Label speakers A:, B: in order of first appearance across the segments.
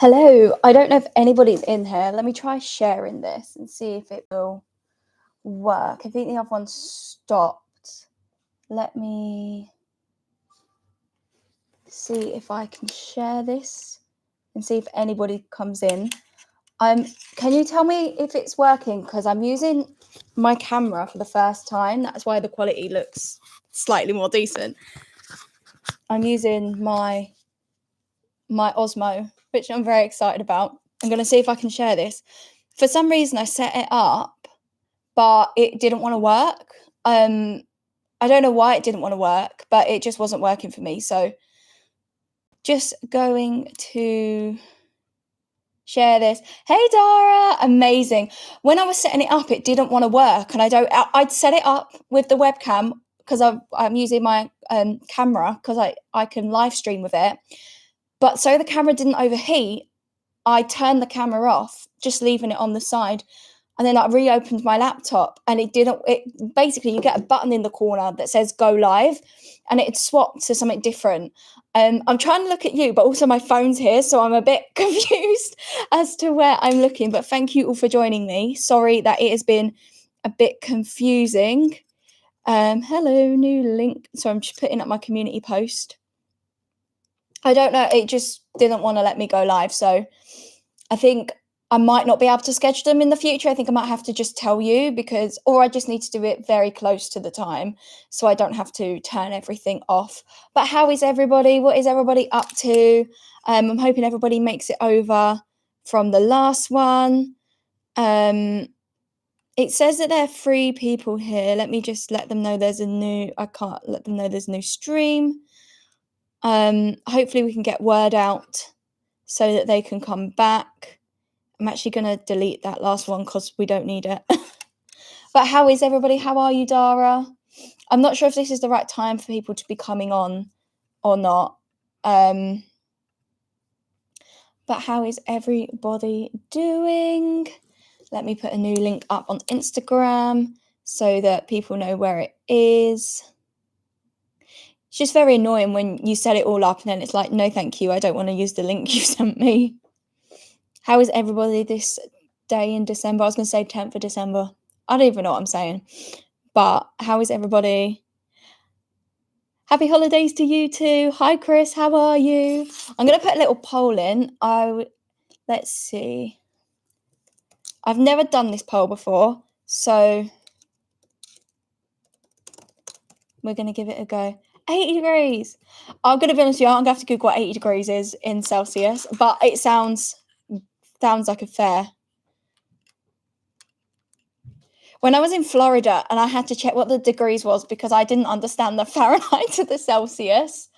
A: Hello, I don't know if anybody's in here. Let me try sharing this and see if it will work. I think the other one stopped. Let me see if I can share this and see if anybody comes in. Can you tell me if it's working? Because I'm using my camera for the first time. That's why the quality looks slightly more decent. I'm using my Osmo, which I'm very excited about. I'm going to see if I can share this. For some reason, I set it up, but it didn't want to work. I don't know why it didn't want to work, but it just wasn't working for me. So just going to share this. Hey, Dara, amazing. When I was setting it up, it didn't want to work. And I'd set it up with the webcam because I'm using my camera because I can live stream with it. But so the camera didn't overheat, I turned the camera off, just leaving it on the side. And then I reopened my laptop and basically you get a button in the corner that says go live and it swapped to something different. I'm trying to look at you, but also my phone's here. So I'm a bit confused as to where I'm looking, but thank you all for joining me. Sorry that it has been a bit confusing. Hello, new link. So I'm just putting up my community post. I don't know. It just didn't want to let me go live. So I think I might not be able to schedule them in the future. I think I might have to just tell you or I just need to do it very close to the time so I don't have to turn everything off. But how is everybody? What is everybody up to? I'm hoping everybody makes it over from the last one. It says that there are 3 people here. Let me just let them know I can't let them know there's a new stream. Hopefully we can get word out so that they can come back. I'm actually going to delete that last one because we don't need it. But how is everybody? How are you, Dara? I'm not sure if this is the right time for people to be coming on or not. But how is everybody doing? Let me put a new link up on Instagram so that people know where it is. It's just very annoying when you set it all up and then it's like, no, thank you. I don't want to use the link you sent me. How is everybody this day in December? I was going to say 10th of December. I don't even know what I'm saying. But how is everybody? Happy holidays to you too. Hi, Chris. How are you? I'm going to put a little poll in. Let's see. I've never done this poll before. So we're going to give it a go. 80 degrees. I'm going to be honest with you. I'm going to have to Google what 80 degrees is in Celsius. But it sounds like a fair. When I was in Florida and I had to check what the degrees was because I didn't understand the Fahrenheit to the Celsius.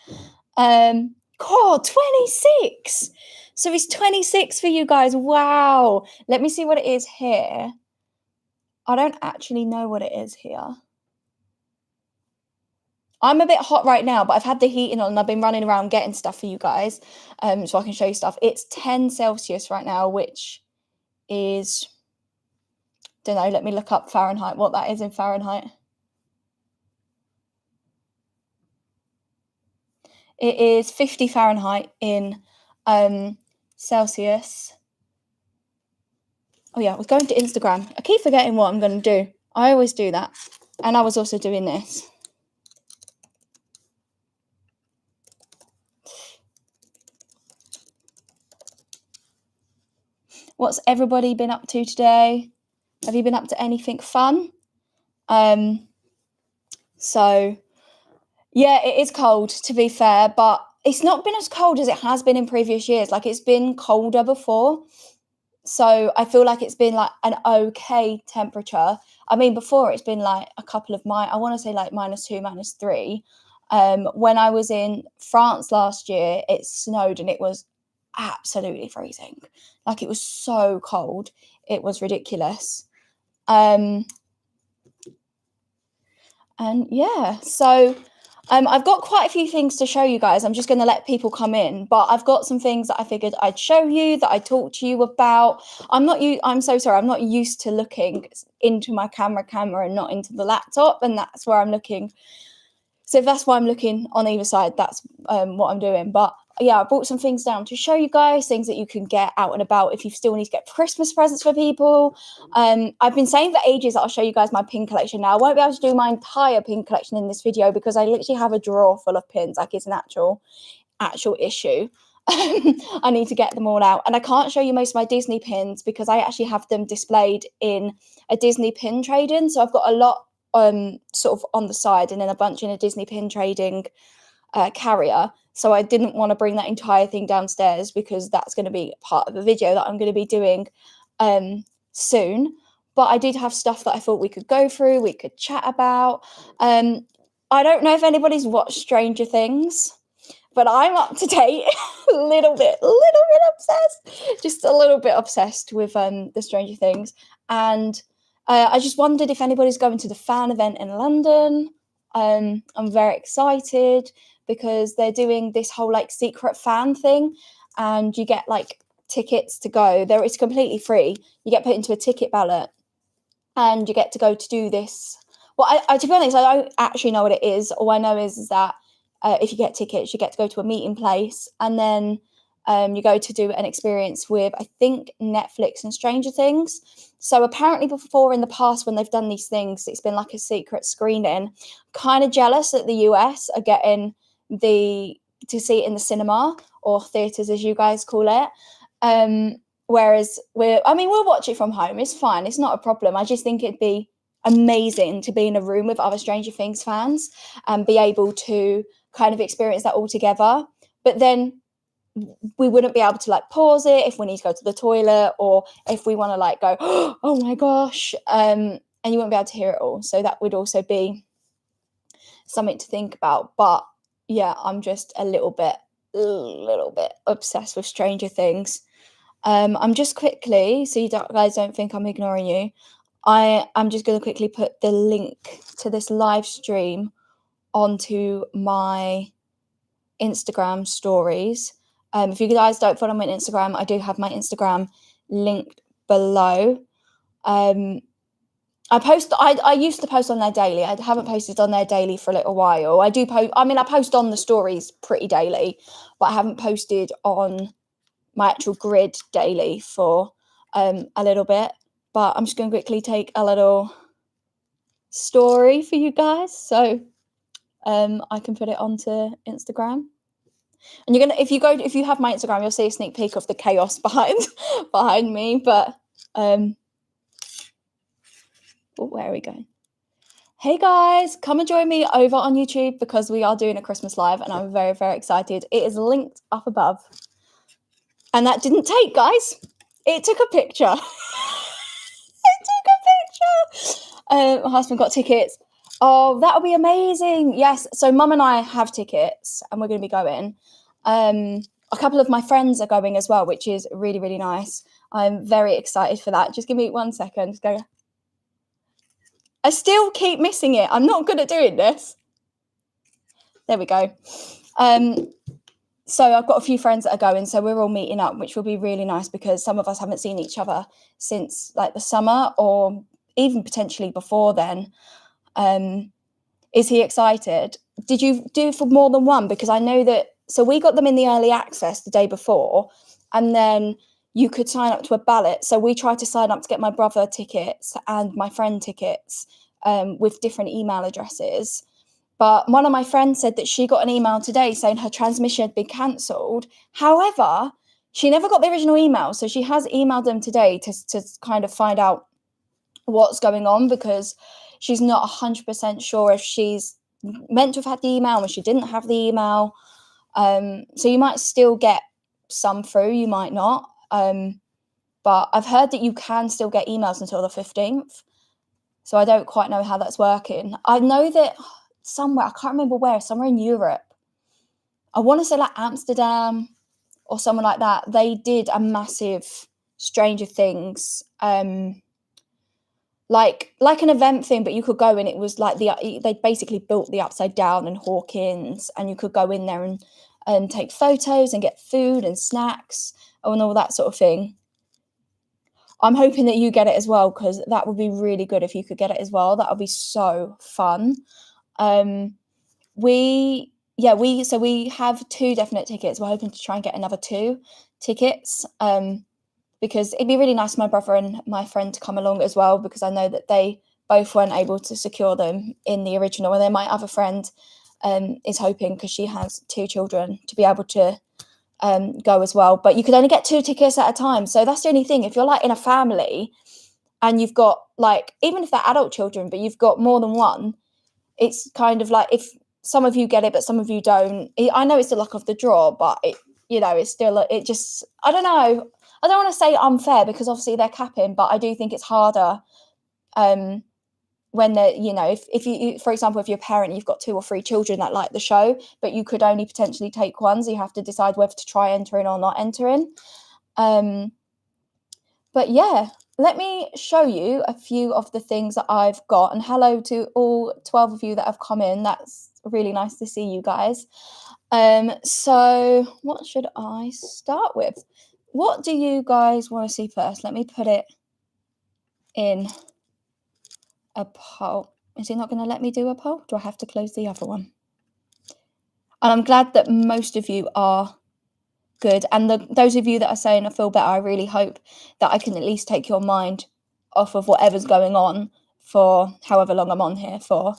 A: 26. So it's 26 for you guys. Wow. Let me see what it is here. I don't actually know what it is here. I'm a bit hot right now, but I've had the heating on and I've been running around getting stuff for you guys so I can show you stuff. It's 10 Celsius right now, which is... don't know, let me look up Fahrenheit, what that is in Fahrenheit. It is 50 Fahrenheit in Celsius. Oh yeah, I was going to Instagram. I keep forgetting what I'm going to do. I always do that. And I was also doing this. What's everybody been up to today? Have you been up to anything fun? So, yeah, it is cold, to be fair, but it's not been as cold as it has been in previous years. Like, it's been colder before. So I feel like it's been like an okay temperature. I mean, before it's been like a couple of I want to say like -2, -3. When I was in France last year, it snowed and it was absolutely freezing. Like, it was so cold. It was ridiculous. And yeah, so I've got quite a few things to show you guys. I'm just going to let people come in, but I've got some things that I figured I'd show you, that I talk to you about. I'm so sorry. I'm not used to looking into my camera and not into the laptop, and that's where I'm looking. So if that's why I'm looking on either side, that's what I'm doing. But yeah, I brought some things down to show you guys, things that you can get out and about if you still need to get Christmas presents for people. I've been saying for ages that I'll show you guys my pin collection. Now, I won't be able to do my entire pin collection in this video because I literally have a drawer full of pins. Like, it's an actual issue. I need to get them all out, and I can't show you most of my Disney pins because I actually have them displayed in a Disney pin trading. So I've got a lot sort of on the side and then a bunch in a Disney pin trading carrier. So I didn't want to bring that entire thing downstairs because that's going to be part of a video that I'm going to be doing soon. But I did have stuff that I thought we could go through, we could chat about. I don't know if anybody's watched Stranger Things, but I'm up to date, a little bit obsessed, just a little bit obsessed with the Stranger Things. And I just wondered if anybody's going to the fan event in London. I'm very excited because they're doing this whole like secret fan thing, and you get like tickets to go there. It's completely free. You get put into a ticket ballot and you get to go to do this. Well, I to be honest, I don't actually know what it is. All I know is that if you get tickets, you get to go to a meeting place, and then you go to do an experience with, I think, Netflix and Stranger Things. So apparently before in the past when they've done these things, it's been like a secret screening. Kind of jealous that the US are getting to see it in the cinema or theatres, as you guys call it. Whereas we'll watch it from home. It's fine. It's not a problem. I just think it'd be amazing to be in a room with other Stranger Things fans and be able to kind of experience that all together. But then we wouldn't be able to like pause it if we need to go to the toilet or if we want to like go, oh my gosh, and you wouldn't be able to hear it all. So that would also be something to think about. But yeah, I'm just a little bit obsessed with Stranger Things. I'm just quickly, so you guys don't think I'm ignoring you, I'm just going to quickly put the link to this live stream onto my Instagram stories. If you guys don't follow me on Instagram, I do have my Instagram linked below. I used to post on there daily. I haven't posted on there daily for a little while. I post on the stories pretty daily, but I haven't posted on my actual grid daily for a little bit. But I'm just going to quickly take a little story for you guys, so I can put it onto Instagram. And you're gonna, if you have my Instagram, you'll see a sneak peek of the chaos behind me. But where are we going? Hey guys, come and join me over on YouTube because we are doing a Christmas live, and I'm very, very excited. It is linked up above, and that didn't take, guys. It took a picture. My husband got tickets. Oh, that'll be amazing. Yes. So Mum and I have tickets and we're going to be going. A couple of my friends are going as well, which is really, really nice. I'm very excited for that. Just give me 1 second. Just go. I still keep missing it. I'm not good at doing this. There we go. So I've got a few friends that are going, so we're all meeting up, which will be really nice because some of us haven't seen each other since like the summer or even potentially before then. Is he excited? Did you do for more than one? Because I know that, so we got them in the early access the day before, and then you could sign up to a ballot. So we tried to sign up to get my brother tickets and my friend tickets with different email addresses. But one of my friends said that she got an email today saying her transmission had been cancelled. However, she never got the original email. So she has emailed them today to kind of find out what's going on because she's not 100% sure if she's meant to have had the email or she didn't have the email. So you might still get some through, you might not. But I've heard that you can still get emails until the 15th. So I don't quite know how that's working. I know that somewhere, I can't remember where, somewhere in Europe, I want to say like Amsterdam or somewhere like that, they did a massive Stranger Things, like an event thing, but you could go and it was like they basically built the Upside Down and Hawkins, and you could go in there and take photos and get food and snacks and all that sort of thing. I'm hoping that you get it as well because that would be really good if you could get it as well. That would be so fun. yeah, we have 2 definite tickets. We're hoping to try and get another 2 tickets, because it'd be really nice for my brother and my friend to come along as well, because I know that they both weren't able to secure them in the original. And then my other friend is hoping, because she has 2 children, to be able to go as well. But you could only get 2 tickets at a time. So that's the only thing. If you're like in a family and you've got like, even if they're adult children, but you've got more than one, it's kind of like, if some of you get it, but some of you don't. I know it's the luck of the draw, but it's still, it just, I don't know. I don't want to say unfair, because obviously they're capping, but I do think it's harder when they're, if you, for example, if you're a parent, you've got 2 or 3 children that like the show, but you could only potentially take one, so you have to decide whether to try entering or not entering. But yeah, let me show you a few of the things that I've got. And hello to all 12 of you that have come in. That's really nice to see you guys. So what should I start with? What do you guys want to see first? Let me put it in a poll. Is it not going to let me do a poll? Do I have to close the other one? And I'm glad that most of you are good. And those of you that are saying I feel better, I really hope that I can at least take your mind off of whatever's going on for however long I'm on here for.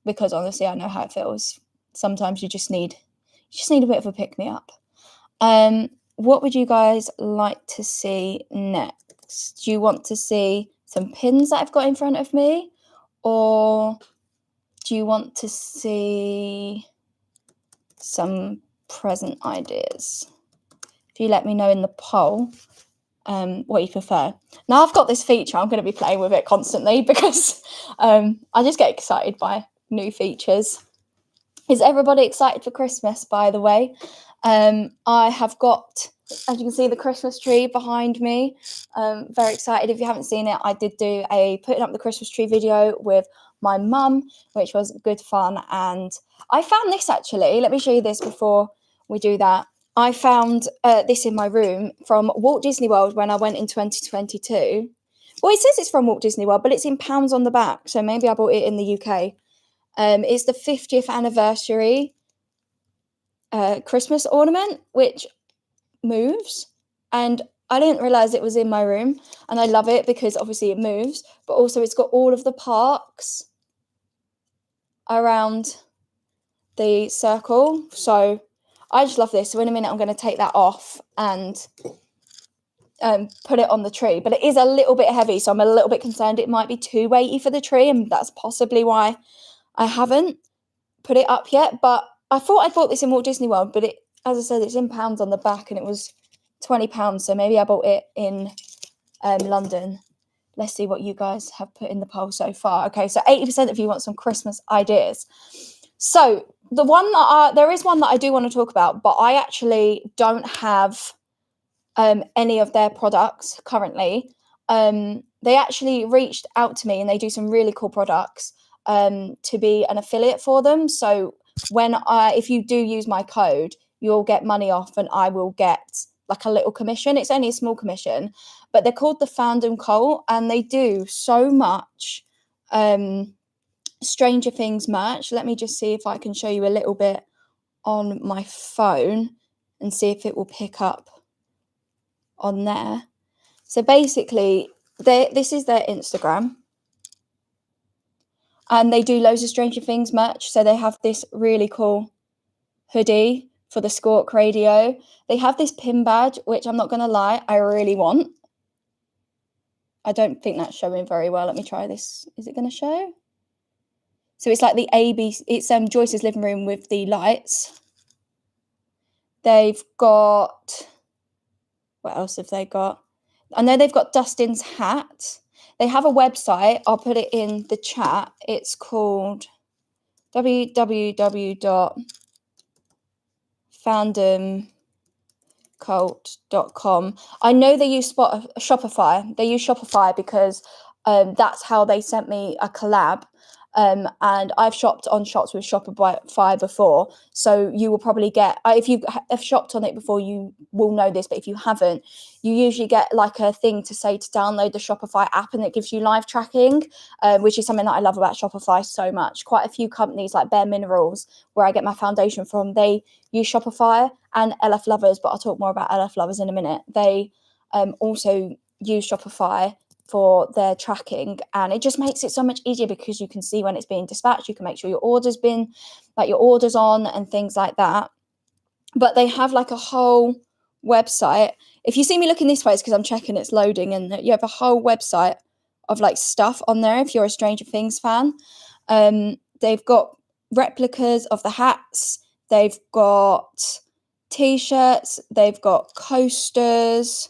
A: Because honestly, I know how it feels. Sometimes you just need a bit of a pick-me-up. What would you guys like to see next? Do you want to see some pins that I've got in front of me? Or do you want to see some present ideas? If you let me know in the poll what you prefer. Now I've got this feature, I'm going to be playing with it constantly, because I just get excited by new features. Is everybody excited for Christmas, by the way? I have got, as you can see, the Christmas tree behind me. Very excited. If you haven't seen it, I did do a putting up the Christmas tree video with my mum, which was good fun. And I found this, actually. Let me show you this before we do that. I found this in my room from Walt Disney World when I went in 2022. Well, it says it's from Walt Disney World, but it's in pounds on the back. So maybe I bought it in the UK. It's the 50th anniversary Christmas ornament, which moves. And I didn't realise it was in my room. And I love it because obviously it moves. But also it's got all of the parks around the circle. So I just love this. So in a minute I'm going to take that off and put it on the tree. But it is a little bit heavy, so I'm a little bit concerned it might be too weighty for the tree, and that's possibly why I haven't put it up yet. But I thought I bought this in Walt Disney World, but it, as I said, it's in pounds on the back, and it was £20. So maybe I bought it in London. Let's see what you guys have put in the poll so far. Okay, so 80% of you want some Christmas ideas. So the one that there is one that I do want to talk about, but I actually don't have any of their products currently. They actually reached out to me, and they do some really cool products to be an affiliate for them. So if you do use my code, you'll get money off, and I will get like a little commission. It's only a small commission, but they're called the Fandom Cult, and they do so much Stranger Things merch. Let me just see if I can show you a little bit on my phone and see if it will pick up on there. So basically, this is their Instagram, and they do loads of Stranger Things merch. So they have this really cool hoodie for the Squawk Radio. They have this pin badge, which I'm not going to lie, I really want. I don't think that's showing very well. Let me try this. Is it going to show? So it's like the ABC, it's Joyce's living room with the lights. They've got, what else have they got? I know they've got Dustin's hat. They have a website. I'll put it in the chat. It's called www.fandomcult.com. I know they use Shopify. They use Shopify because that's how they sent me a collab. And I've shopped on shops with Shopify before, so you will probably get, if you have shopped on it before, you will know this, but if you haven't, you usually get like a thing to say to download the Shopify app, and it gives you live tracking, which is something that I love about Shopify so much. Quite a few companies like Bare Minerals, where I get my foundation from, they use Shopify, and LF Lovers, but I'll talk more about LF Lovers in a minute. They also use Shopify for their tracking, and it just makes it so much easier because you can see when it's being dispatched. You can make sure your order's on and things like that. But they have like a whole website. If you see me looking this way, it's because I'm checking it's loading, and you have a whole website of like stuff on there if you're a Stranger Things fan. They've got replicas of the hats, they've got t-shirts, they've got coasters,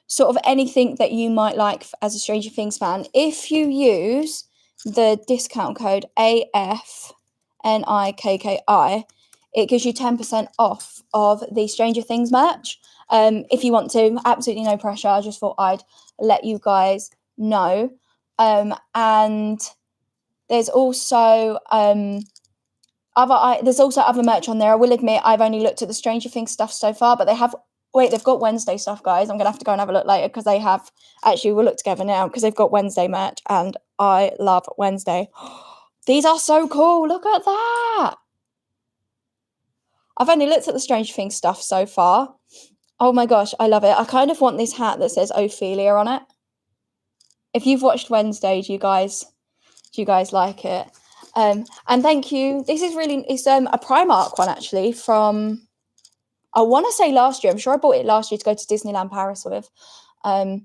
A: sort of anything that you might like as a Stranger Things fan. If you use the discount code AFNIKKI, it gives you 10% off of the Stranger Things merch. If you want to, absolutely no pressure. I just thought I'd let you guys know. And there's also other merch on there. I will admit I've only looked at the Stranger Things stuff so far, but they've got Wednesday stuff, guys. I'm gonna have to go and have a look later because they have. Actually, we'll look together now because they've got Wednesday merch, and I love Wednesday. These are so cool. Look at that. I've only looked at the Stranger Things stuff so far. Oh my gosh, I love it. I kind of want this hat that says Ophelia on it. If you've watched Wednesday, do you guys like it? And thank you. It's a Primark one actually from, I want to say last year. I'm sure I bought it last year to go to Disneyland Paris with. I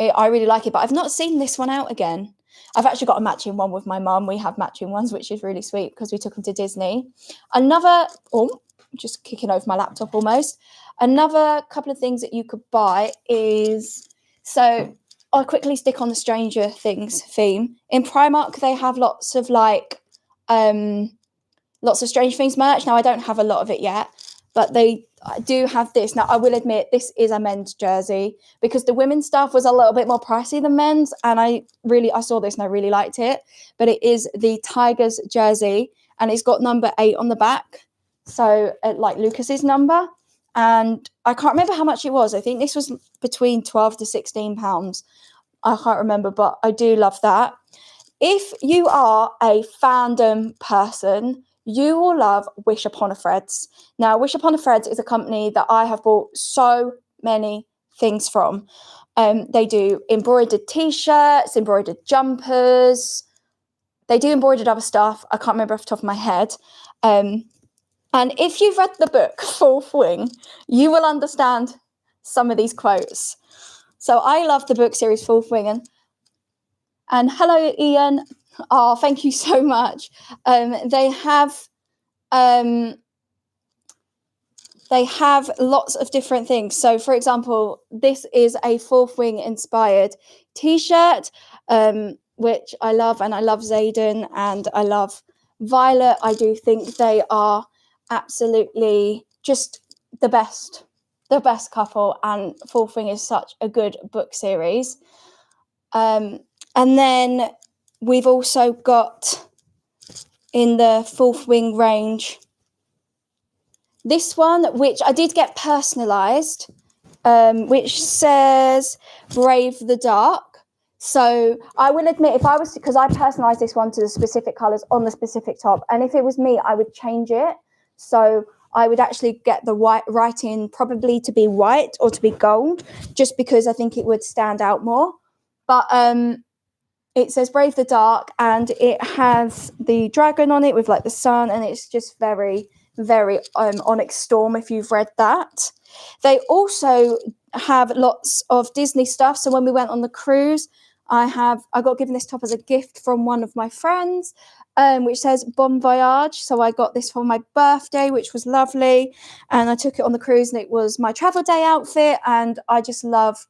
A: really like it, but I've not seen this one out again. I've actually got a matching one with my mum. We have matching ones, which is really sweet because we took them to Disney. Just kicking over my laptop almost. Another couple of things that you could buy is, so I'll quickly stick on the Stranger Things theme. In Primark, they have lots of Stranger Things merch. Now, I don't have a lot of it yet, but I do have this. Now, I will admit this is a men's jersey because the women's stuff was a little bit more pricey than men's, and I saw this and I really liked it. But it is the Tigers jersey, and it's got number 8 on the back, so like Lucas's number. And I can't remember how much it was. I think this was between £12 to £16. I can't remember, but I do love that. If you are a fandom person, you will love Wish Upon a Threads. Now, Wish Upon a Threads is a company that I have bought so many things from. They do embroidered t-shirts, embroidered jumpers. They do embroidered other stuff. I can't remember off the top of my head. And if you've read the book Fourth Wing, you will understand some of these quotes. So I love the book series Fourth Wing. And hello, Ian. Oh, thank you so much. They have lots of different things. So, for example, this is a Fourth Wing inspired t-shirt, which I love. And I love Zayden and I love Violet. I do think they are absolutely just the best couple, and Fourth Wing is such a good book series. And then we've also got in the Fourth Wing range this one, which I did get personalised, which says Brave the Dark. So I will admit, because I personalised this one to the specific colours on the specific top, and if it was me, I would change it. So I would actually get the white writing probably to be white or to be gold, just because I think it would stand out more. But it says Brave the Dark, and it has the dragon on it with like the sun, and it's just very, very Onyx Storm, if you've read that. They also have lots of Disney stuff. So when we went on the cruise, I got given this top as a gift from one of my friends, which says Bon Voyage. So I got this for my birthday, which was lovely. And I took it on the cruise, and it was my travel day outfit. And I just love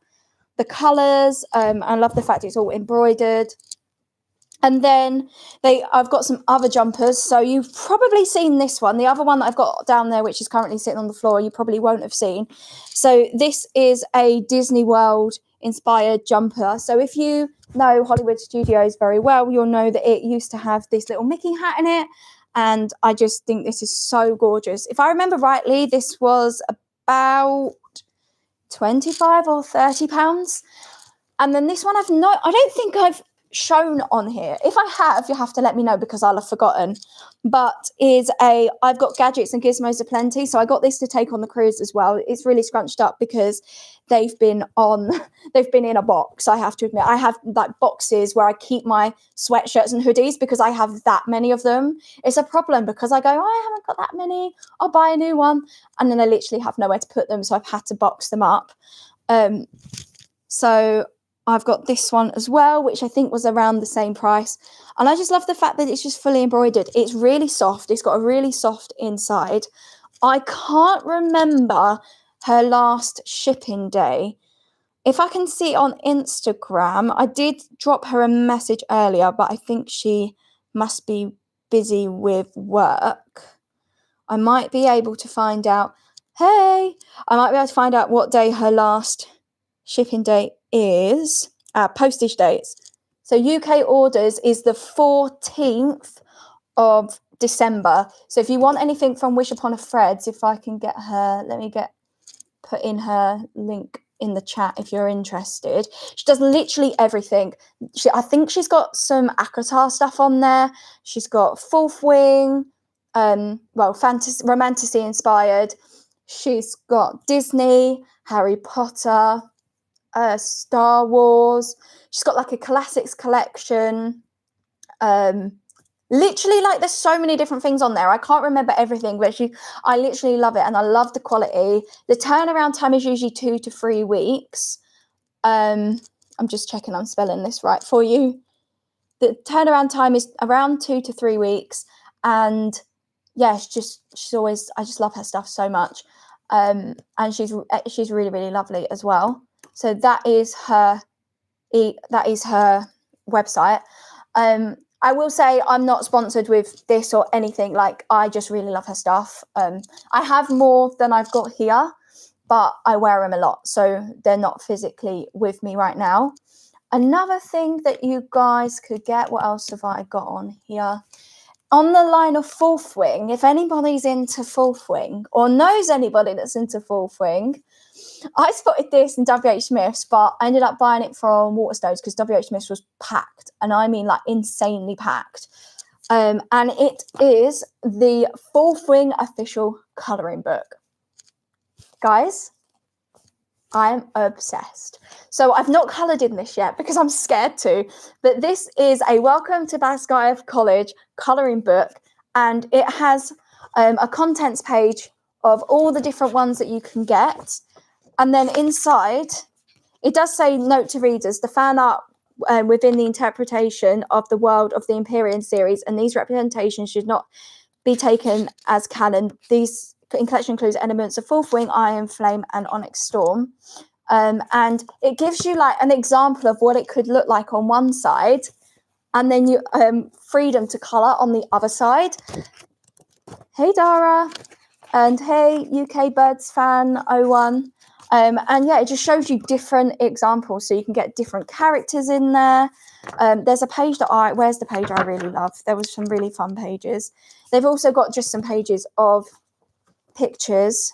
A: the colours. I love the fact it's all embroidered. And then I've got some other jumpers. So you've probably seen this one. The other one that I've got down there, which is currently sitting on the floor, you probably won't have seen. So this is a Disney World inspired jumper. So if you know Hollywood Studios very well, you'll know that it used to have this little Mickey hat in it. And I just think this is so gorgeous. If I remember rightly, this was about 25 or 30 pounds. And then this one I don't think I've shown on here. If I have, you'll have to let me know because I'll have forgotten. But I've got gadgets and gizmos aplenty. So I got this to take on the cruise as well. It's really scrunched up because they've been in a box. I have to admit, I have like boxes where I keep my sweatshirts and hoodies because I have that many of them. It's a problem because I go, oh, I haven't got that many. I'll buy a new one. And then I literally have nowhere to put them. So I've had to box them up. So I've got this one as well, which I think was around the same price. And I just love the fact that it's just fully embroidered. It's really soft. It's got a really soft inside. I can't remember her last shipping day. If I can see on Instagram, I did drop her a message earlier, but I think she must be busy with work. I might be able to find out. I might be able to find out what day her last shipping date is. Postage dates. So UK orders is the 14th of December. So if you want anything from Wish Upon a Threads, if I can get her, put in her link in the chat if you're interested. She does literally everything. I think she's got some ACOTAR stuff on there. She's got Fourth Wing, fantasy, romantasy inspired. She's got Disney, Harry Potter, Star Wars. She's got like a classics collection. Literally, like, there's so many different things on there. I can't remember everything, but I literally love it, and I love the quality. The turnaround time is usually 2 to 3 weeks. I'm just checking I'm spelling this right for you. The turnaround time is around 2 to 3 weeks, and yeah, she's always. I just love her stuff so much, and she's really, really lovely as well. So that is her website. I will say I'm not sponsored with this or anything. Like, I just really love her stuff. I have more than I've got here, but I wear them a lot, so they're not physically with me right now. Another thing that you guys could get, what else have I got on here? On the line of Fourth Wing, if anybody's into Fourth Wing or knows anybody that's into Fourth Wing, I spotted this in WH Smith's, but I ended up buying it from Waterstones because WH Smith's was packed, and I mean like insanely packed. And it is the Fourth Wing official colouring book. Guys, I'm obsessed. So I've not coloured in this yet because I'm scared to, but this is a Welcome to Basgiath College colouring book, and it has a contents page of all the different ones that you can get. And then inside, it does say, note to readers, the fan art within the interpretation of the world of the Empyrean series, and these representations should not be taken as canon. These collection includes elements of Fourth Wing, Iron Flame, and Onyx Storm. And it gives you like an example of what it could look like on one side, and then you freedom to colour on the other side. Hey, Dara. And hey, UK Birds fan 01. And yeah, it just shows you different examples, so you can get different characters in there. There's a page where's the page I really love? There was some really fun pages. They've also got just some pages of pictures.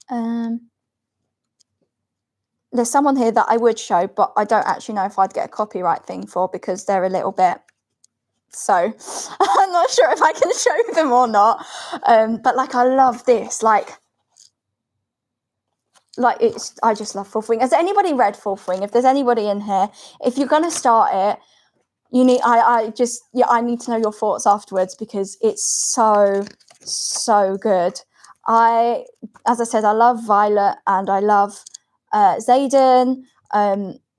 A: There's someone here that I would show, but I don't actually know if I'd get a copyright thing for because they're a little bit. So I'm not sure if I can show them or not. But like, I love this. I just love Fourth Wing. Has anybody read Fourth Wing? If there's anybody in here, if you're gonna start it, I need to know your thoughts afterwards because it's so good. As I said, I love Violet and I love Xaden.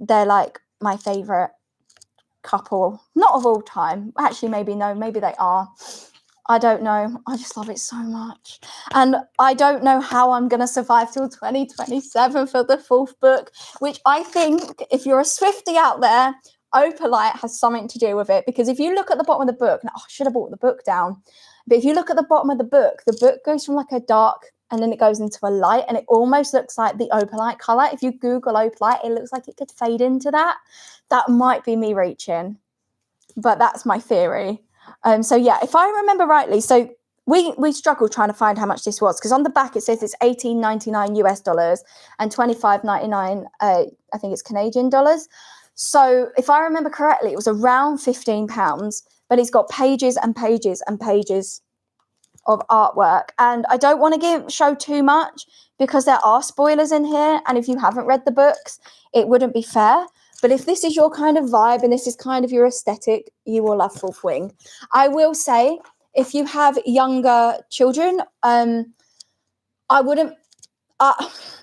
A: They're like my favorite couple, not of all time. Actually, maybe they are. I don't know. I just love it so much. And I don't know how I'm going to survive till 2027 for the fourth book, which I think if you're a Swiftie out there, Opalite has something to do with it. Because if you look at the bottom of the book, I should have brought the book down. But if you look at the bottom of the book goes from like a dark and then it goes into a light, and it almost looks like the opalite colour. If you Google opalite, it looks like it could fade into that. That might be me reaching, but that's my theory. So yeah, if I remember rightly, so we struggled trying to find how much this was, because on the back it says it's $18.99 US and $25.99 I think it's Canadian dollars. So if I remember correctly, it was around £15, but it's got pages and pages and pages of artwork. And I don't want to show too much because there are spoilers in here, and if you haven't read the books, it wouldn't be fair. But if this is your kind of vibe and this is kind of your aesthetic, you will love Fourth Wing. I will say, if you have younger children, I wouldn't.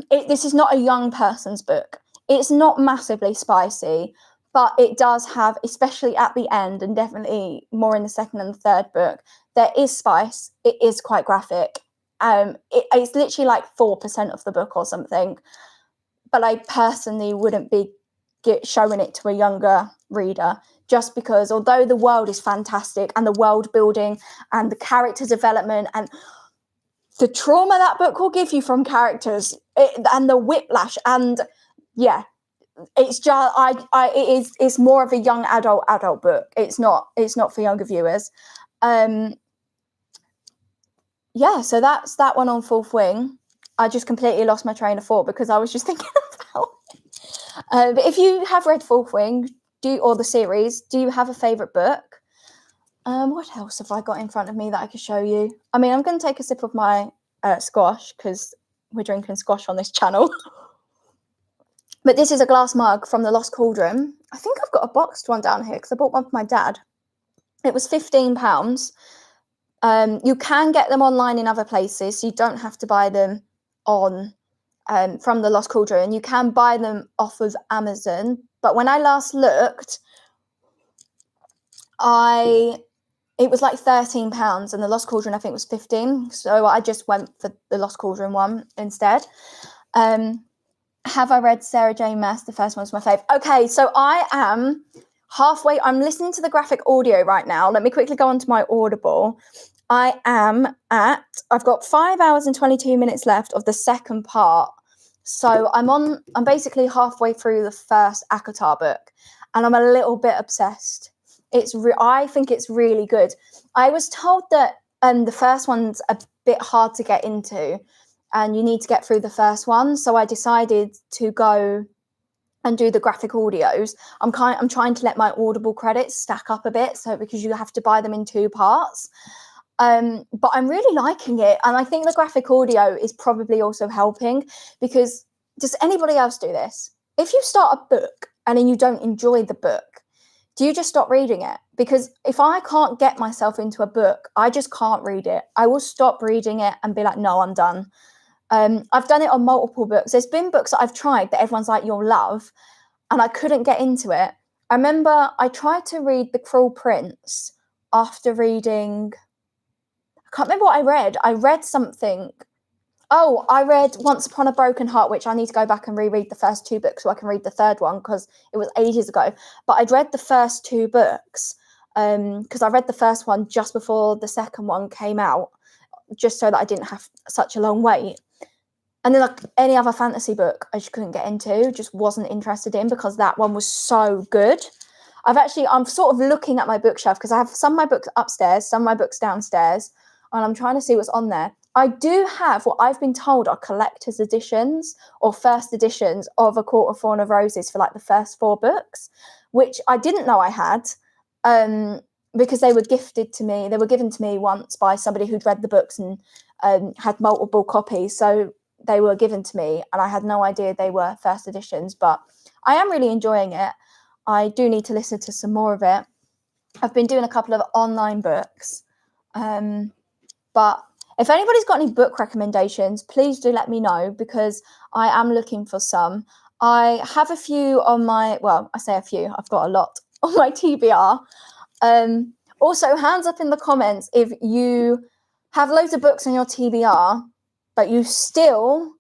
A: This is not a young person's book. It's not massively spicy, but it does have, especially at the end, and definitely more in the second and the third book, there is spice. It is quite graphic. It's literally like 4% of the book or something. But I personally wouldn't be showing it to a younger reader, just because although the world is fantastic and the world building and the character development and the trauma that book will give you from characters and the whiplash, and yeah, it's just it's more of a young adult book. It's not for younger viewers. Yeah, so that's that one on Fourth Wing. I just completely lost my train of thought because I was just thinking about it. But if you have read Fourth Wing, or the series, do you have a favourite book? What else have I got in front of me that I could show you? I mean, I'm going to take a sip of my squash because we're drinking squash on this channel. But this is a glass mug from the Lost Cauldron. I think I've got a boxed one down here because I bought one for my dad. It was £15. You can get them online in other places, so you don't have to buy them on from the Lost Cauldron. You can buy them off of Amazon, but when I last looked, it was like £13, and the Lost Cauldron I think was 15. So I just went for the Lost Cauldron one instead. Have I read Sarah J. Maas? The first one's my fave. Okay, so I am halfway. I'm listening to the graphic audio right now. Let me quickly go onto my Audible. I've got 5 hours and 22 minutes left of the second part. So I'm basically halfway through the first ACOTAR book, and I'm a little bit obsessed. I think it's really good. I was told that the first one's a bit hard to get into, and you need to get through the first one. So I decided to go and do the graphic audios. I'm trying to let my Audible credits stack up a bit, so because you have to buy them in 2 parts. But I'm really liking it, and I think the graphic audio is probably also helping, because does anybody else do this? If you start a book and then you don't enjoy the book, do you just stop reading it? Because if I can't get myself into a book, I just can't read it. I will stop reading it and be like, no, I'm done. I've done it on multiple books. There's been books that I've tried that everyone's like, you'll love, and I couldn't get into it. I remember I tried to read The Cruel Prince after reading, I can't remember what I read. I read something. Oh, I read Once Upon a Broken Heart, which I need to go back and reread the first 2 books so I can read the third one because it was ages ago. But I'd read the first 2 books because I read the first one just before the second one came out, just so that I didn't have such a long wait. And then like any other fantasy book I just couldn't get into, just wasn't interested in, because that one was so good. I'm sort of looking at my bookshelf because I have some of my books upstairs, some of my books downstairs, and I'm trying to see what's on there. I do have what I've been told are collector's editions or first editions of A Court of Thorn of Roses for like the first 4 books, which I didn't know I had because they were gifted to me. They were given to me once by somebody who'd read the books and had multiple copies. So they were given to me and I had no idea they were first editions, but I am really enjoying it. I do need to listen to some more of it. I've been doing a couple of online books, but if anybody's got any book recommendations, please do let me know, because I am looking for some. I have a few on my, I say a few, I've got a lot on my TBR. Also, hands up in the comments if you have loads of books on your TBR, but you still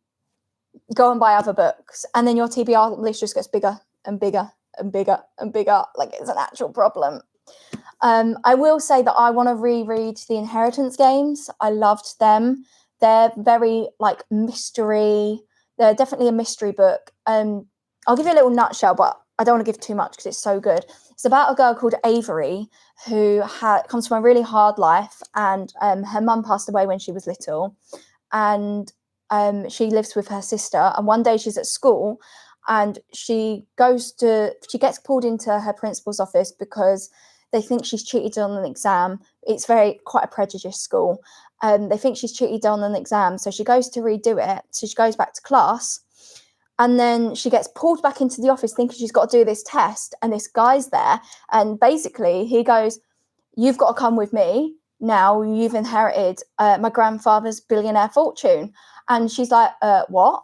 A: go and buy other books, and then your TBR list just gets bigger and bigger and bigger and bigger, like it's an actual problem. I will say that I want to reread the Inheritance games. I loved them. they're very like mystery. They're definitely a mystery book. I'll give you a little nutshell, but I don't want to give too much because it's so good. It's about a girl called Avery who comes from a really hard life, and her mum passed away when she was little, and she lives with her sister. And one day she's at school, and she gets pulled into her principal's office because they think she's cheated on an exam. It's quite a prejudiced school. They think she's cheated on an exam, so she goes to redo it. So she goes back to class, and then she gets pulled back into the office thinking she's got to do this test, and this guy's there, and basically he goes, "You've got to come with me now. You've inherited my grandfather's billionaire fortune." And she's like, what?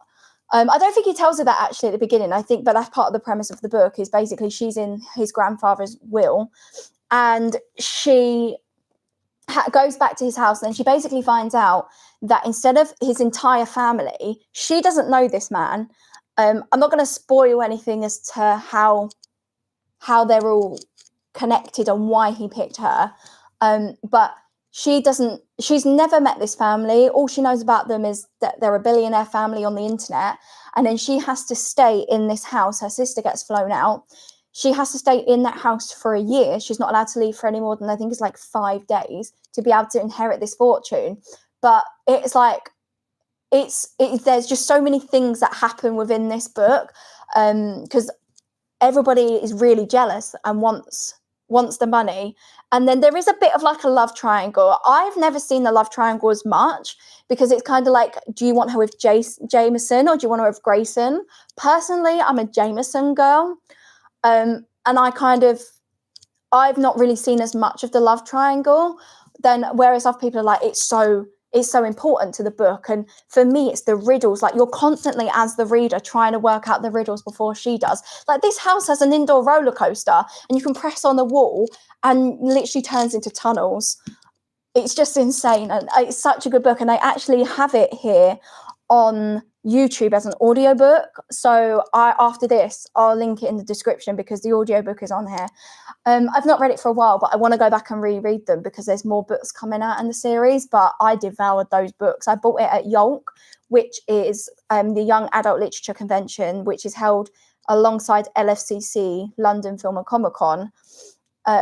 A: I don't think he tells her that actually at the beginning, I think, but that's part of the premise of the book, is basically she's in his grandfather's will, and she goes back to his house, and she basically finds out that instead of his entire family, she doesn't know this man. I'm not going to spoil anything as to how they're all connected and why he picked her, but she's never met this family. All she knows about them is that they're a billionaire family on the internet, and then she has to stay in this house. Her sister gets flown out. She has to stay in that house for a year. She's not allowed to leave for any more than, I think it's like 5 days, to be able to inherit this fortune. But it's like, there's just so many things that happen within this book, because everybody is really jealous and wants the money. And then there is a bit of like a love triangle. I've never seen the love triangle as much, because it's kind of like, do you want her with Jameson or do you want her with Grayson? Personally, I'm a Jameson girl. And I've not really seen as much of the love triangle, whereas other people are like, it's so important to the book. And for me, it's the riddles. Like, you're constantly, as the reader, trying to work out the riddles before she does. Like, this house has an indoor roller coaster, and you can press on the wall and literally turns into tunnels. It's just insane, and it's such a good book. And I actually have it here on YouTube as an audiobook. So after this, I'll link it in the description, because the audiobook is on here. I've not read it for a while, but I want to go back and reread them, because there's more books coming out in the series. But I devoured those books. I bought it at YOLC, which is the Young Adult Literature Convention, which is held alongside LFCC, London Film and Comic Con,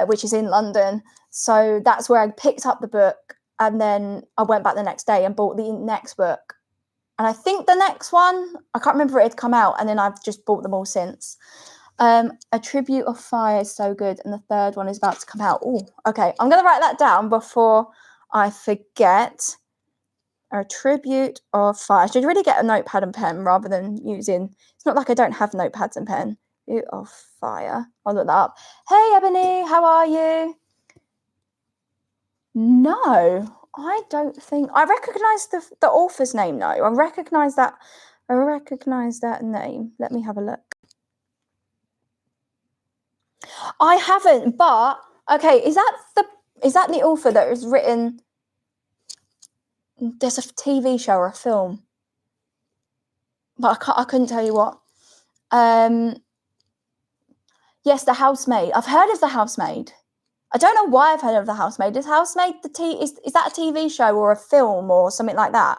A: which is in London. So that's where I picked up the book, and then I went back the next day and bought the next book. And I think the next one, I can't remember if it had come out, and then I've just bought them all since. A Tribute of Fire is so good, and the third one is about to come out. Oh, okay. I'm going to write that down before I forget. A Tribute of Fire. I should really get a notepad and pen rather than using... It's not like I don't have notepads and pen. Tribute of Fire. I'll look that up. Hey, Ebony, how are you? No, I don't think... I recognise the author's name, though. I recognise that name. Let me have a look. I haven't, but okay, is that the author that has written... There's a TV show or a film, but I couldn't tell you what. Yes, The Housemaid. I've heard of The Housemaid. I don't know why I've heard of The Housemaid. Is Housemaid is that a TV show or a film or something like that?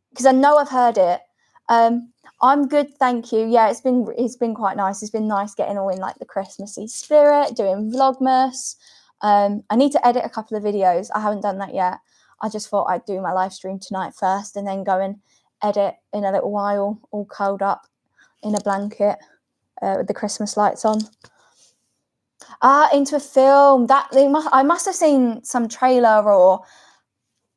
A: Because I know I've heard it. I'm good, thank you. Yeah, it's been quite nice. It's been nice getting all in like the Christmassy spirit, doing Vlogmas. I need to edit a couple of videos. I haven't done that yet. I just thought I'd do my live stream tonight first, and then go and edit in a little while, all curled up in a blanket with the Christmas lights on. Into a film. I must have seen some trailer or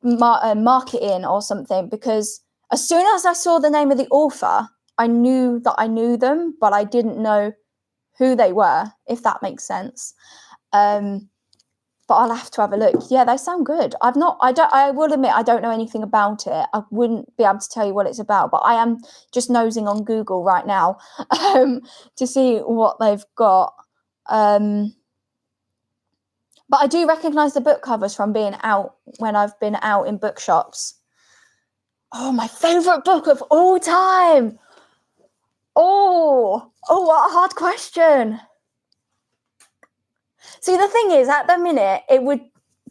A: marketing or something, because as soon as I saw the name of the author, I knew that I knew them, but I didn't know who they were, if that makes sense. But I'll have to have a look. Yeah, they sound good. I will admit, I don't know anything about it. I wouldn't be able to tell you what it's about, but I am just nosing on Google right now to see what they've got. But I do recognise the book covers from being out when I've been out in bookshops. Oh, my favourite book of all time. Oh, what a hard question. See, the thing is, at the minute, it would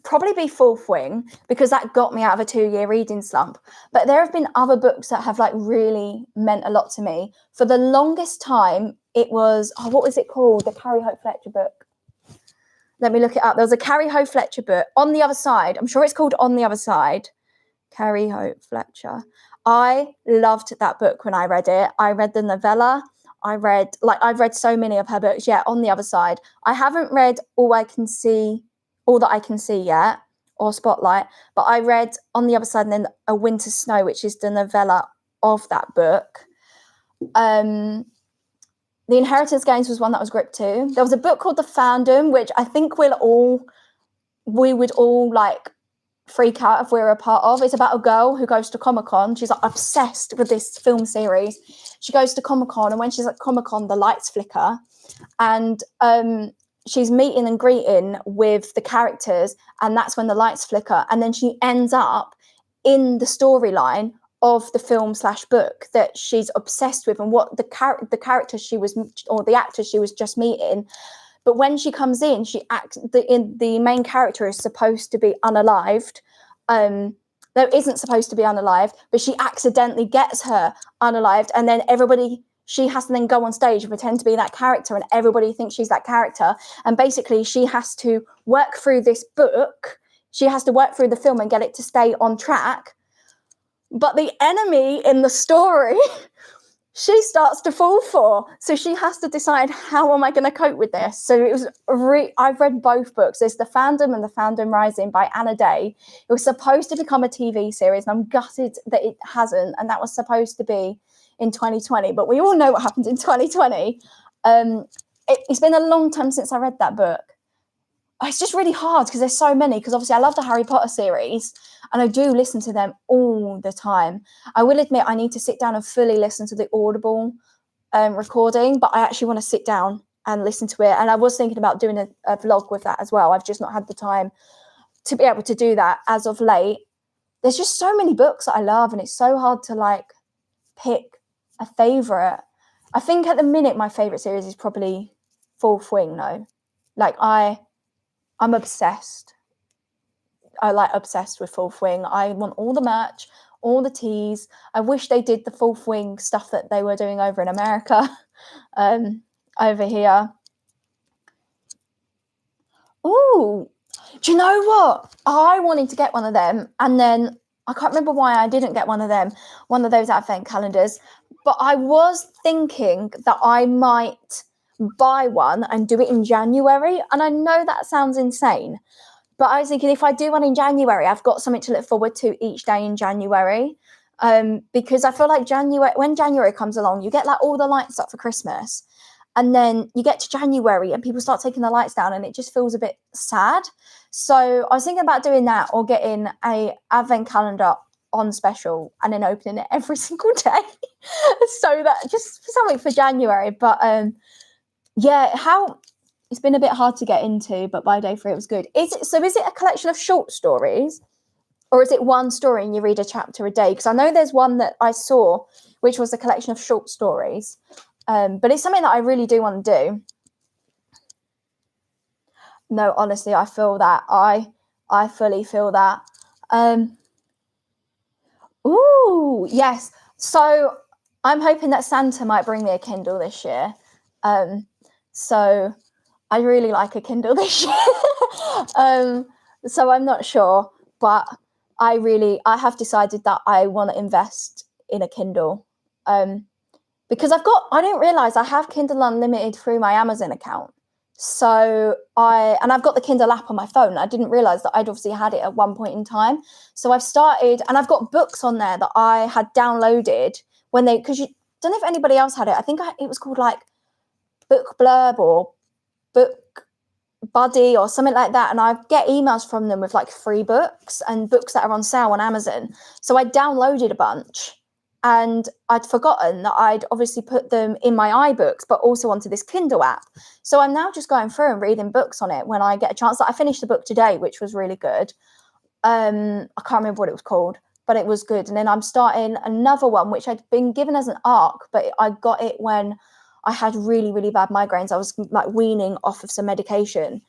A: probably be Fourth Wing, because that got me out of a 2-year reading slump. But there have been other books that have like really meant a lot to me. For the longest time, it was, what was it called? The Carrie Hope Fletcher book. Let me look it up. There was a Carrie Hope Fletcher book, On the Other Side. I'm sure it's called On the Other Side. Carrie Hope Fletcher. I loved that book when I read it. I read the novella. I've read so many of her books. Yeah, On the Other Side. I haven't read All That I Can See yet, or Spotlight, but I read On the Other Side and then A Winter's Snow, which is the novella of that book. The Inheritance Games was one that was gripped too. There was a book called The Fandom, which I think we would all like freak out if we were a part of. It's about a girl who goes to Comic-Con. She's like obsessed with this film series. She goes to Comic-Con, and when she's at Comic-Con, the lights flicker, and she's meeting and greeting with the characters, and that's when the lights flicker, and then she ends up in the storyline of the film/book that she's obsessed with, and what the character she was, or the actor she was just meeting. But when she comes in, the main character is supposed to be unalived. No, isn't supposed to be unalived, but she accidentally gets her unalived, and then she has to then go on stage and pretend to be that character, and everybody thinks she's that character. And basically she has to work through this book. She has to work through the film and get it to stay on track. But the enemy in the story, she starts to fall for. So she has to decide, how am I going to cope with this? So it was I've read both books. There's The Fandom and The Fandom Rising by Anna Day. It was supposed to become a TV series, and I'm gutted that it hasn't. And that was supposed to be in 2020. But we all know what happened in 2020. It's been a long time since I read that book. It's just really hard because there's so many, because obviously I love the Harry Potter series and I do listen to them all the time. I will admit I need to sit down and fully listen to the Audible recording, but I actually want to sit down and listen to it. And I was thinking about doing a vlog with that as well. I've just not had the time to be able to do that as of late. There's just so many books that I love, and it's so hard to like pick a favourite. I think at the minute my favourite series is probably Fourth Wing though. Like I'm obsessed. Obsessed with Fourth Wing. I want all the merch, all the teas. I wish they did the Fourth Wing stuff that they were doing over in America, over here. Ooh, do you know what? I wanted to get one of them, and then I can't remember why I didn't get one of those advent calendars. But I was thinking that I might buy one and do it in January. And I know that sounds insane, but I was thinking, if I do one in January, I've got something to look forward to each day in January. Because I feel like when January comes along, you get like all the lights up for Christmas, and then you get to January and people start taking the lights down, and it just feels a bit sad. So I was thinking about doing that, or getting a advent calendar on special and then opening it every single day. So that just something for January. But yeah, it's been a bit hard to get into, but by day 3 it was good. Is it a collection of short stories, or is it one story and you read a chapter a day? Because I know there's one that I saw which was a collection of short stories, but it's something that I really do want to do. No, honestly, I feel that. I fully feel that. Ooh, yes. So I'm hoping that Santa might bring me a Kindle this year. So I really like a Kindle this year. So I'm not sure, but I have decided that I want to invest in a Kindle. Because I didn't realize I have Kindle Unlimited through my Amazon account. So I've got the Kindle app on my phone. I didn't realize that I'd obviously had it at one point in time. So I've started, and I've got books on there that I had downloaded because you don't know if anybody else had it. I think it was called like Book Blurb or Book Buddy or something like that. And I get emails from them with like free books and books that are on sale on Amazon. So I downloaded a bunch. And I'd forgotten that I'd obviously put them in my iBooks, but also onto this Kindle app. So I'm now just going through and reading books on it when I get a chance. I finished the book today, which was really good. I can't remember what it was called, but it was good. And then I'm starting another one, which I'd been given as an ARC, but I got it when I had really, really bad migraines. I was like weaning off of some medication.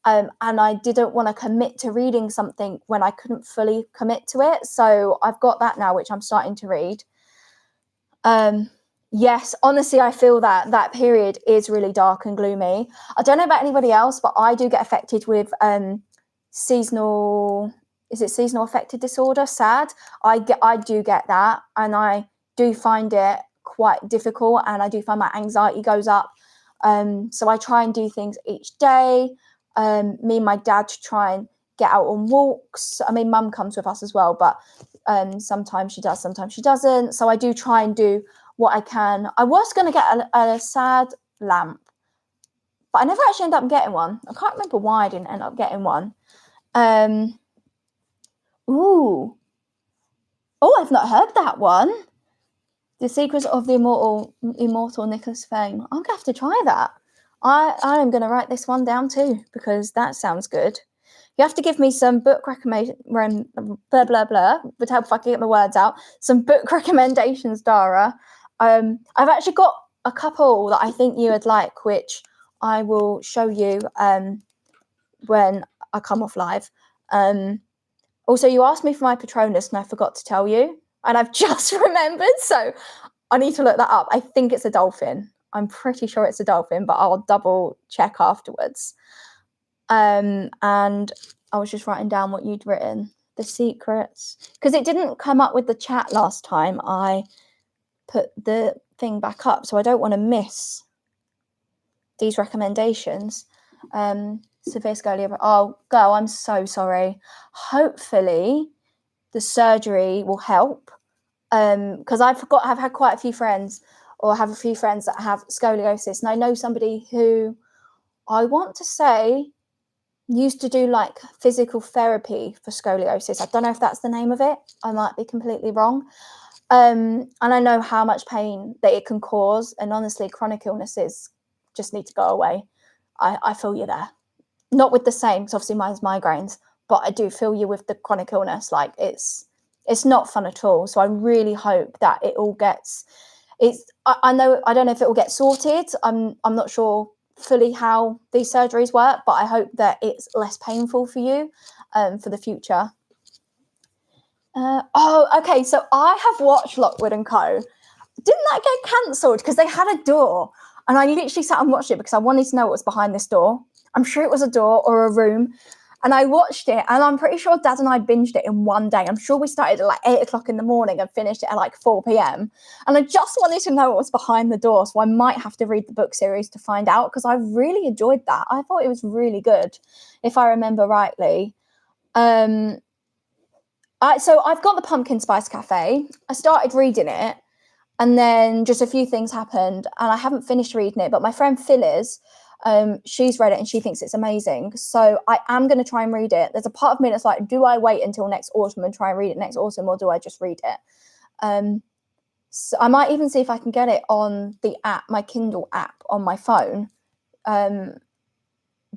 A: And I didn't want to commit to reading something when I couldn't fully commit to it. So I've got that now, which I'm starting to read. Yes, honestly, I feel that period is really dark and gloomy. I don't know about anybody else, but I do get affected with seasonal affective disorder, SAD. I do get that, and I do find it quite difficult, and I do find my anxiety goes up. So I try and do things each day. Me and my dad try and get out on walks. I mean, mum comes with us as well, but sometimes she does, sometimes she doesn't. So I do try and do what I can. I was going to get a SAD lamp, but I never actually ended up getting one. I can't remember why I didn't end up getting one. Oh, I've not heard that one. The Secrets of the Immortal Nicholas Fame. I'm going to have to try that. I am going to write this one down too, because that sounds good. You have to give me some book recommendation, blah, blah, blah, would help if I can get my words out. Some book recommendations, Dara. I've actually got a couple that I think you would like, which I will show you when I come off live. Also, you asked me for my Patronus and I forgot to tell you, and I've just remembered, so I need to look that up. I think it's a dolphin. I'm pretty sure it's a dolphin, but I'll double check afterwards. And I was just writing down what you'd written, the secrets, because it didn't come up with the chat last time I put the thing back up, so I don't want to miss these recommendations. Severe scoliosis. Oh, girl, I'm so sorry. Hopefully the surgery will help, because I've had quite a few friends, or have a few friends that have scoliosis, and I know somebody who I want to say used to do like physical therapy for scoliosis. I don't know if that's the name of it. I might be completely wrong. And I know how much pain that it can cause. And honestly, chronic illnesses just need to go away. I feel you there. Not with the same, because obviously mine's migraines, but I do feel you with the chronic illness. Like it's not fun at all. So I really hope that it all gets. I don't know if it will get sorted. I'm not sure fully how these surgeries work, but I hope that it's less painful for you for the future. Okay, so I have watched Lockwood & Co. Didn't that get cancelled because they had a door, and I literally sat and watched it because I wanted to know what was behind this door. I'm sure it was a door or a room, and I watched it, and I'm pretty sure Dad and I binged it in one day. I'm sure we started at like 8 o'clock in the morning and finished it at like 4 p.m. And I just wanted to know what was behind the door, so I might have to read the book series to find out, because I really enjoyed that. I thought it was really good, if I remember rightly. So I've got the Pumpkin Spice Cafe. I started reading it, and then just a few things happened, and I haven't finished reading it. But my friend Phyllis, she's read it and she thinks it's amazing. So I am going to try and read it. There's a part of me that's like, do I wait until next autumn and try and read it next autumn, or do I just read it? So I might even see if I can get it on the app, my Kindle app on my phone. But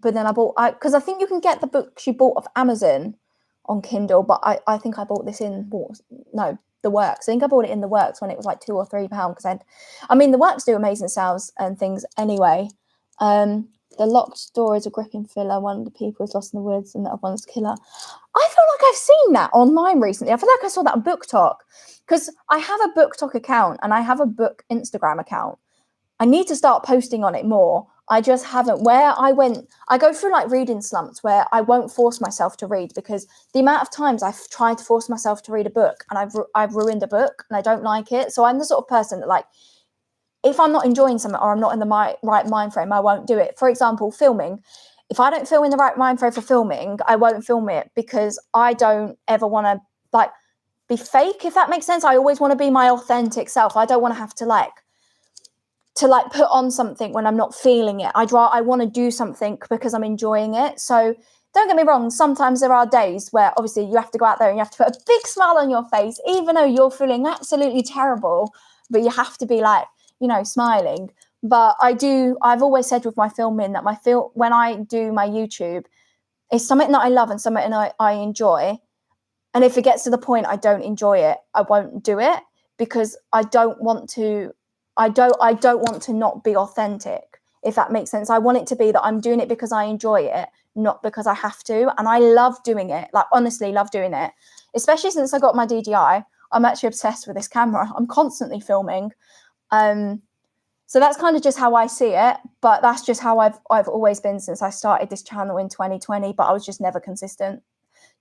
A: then because I think you can get the books you bought off Amazon on Kindle, but I think I bought this in the Works. I think I bought it in the Works when it was like £2 or £3, because I mean the Works do amazing sales and things anyway. The locked door is a gripping thriller. One of the people is lost in the woods and the other one's killer. I feel like I've seen that online recently. I feel like I saw that on Book Talk, because I have a Book Talk account and I have a book Instagram account. I need to start posting on it more. I just haven't. I go through like reading slumps where I won't force myself to read, because the amount of times I've tried to force myself to read a book and I've ruined a book and I don't like it. So I'm the sort of person that, like, if I'm not enjoying something or I'm not in the right mind frame, I won't do it. For example, filming. If I don't feel in the right mind frame for filming, I won't film it, because I don't ever want to like be fake, if that makes sense. I always want to be my authentic self. I don't want to have to put on something when I'm not feeling it. I want to do something because I'm enjoying it. So don't get me wrong, sometimes there are days where obviously you have to go out there and you have to put a big smile on your face, even though you're feeling absolutely terrible, but you have to be like, smiling. But I've always said with my filming that when I do my YouTube, it's something that I love and something I enjoy. And if it gets to the point I don't enjoy it, I won't do it, because I don't want to not be authentic, if that makes sense. I want it to be that I'm doing it because I enjoy it, not because I have to. And I love doing it, like honestly love doing it, especially since I got my DJI. I'm actually obsessed with this camera. I'm constantly filming. So that's kind of just how I see it, but that's just how I've always been since I started this channel in 2020, but I was just never consistent.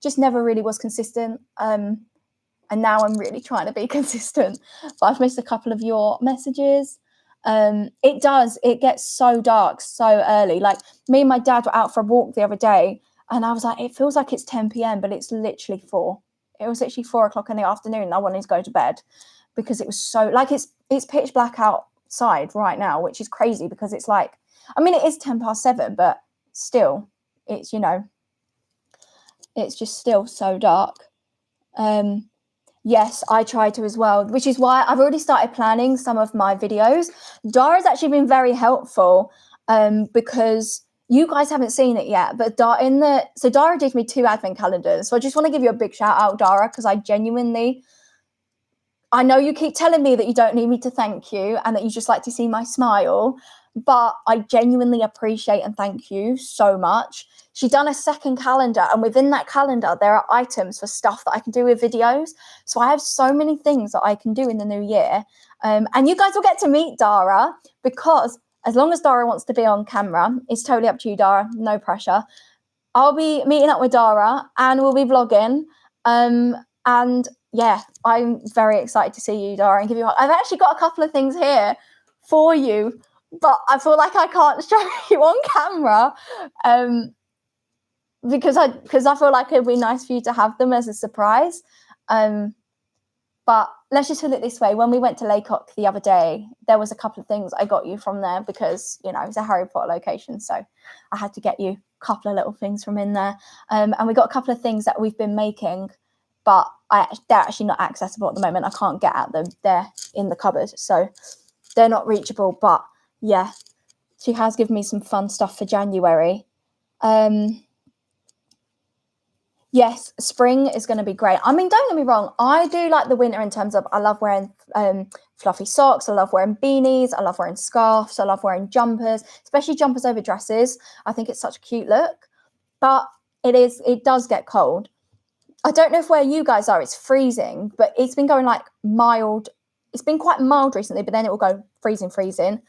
A: Just never really was consistent. And now I'm really trying to be consistent, but I've missed a couple of your messages. It gets so dark so early. Like me and my dad were out for a walk the other day and I was like, it feels like it's 10 p.m, but it's literally 4. It was literally 4 o'clock in the afternoon and I wanted to go to bed because it was so, like, it's pitch black outside right now, which is crazy because it's like, I mean, it is 7:10, but still, it's, you know, it's just still so dark. Yes, I try to as well, which is why I've already started planning some of my videos. Dara's actually been very helpful because you guys haven't seen it yet, but Dara did me 2 advent calendars. So I just want to give you a big shout out, Dara, because I know you keep telling me that you don't need me to thank you and that you just like to see my smile, but I genuinely appreciate and thank you so much. She done a second calendar, and within that calendar, there are items for stuff that I can do with videos. So I have so many things that I can do in the new year. And you guys will get to meet Dara because as long as Dara wants to be on camera, it's totally up to you, Dara, no pressure. I'll be meeting up with Dara and we'll be vlogging. And yeah, I'm very excited to see you, Dara, and give you. I've actually got a couple of things here for you, but I feel like I can't show you on camera because I feel like it'd be nice for you to have them as a surprise. But let's just put it this way: when we went to Laycock the other day, there was a couple of things I got you from there because, you know, it's a Harry Potter location, so I had to get you a couple of little things from in there. And we got a couple of things that we've been making, but they're actually not accessible at the moment. I can't get at them. They're in the cupboard, so they're not reachable. But yeah, she has given me some fun stuff for January. Yes, spring is going to be great. I mean, don't get me wrong. I do like the winter in terms of I love wearing fluffy socks. I love wearing beanies. I love wearing scarves. I love wearing jumpers, especially jumpers over dresses. I think it's such a cute look. But it does get cold. I don't know if where you guys are, it's freezing, but it's been going like mild. It's been quite mild recently, but then it will go freezing.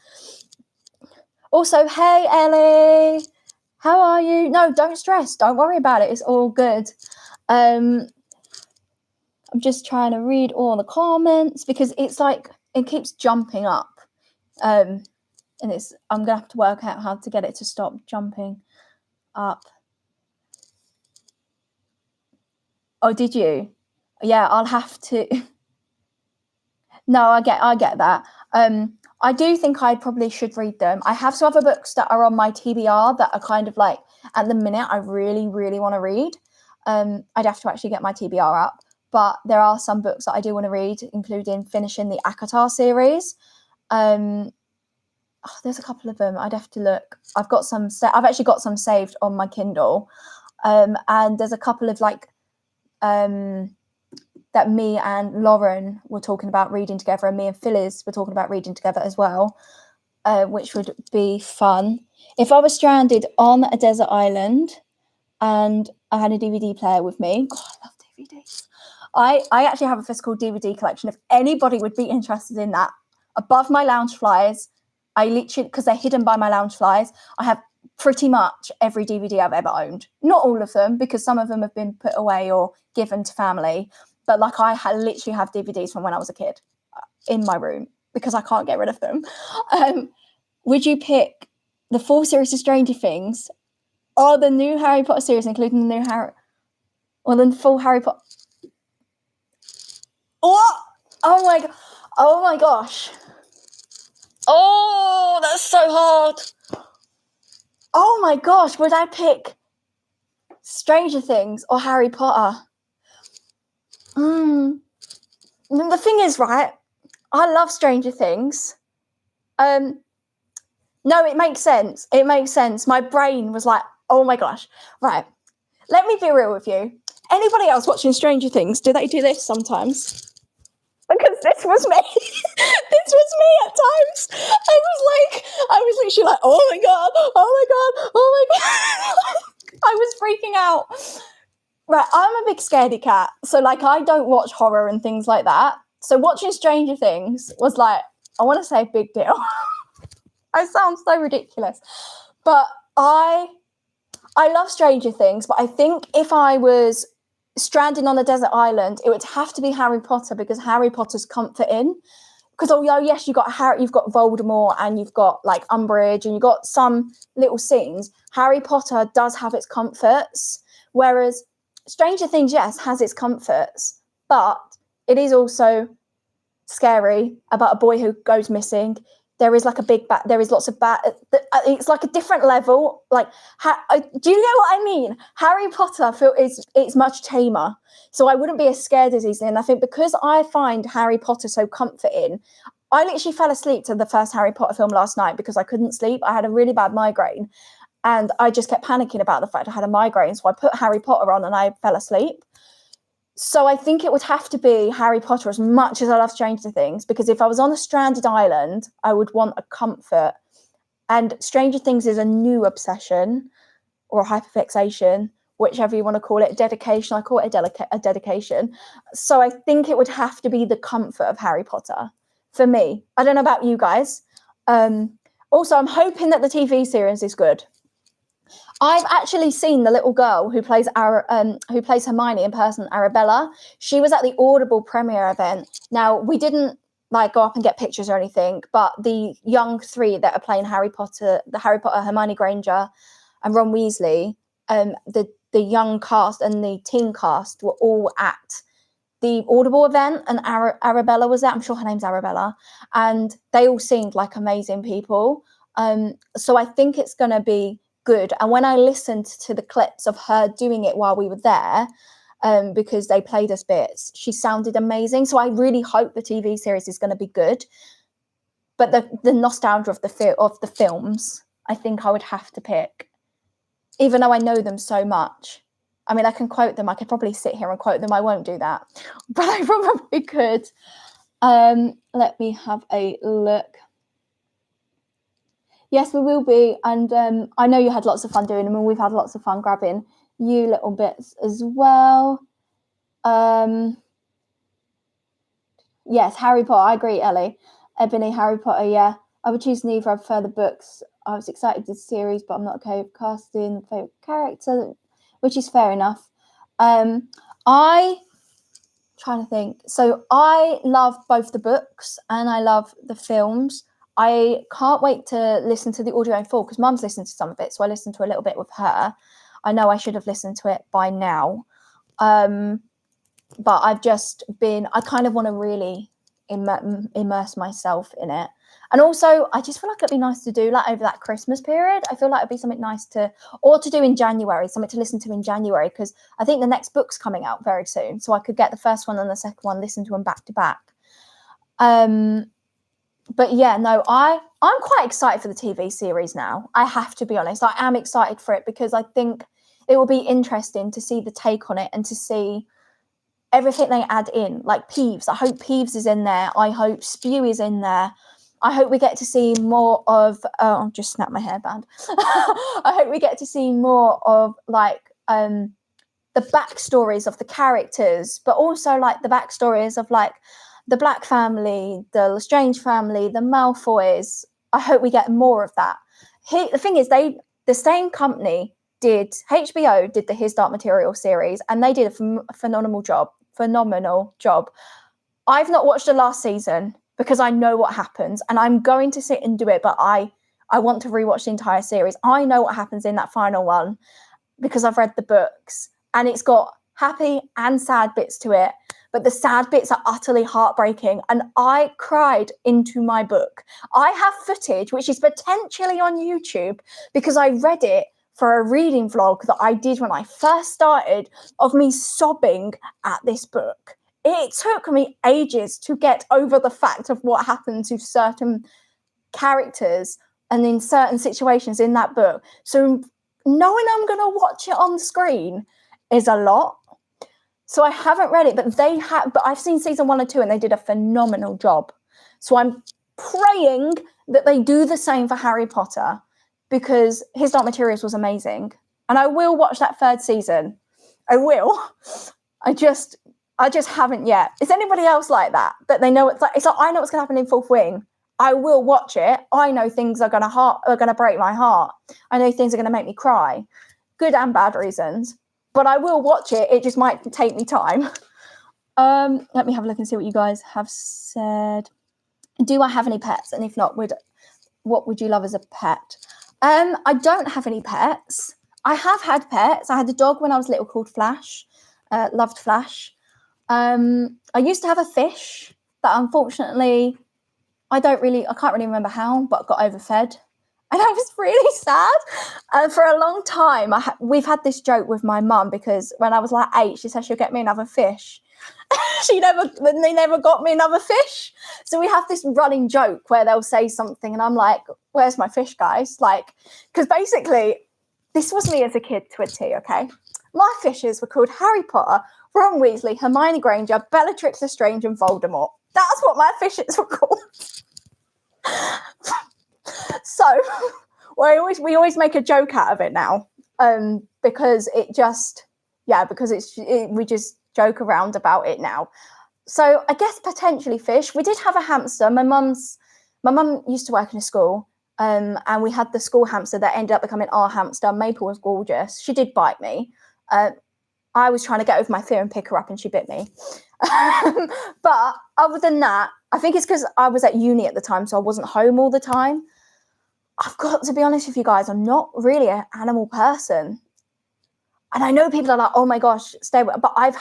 A: Also, hey, Ellie. How are you? No, don't stress. Don't worry about it. It's all good. I'm just trying to read all the comments because it's like it keeps jumping up. And I'm going to have to work out how to get it to stop jumping up. Oh, did you? Yeah, I'll have to. No, I get that. I do think I probably should read them. I have some other books that are on my TBR that are kind of like, at the minute, I really, really want to read. I'd have to actually get my TBR up. But there are some books that I do want to read, including finishing the Akatar series. There's a couple of them. I'd have to look. I've actually got some saved on my Kindle. And there's a couple of like, that me and Lauren were talking about reading together, and me and Phyllis were talking about reading together as well, which would be fun. If I was stranded on a desert island and I had a DVD player with me, God, I love DVDs. I actually have a physical DVD collection. If anybody would be interested in that, above my lounge flies, I literally, because they're hidden by my lounge flies, I have pretty much every DVD I've ever owned. Not all of them, because some of them have been put away or given to family. But like literally have DVDs from when I was a kid in my room because I can't get rid of them. Would you pick the full series of Stranger Things or the new Harry Potter series, including the new the full Harry Potter? What? Oh my gosh. Oh, that's so hard. Oh my gosh, would I pick Stranger Things or Harry Potter? The thing is, right, I love Stranger Things. No, it makes sense. It makes sense. My brain was like, oh my gosh. Right, let me be real with you. Anybody else watching Stranger Things, do they do this sometimes? because this was me. This was me at times. I was literally like, oh my God, oh my God, oh my God. I was freaking out. Right, I'm a big scaredy cat. So like I don't watch horror and things like that. So watching Stranger Things was like, I want to say a big deal. I sound so ridiculous. But I love Stranger Things, but I think if I was stranded on a desert island, it would have to be Harry Potter, because Harry Potter's comforting. Because yes, you've got Voldemort, and you've got like Umbridge, and you've got some little scenes. Harry Potter does have its comforts, whereas Stranger Things, yes, has its comforts, but it is also scary about a boy who goes missing. There is like there is lots of it's like a different level. Like, do you know what I mean? Harry Potter it's much tamer. So I wouldn't be as scared as easily. And I think because I find Harry Potter so comforting, I literally fell asleep to the first Harry Potter film last night because I couldn't sleep. I had a really bad migraine and I just kept panicking about the fact I had a migraine. So I put Harry Potter on and I fell asleep. So I think it would have to be Harry Potter, as much as I love Stranger Things, because if I was on a stranded island, I would want a comfort. And Stranger Things is a new obsession or a hyperfixation, whichever you want to call it, dedication. I call it a dedication. So I think it would have to be the comfort of Harry Potter for me. I don't know about you guys. Also, I'm hoping that the TV series is good. I've actually seen the little girl who plays Hermione in person, Arabella. She was at the Audible premiere event. Now, we didn't like go up and get pictures or anything, but the young three that are playing Harry Potter, Hermione Granger and Ron Weasley, the young cast and the teen cast were all at the Audible event, and Arabella was there. I'm sure her name's Arabella, and they all seemed like amazing people. So I think it's going to be good. And when I listened to the clips of her doing it while we were there, because they played us bits, she sounded amazing. So I really hope the TV series is going to be good. But the nostalgia of the films, I think I would have to pick, even though I know them so much. I mean, I can quote them. I could probably sit here and quote them. I won't do that, but I probably could. Let me have a look. Yes, we will be. And I know you had lots of fun doing them, and we've had lots of fun grabbing you little bits as well. Yes, Harry Potter. I agree, Ellie. Ebony, Harry Potter, yeah. I would choose neither. I prefer the books. I was excited for the series, but I'm not okay with casting favourite character, which is fair enough. Trying to think. So I love both the books and I love the films. I can't wait to listen to the audio in full because Mum's listened to some of it, so I listened to a little bit with her. I know I should have listened to it by now. But I kind of want to really immerse myself in it. And also, I just feel like it'd be nice to do like over that Christmas period. I feel like it'd be something nice to do in January, something to listen to in January, because I think the next book's coming out very soon. So I could get the first one and the second one, listen to them back to back. But yeah, no, I'm quite excited for the TV series now. I have to be honest. I am excited for it because I think it will be interesting to see the take on it and to see everything they add in, like Peeves. I hope Peeves is in there. I hope Spew is in there. I hope we get to see more of I'll just snap my hairband. I hope we get to see more of like the backstories of the characters, but also like the backstories of like the Black family, the Lestrange family, the Malfoys. I hope we get more of that. The thing is, the same company HBO did the His Dark Material series, and they did a phenomenal job. I've not watched the last season because I know what happens, and I'm going to sit and do it, but I want to rewatch the entire series. I know what happens in that final one because I've read the books, and it's got happy and sad bits to it, but the sad bits are utterly heartbreaking, and I cried into my book. I have footage which is potentially on YouTube because I read it for a reading vlog that I did when I first started, of me sobbing at this book. It took me ages to get over the fact of what happened to certain characters and in certain situations in that book. So knowing I'm going to watch it on screen is a lot. So I haven't read it, but but I've seen season 1 and 2 and they did a phenomenal job. So I'm praying that they do the same for Harry Potter, because His Dark Materials was amazing. And I will watch that 3rd season. I will. I just haven't yet. Is anybody else like that? That they know it's like I know what's gonna happen in Fourth Wing. I will watch it. I know things are gonna break my heart. I know things are gonna make me cry. Good and bad reasons. But I will watch it. It just might take me time. Let me have a look and see what you guys have said. Do I have any pets? And if not, what would you love as a pet? I don't have any pets. I have had pets. I had a dog when I was little called Flash. Loved Flash. I used to have a fish that unfortunately I can't really remember how, but got overfed. And I was really sad. For a long time, we've had this joke with my mum, because when I was like 8, she said she'll get me another fish. They never got me another fish. So we have this running joke where they'll say something and I'm like, where's my fish, guys? Like, because basically, this was me as a kid to a T, okay? My fishes were called Harry Potter, Ron Weasley, Hermione Granger, Bellatrix Lestrange, and Voldemort. That's what my fishes were called. So we always make a joke out of it now, because we just joke around about it now. So I guess potentially fish. We did have a hamster. My mum used to work in a school, and we had the school hamster that ended up becoming our hamster. Maple was gorgeous. She did bite me. I was trying to get over my fear and pick her up, and she bit me. But other than that, I think it's because I was at uni at the time, so I wasn't home all the time. I've got to be honest with you guys, I'm not really an animal person. And I know people are like, oh my gosh, stay away. But I've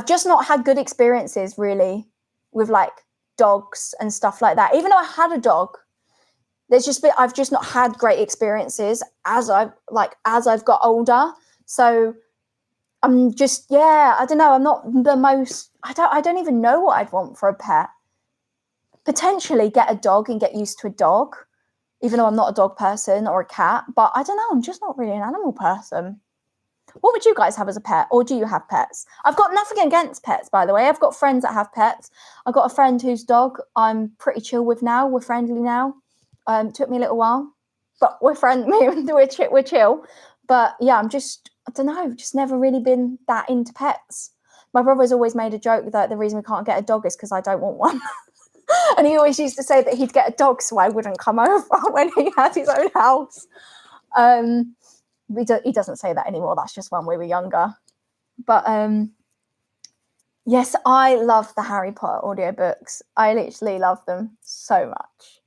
A: just not had good experiences really with like dogs and stuff like that. Even though I had a dog, I've just not had great experiences as I've got older. So I'm just, I don't know. I'm not the most, I don't even know what I'd want for a pet. Potentially get a dog and get used to a dog, even though I'm not a dog person or a cat. But I don't know. I'm just not really an animal person. What would you guys have as a pet? Or do you have pets? I've got nothing against pets, by the way. I've got friends that have pets. I've got a friend whose dog I'm pretty chill with now. We're friendly now. Took me a little while, but we're chill. But yeah, I don't know, just never really been that into pets. My brother's always made a joke that the reason we can't get a dog is because I don't want one. And he always used to say that he'd get a dog so I wouldn't come over when he had his own house. He doesn't say that anymore. That's just when we were younger. But yes, I love the Harry Potter audiobooks. I literally love them so much.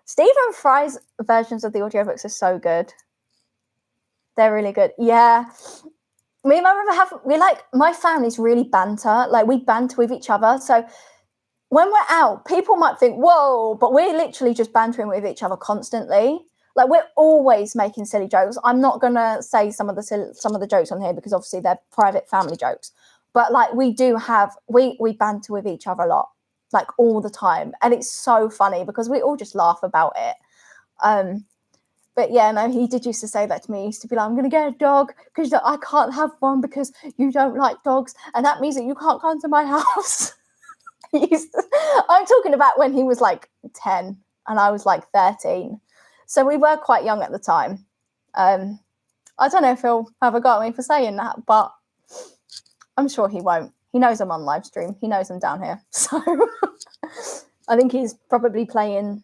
A: Stephen Fry's versions of the audiobooks are so good. They're really good. Yeah. Me and my brother my family's really banter. Like, we banter with each other. So when we're out, people might think, whoa, but we're literally just bantering with each other constantly. Like, we're always making silly jokes. I'm not going to say some of the jokes on here because obviously they're private family jokes. But like, we banter with each other a lot, like all the time. And it's so funny because we all just laugh about it. But yeah, no, he did used to say that to me. He used to be like, I'm going to get a dog because I can't have one because you don't like dogs. And that means that you can't come to my house. I'm talking about when he was like 10 and I was like 13. So we were quite young at the time. I don't know if he'll have a go at me for saying that, but I'm sure he won't. He knows I'm on live stream. He knows I'm down here. So I think he's probably playing,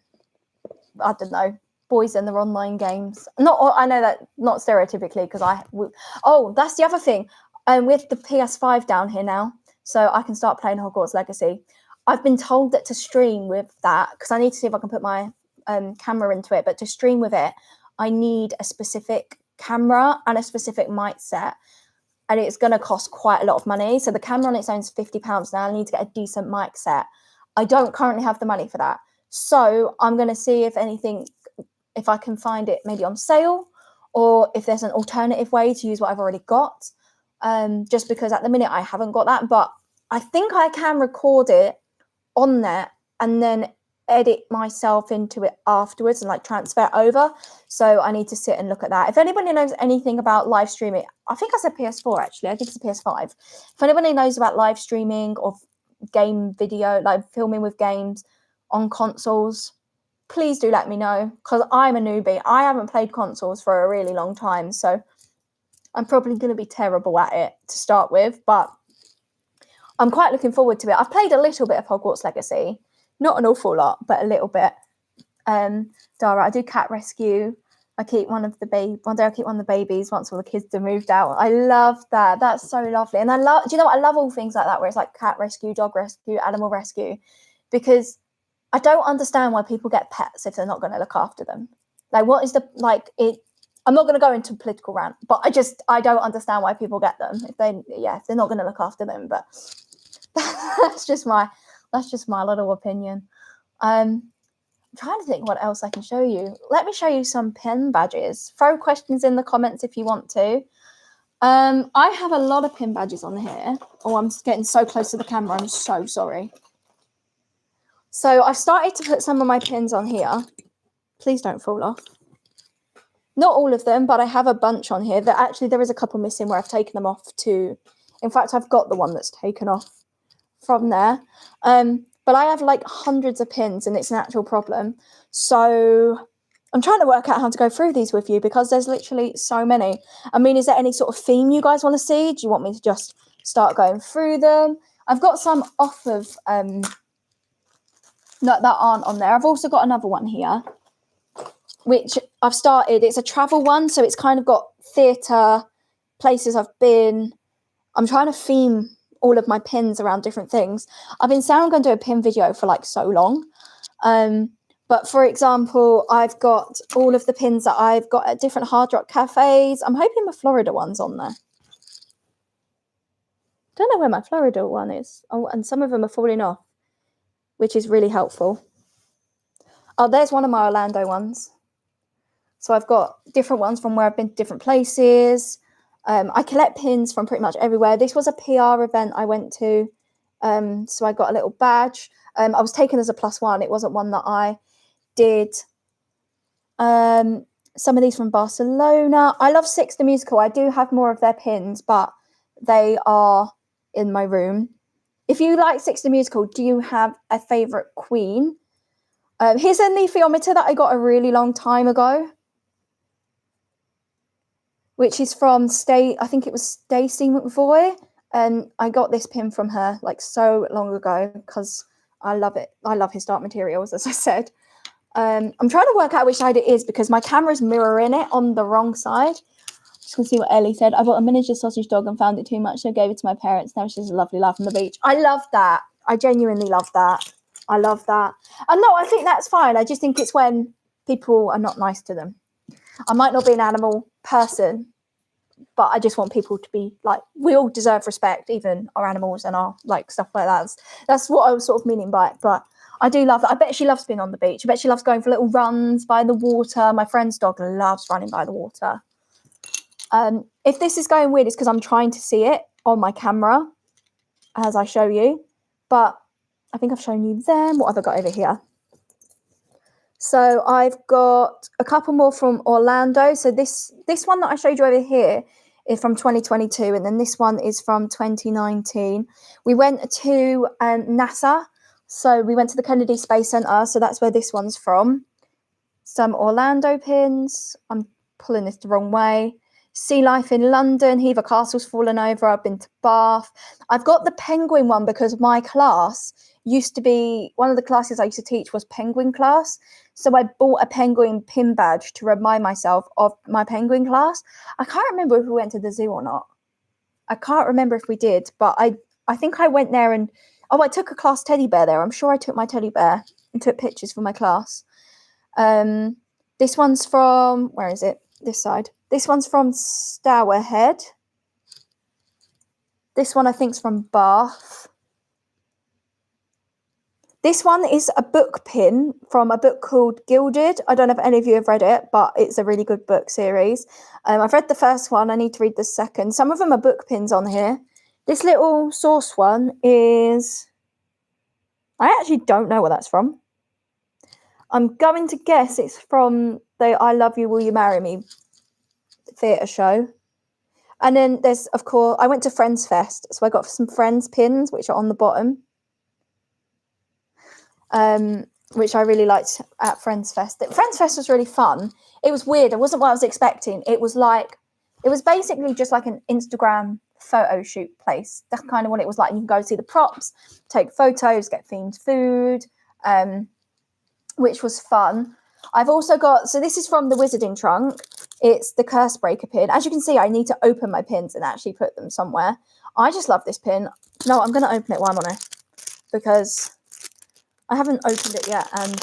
A: I don't know, boys in their online games. I know that not stereotypically because that's the other thing. With the PS5 down here now, so I can start playing Hogwarts Legacy. I've been told that to stream with that, because I need to see if I can put my camera into it, but to stream with it, I need a specific camera and a specific mic set, and it's going to cost quite a lot of money. So the camera on its own is £50 now. I need to get a decent mic set. I don't currently have the money for that. So I'm going to see if I can find it maybe on sale, or if there's an alternative way to use what I've already got. Just because at the minute I haven't got that, but I think I can record it on there, and then edit myself into it afterwards and like transfer it over. So I need to sit and look at that. If anybody knows anything about live streaming, I think I said PS4 actually. I think it's a PS5. If anybody knows about live streaming or game video, like filming with games on consoles, please do let me know, because I'm a newbie. I haven't played consoles for a really long time, so I'm probably going to be terrible at it to start with, but I'm quite looking forward to it. I've played a little bit of Hogwarts Legacy, not an awful lot, but a little bit. Dara, I do cat rescue. I keep one day I'll keep one of the babies once all the kids are moved out. I love that. That's so lovely. And do you know what? I love all things like that, where it's like cat rescue, dog rescue, animal rescue, because I don't understand why people get pets if they're not going to look after them. Like, what is I'm not going to go into a political rant, but I don't understand why people get them if they're not going to look after them. But that's just my little opinion. I'm trying to think what else I can show you. Let me show you some pin badges. Throw questions in the comments if you want to. I have a lot of pin badges on here. Oh, I'm getting so close to the camera. I'm so sorry. So I've started to put some of my pins on here. Please don't fall off. Not all of them, but I have a bunch on here that actually there is a couple missing where I've taken them off too. In fact, I've got the one that's taken off from there. But I have like hundreds of pins and it's an actual problem. So I'm trying to work out how to go through these with you because there's literally so many. I mean, is there any sort of theme you guys want to see? Do you want me to just start going through them? I've got some off of that aren't on there. I've also got another one here, which I've started. It's a travel one, so it's kind of got theatre, places I've been. I'm trying to theme all of my pins around different things. I've been saying I'm going to do a pin video for like so long. But for example, I've got all of the pins that I've got at different Hard Rock cafes. I'm hoping my Florida one's on there. Don't know where my Florida one is. Oh, and some of them are falling off, which is really helpful. Oh, there's one of my Orlando ones. So I've got different ones from where I've been to different places. I collect pins from pretty much everywhere. This was a PR event I went to. So I got a little badge. I was taken as a +1. It wasn't one that I did. Some of these from Barcelona. I love Six the Musical. I do have more of their pins, but they are in my room. If you like Six the Musical, do you have a favourite queen? Here's a Nephiometer that I got a really long time ago, which is from I think it was Stacey McVoy, and I got this pin from her like so long ago because I love it. I love his dark materials, as I said. I'm trying to work out which side it is because my camera's mirroring it on the wrong side. Just gonna see what Ellie said. I bought a miniature sausage dog and found it too much, so I gave it to my parents. Now she has a lovely life on the beach. I love that. I genuinely love that. I love that. And no, I think that's fine. I just think it's when people are not nice to them. I might not be an animal person, but I just want people to be like, we all deserve respect, even our animals and our like stuff like that. That's what I was sort of meaning by it. But I do love that. I bet she loves being on the beach. I bet she loves going for little runs by the water. My friend's dog loves running by the water. If this is going weird, it's because I'm trying to see it on my camera as I show you. But I think I've shown you them. What have I got over here? So I've got a couple more from Orlando. So this one that I showed you over here is from 2022, and then this one is from 2019. We went to NASA. So we went to the Kennedy Space Center. So that's where this one's from. Some Orlando pins. I'm pulling this the wrong way. Sea life in London. Hever Castle's fallen over. I've been to Bath. I've got the penguin one because my class used to be, one of the classes I used to teach was penguin class. So I bought a penguin pin badge to remind myself of my penguin class. I can't remember if we went to the zoo or not. I can't remember if we did, but I think I went there and, I took a class teddy bear there. I'm sure I took my teddy bear and took pictures for my class. This one's from, where is it? This side. This one's from Stourhead. This one I think is from Bath. This one is a book pin from a book called Gilded. I don't know if any of you have read it, but it's a really good book series. I've read the first one. I need to read the second. Some of them are book pins on here. This little source one is, I actually don't know what that's from. I'm going to guess it's from the I Love You, Will You Marry Me theatre show. And then there's, of course, I went to Friends Fest, so I got some Friends pins, which are on the bottom, which I really liked at Friends Fest. Friends Fest was really fun. It was weird. It wasn't what I was expecting. It was basically just like an Instagram photo shoot place. That's kind of what it was like. You can go see the props, take photos, get themed food, which was fun. I've also got, so this is from the Wizarding Trunk. It's the Curse Breaker pin. As you can see, I need to open my pins and actually put them somewhere. I just love this pin. No, I'm going to open it while I'm on it because I haven't opened it yet and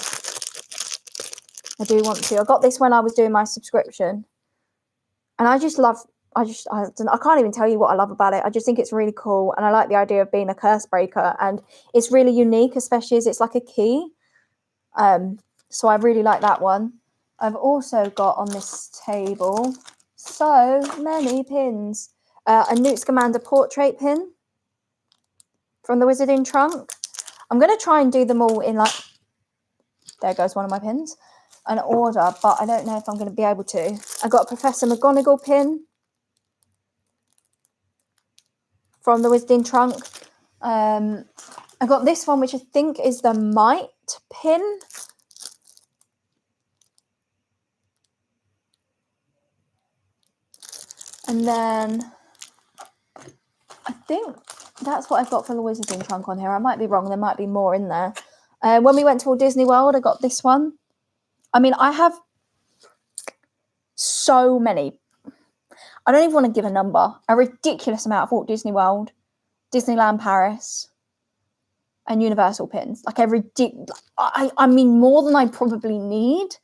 A: I do want to. I got this when I was doing my subscription and I can't even tell you what I love about it. I just think it's really cool and I like the idea of being a curse breaker and it's really unique, especially as it's like a key. So I really like that one. I've also got on this table so many pins. A Newt Scamander portrait pin from the Wizarding Trunk. I'm going to try and do them all in like, there goes one of my pins, an order, but I don't know if I'm going to be able to. I got a Professor McGonagall pin from the Wizarding Trunk. I got this one, which I think is the Might pin. And then I think that's what I've got for the Wizarding Trunk on here. I might be wrong. There might be more in there. When we went to Walt Disney World, I got this one. I mean, I have so many. I don't even want to give a number. A ridiculous amount of Walt Disney World, Disneyland Paris, and Universal pins. Like I mean, more than I probably need,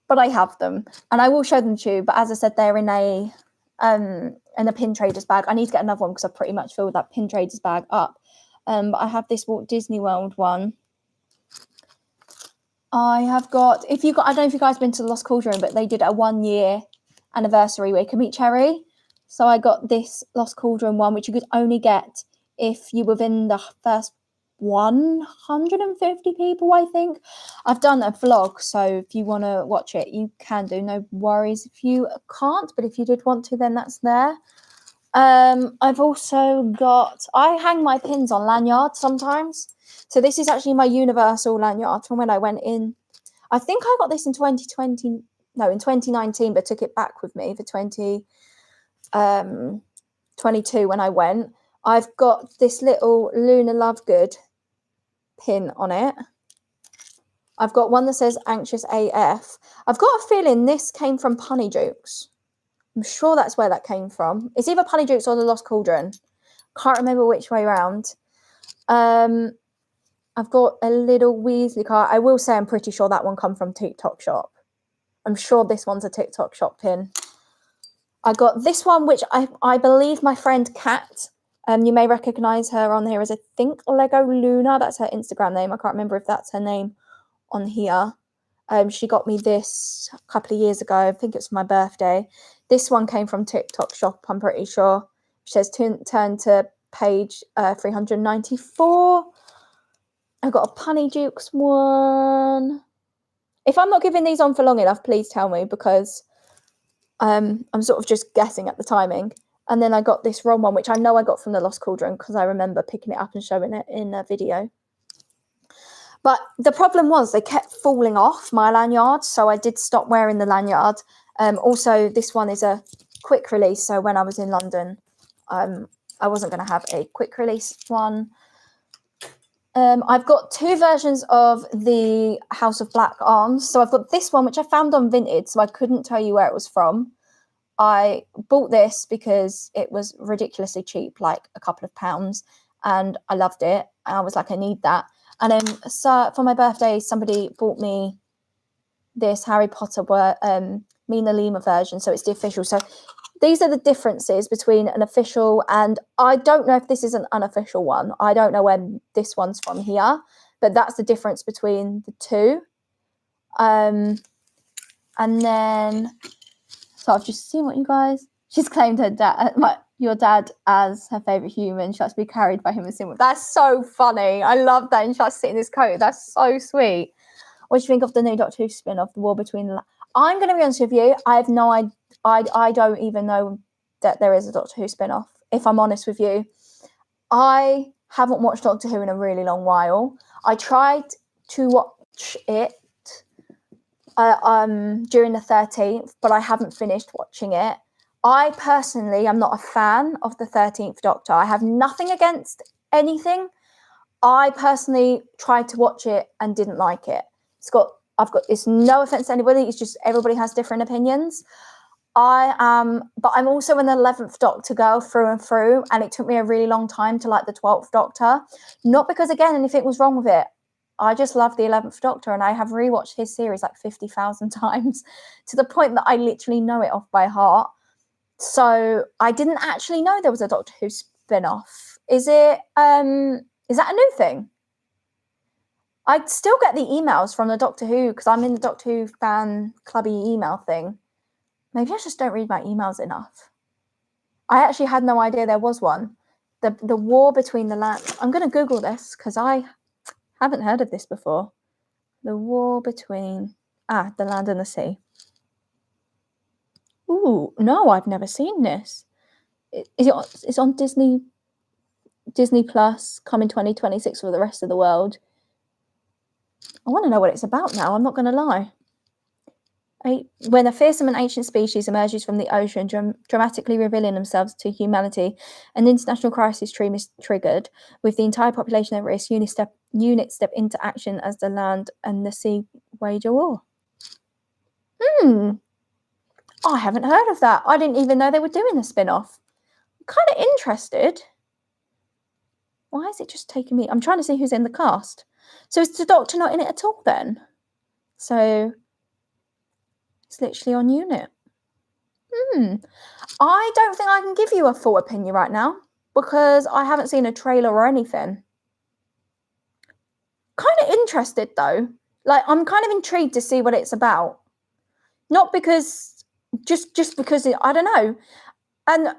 A: but I have them. And I will show them to you. But as I said, they're in a pin traders bag. I need to get another one because I pretty much filled that pin traders bag up. But I have this Walt Disney World one. I have got, I don't know if you guys have been to the Lost Cauldron, but they did a 1 year anniversary where you can meet Cherry. So I got this Lost Cauldron one, which you could only get if you were within the first 150 people, I think. I've done a vlog, so if you want to watch it, you can do. No worries if you can't, but if you did want to, then that's there. I've also got, I hang my pins on lanyards sometimes. So this is actually my Universal lanyard from when I went in. I think I got this in 2019, but took it back with me for 2022 when I went. I've got this little Luna Lovegood pin on it. I've got one that says Anxious AF. I've got a feeling this came from Punny Jukes. I'm sure that's where that came from. It's either Punny Jukes or the Lost Cauldron. Can't remember which way around. I've got a little Weasley card. I will say I'm pretty sure that one come from TikTok Shop. I'm sure this one's a TikTok Shop pin. I got this one, which I believe my friend Kat, you may recognise her on here as I think Lego Luna. That's her Instagram name. I can't remember if that's her name on here. She got me this a couple of years ago. I think it's for my birthday. This one came from TikTok Shop, I'm pretty sure. It says turn to page 394. I got a Punny Jukes one. If I'm not giving these on for long enough, please tell me because I'm sort of just guessing at the timing. And then I got this Ron one, which I know I got from the Lost Cauldron because I remember picking it up and showing it in a video. But the problem was they kept falling off my lanyard, so I did stop wearing the lanyard. Also, this one is a quick release, so when I was in London, I wasn't going to have a quick release one. I've got two versions of the House of Black arms. So I've got this one, which I found on Vinted, so I couldn't tell you where it was from. I bought this because it was ridiculously cheap, like a couple of pounds, and I loved it. And I was like, I need that. And then for my birthday, somebody bought me this Harry Potter Mina Lima version, so it's the official. So these are the differences between an official and I don't know if this is an unofficial one. I don't know where this one's from here, but that's the difference between the two. And then, so I've just seen what you guys, she's claimed her your dad as her favourite human. She has to be carried by him and seen. That's so funny. I love that. And she has to sit in this coat. That's so sweet. What do you think of the new Doctor Who spin-off, The War Between the... I'm going to be honest with you, I have no idea. I don't even know that there is a Doctor Who spin-off, if I'm honest with you. I haven't watched Doctor Who in a really long while. I tried to watch it during the 13th, but I haven't finished watching it. I personally am not a fan of the 13th Doctor. I have nothing against anything. I personally tried to watch it and didn't like it. It's no offense to anybody. It's just everybody has different opinions. But I'm also an 11th Doctor girl through and through, and it took me a really long time to like the 12th Doctor. Not because, again, anything was wrong with it. I just love the 11th Doctor, and I have rewatched his series like 50,000 times to the point that I literally know it off by heart. So I didn't actually know there was a Doctor Who spin-off. Is that a new thing? I still get the emails from the Doctor Who because I'm in the Doctor Who fan clubby email thing. Maybe I just don't read my emails enough. I actually had no idea there was one. The War Between the Lands. I'm going to Google this because I haven't heard of this before. The War Between the Land and the Sea. Ooh, no, I've never seen this. It's on Disney Plus, coming 2026 for the rest of the world. I want to know what it's about now, I'm not going to lie. When a fearsome and ancient species emerges from the ocean, dramatically revealing themselves to humanity, an international crisis is triggered. With the entire population at risk, units step into action as the land and the sea wage a war. I haven't heard of that. I didn't even know they were doing a spin-off. I'm kind of interested. Why is it just taking me? I'm trying to see who's in the cast. So is the Doctor not in it at all then? So it's literally on unit. I don't think I can give you a full opinion right now because I haven't seen a trailer or anything. Kind of interested though. Like, I'm kind of intrigued to see what it's about. Not because, just because I don't know. And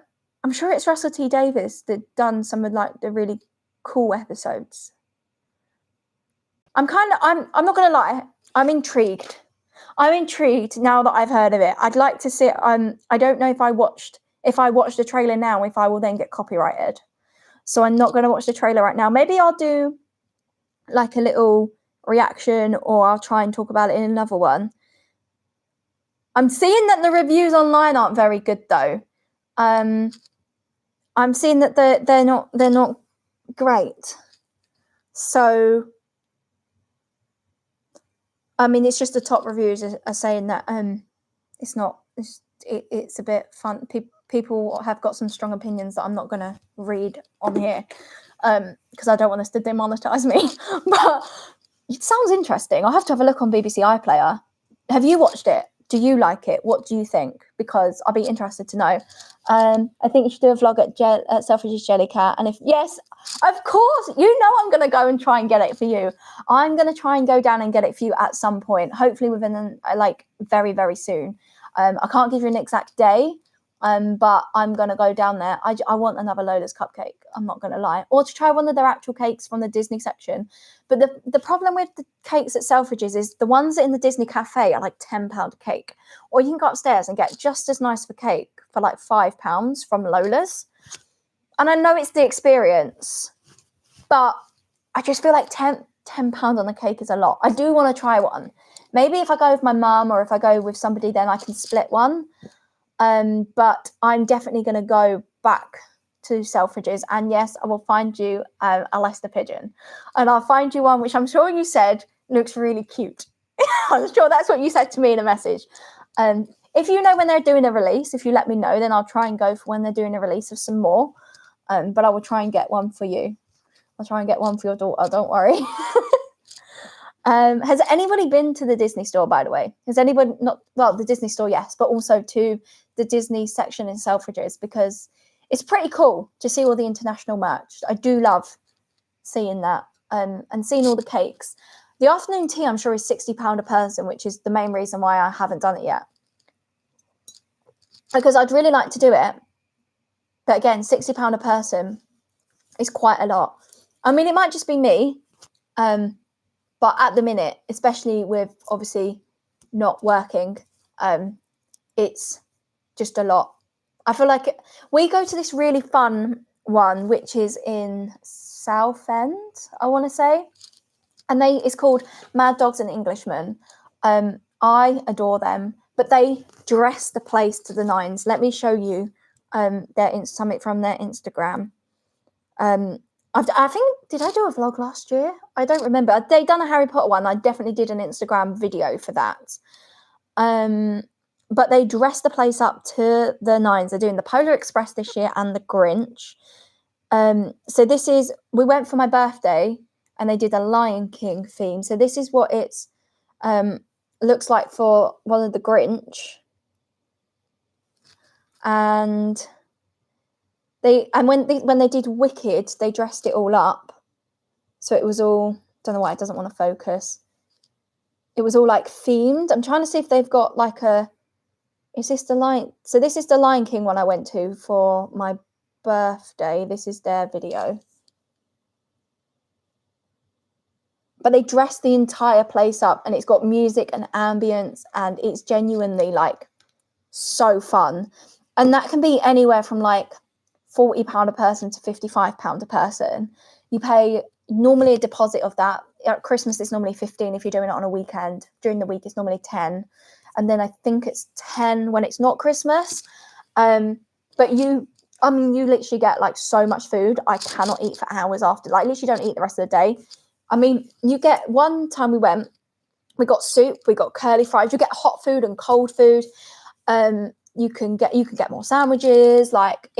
A: I'm sure it's Russell T Davies that done some of like the really cool episodes. I'm not gonna lie, I'm intrigued. I'm intrigued now that I've heard of it. I'd like to see it. I don't know if I watched the trailer now, if I will then get copyrighted. So I'm not going to watch the trailer right now. Maybe I'll do like a little reaction, or I'll try and talk about it in another one. I'm seeing that the reviews online aren't very good though. I'm seeing that they're not great. So I mean, it's just the top reviews are saying that it's a bit fun. People have got some strong opinions that I'm not going to read on here because I don't want us to demonetize me. But it sounds interesting. I'll have to have a look on BBC iPlayer. Have you watched it? Do you like it? What do you think? Because I'll be interested to know. I think you should do a vlog at Selfridge's Jellycat. And if yes, of course, you know I'm going to go and try and get it for you. I'm going to try and go down and get it for you at some point, hopefully within like very, very soon. I can't give you an exact day, but I'm going to go down there. I want another Lola's cupcake. I'm not going to lie. Or to try one of their actual cakes from the Disney section. But the problem with the cakes at Selfridges is the ones in the Disney cafe are like £10 a cake. Or you can go upstairs and get just as nice of a cake for like £5 from Lola's. And I know it's the experience, but I just feel like £10 on a cake is a lot. I do want to try one. Maybe if I go with my mum or if I go with somebody, then I can split one. But I'm definitely going to go back to Selfridges. And yes, I will find you a Leicester pigeon. And I'll find you one which I'm sure you said looks really cute. I'm sure that's what you said to me in a message. If you know when they're doing a release, if you let me know, then I'll try and go for when they're doing a release of some more. But I will try and get one for you. I'll try and get one for your daughter, don't worry. Has anybody been to the Disney store, by the way? Has anybody the Disney store, yes, but also to the Disney section in Selfridges, because it's pretty cool to see all the international merch. I do love seeing that and seeing all the cakes. The afternoon tea, I'm sure, is £60 a person, which is the main reason why I haven't done it yet. Because I'd really like to do it. But again, £60 a person is quite a lot. I mean, it might just be me. But at the minute, especially with obviously not working, it's just a lot. I feel like we go to this really fun one, which is in Southend, I want to say. And it's called Mad Dogs and Englishmen. I adore them, but they dress the place to the nines. Let me show you something from their Instagram. I think, did I do a vlog last year? I don't remember. They done a Harry Potter one. I definitely did an Instagram video for that. But they dress the place up to the nines. They're doing the Polar Express this year and the Grinch. So we went for my birthday and they did a Lion King theme. So this is what it's looks like for one of the Grinch. And when they did Wicked, they dressed it all up. So it was all, don't know why it doesn't want to focus. It was all like themed. I'm trying to see if they've got like is this the Lion? So this is the Lion King one I went to for my birthday. This is their video. But they dressed the entire place up and it's got music and ambience and it's genuinely like so fun. And that can be anywhere from like £40 a person to £55 a person. You pay normally a deposit of that. At Christmas it's normally 15 if you're doing it on a weekend. During the week it's normally 10. And then I think it's 10 when it's not Christmas. But you literally get like so much food. I cannot eat for hours after. Like literally don't eat the rest of the day. I mean, you get, one time we went, we got soup, we got curly fries, you get hot food and cold food. You can get more sandwiches. Like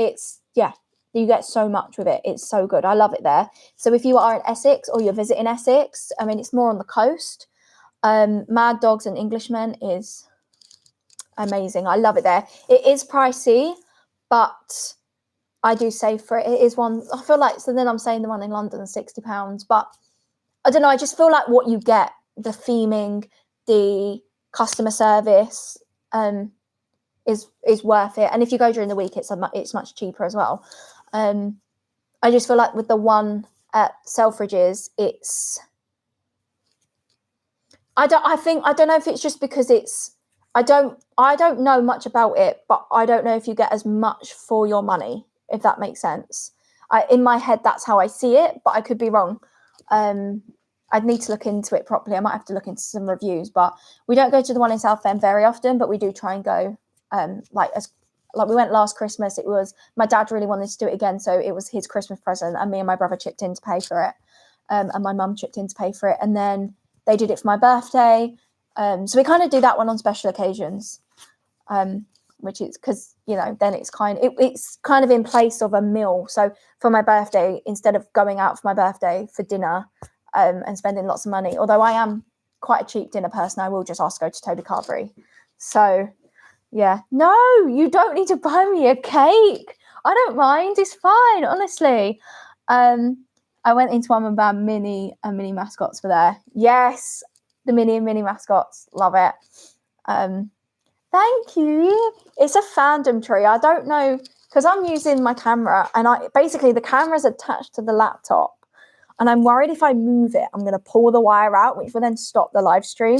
A: you get so much with it. It's so good. I love it there. So if you are in Essex or you're visiting Essex, I mean, it's more on the coast. Mad Dogs and Englishmen is amazing. I love it there. It is pricey, but I do save for it. It is one, I feel like, so then I'm saying the one in London is £60, but I don't know. I just feel like what you get, the theming, the customer service, is worth it. And if you go during the week, it's much cheaper as well. I just feel like with the one at Selfridges, I don't know if it's just because I don't know much about it, but I don't know if you get as much for your money, if that makes sense. In my head, that's how I see it, but I could be wrong. I'd need to look into it properly. I might have to look into some reviews, but we don't go to the one in Southend very often, but we do try and go. Like we went last Christmas. It was, my dad really wanted to do it again, so it was his Christmas present, and me and my brother chipped in to pay for it, and my mum chipped in to pay for it, and then they did it for my birthday. So we kind of do that one on special occasions, which is because then it's kind of in place of a meal. So for my birthday, instead of going out for my birthday for dinner and spending lots of money, although I am quite a cheap dinner person, I will just ask to go to Toby Carvery. So yeah, no, you don't need to buy me a cake. I don't mind. It's fine, honestly. I went into one and found Minnie and Minnie mascots were there. Yes, the Minnie and Minnie mascots. Love it. Thank you. It's a fandom tree. I don't know, because I'm using my camera and basically the camera's attached to the laptop. And I'm worried if I move it, I'm going to pull the wire out, which will then stop the live stream.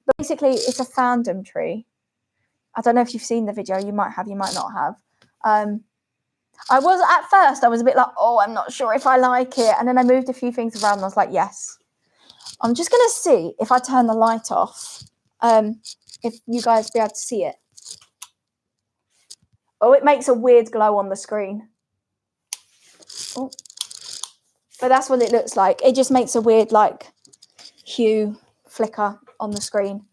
A: But basically, it's a fandom tree. I don't know if you've seen the video. You might have, you might not have. I was a bit like, oh, I'm not sure if I like it. And then I moved a few things around and I was like, yes. I'm just going to see if I turn the light off, if you guys be able to see it. Oh, it makes a weird glow on the screen. Oh. But that's what it looks like. It just makes a weird hue flicker on the screen.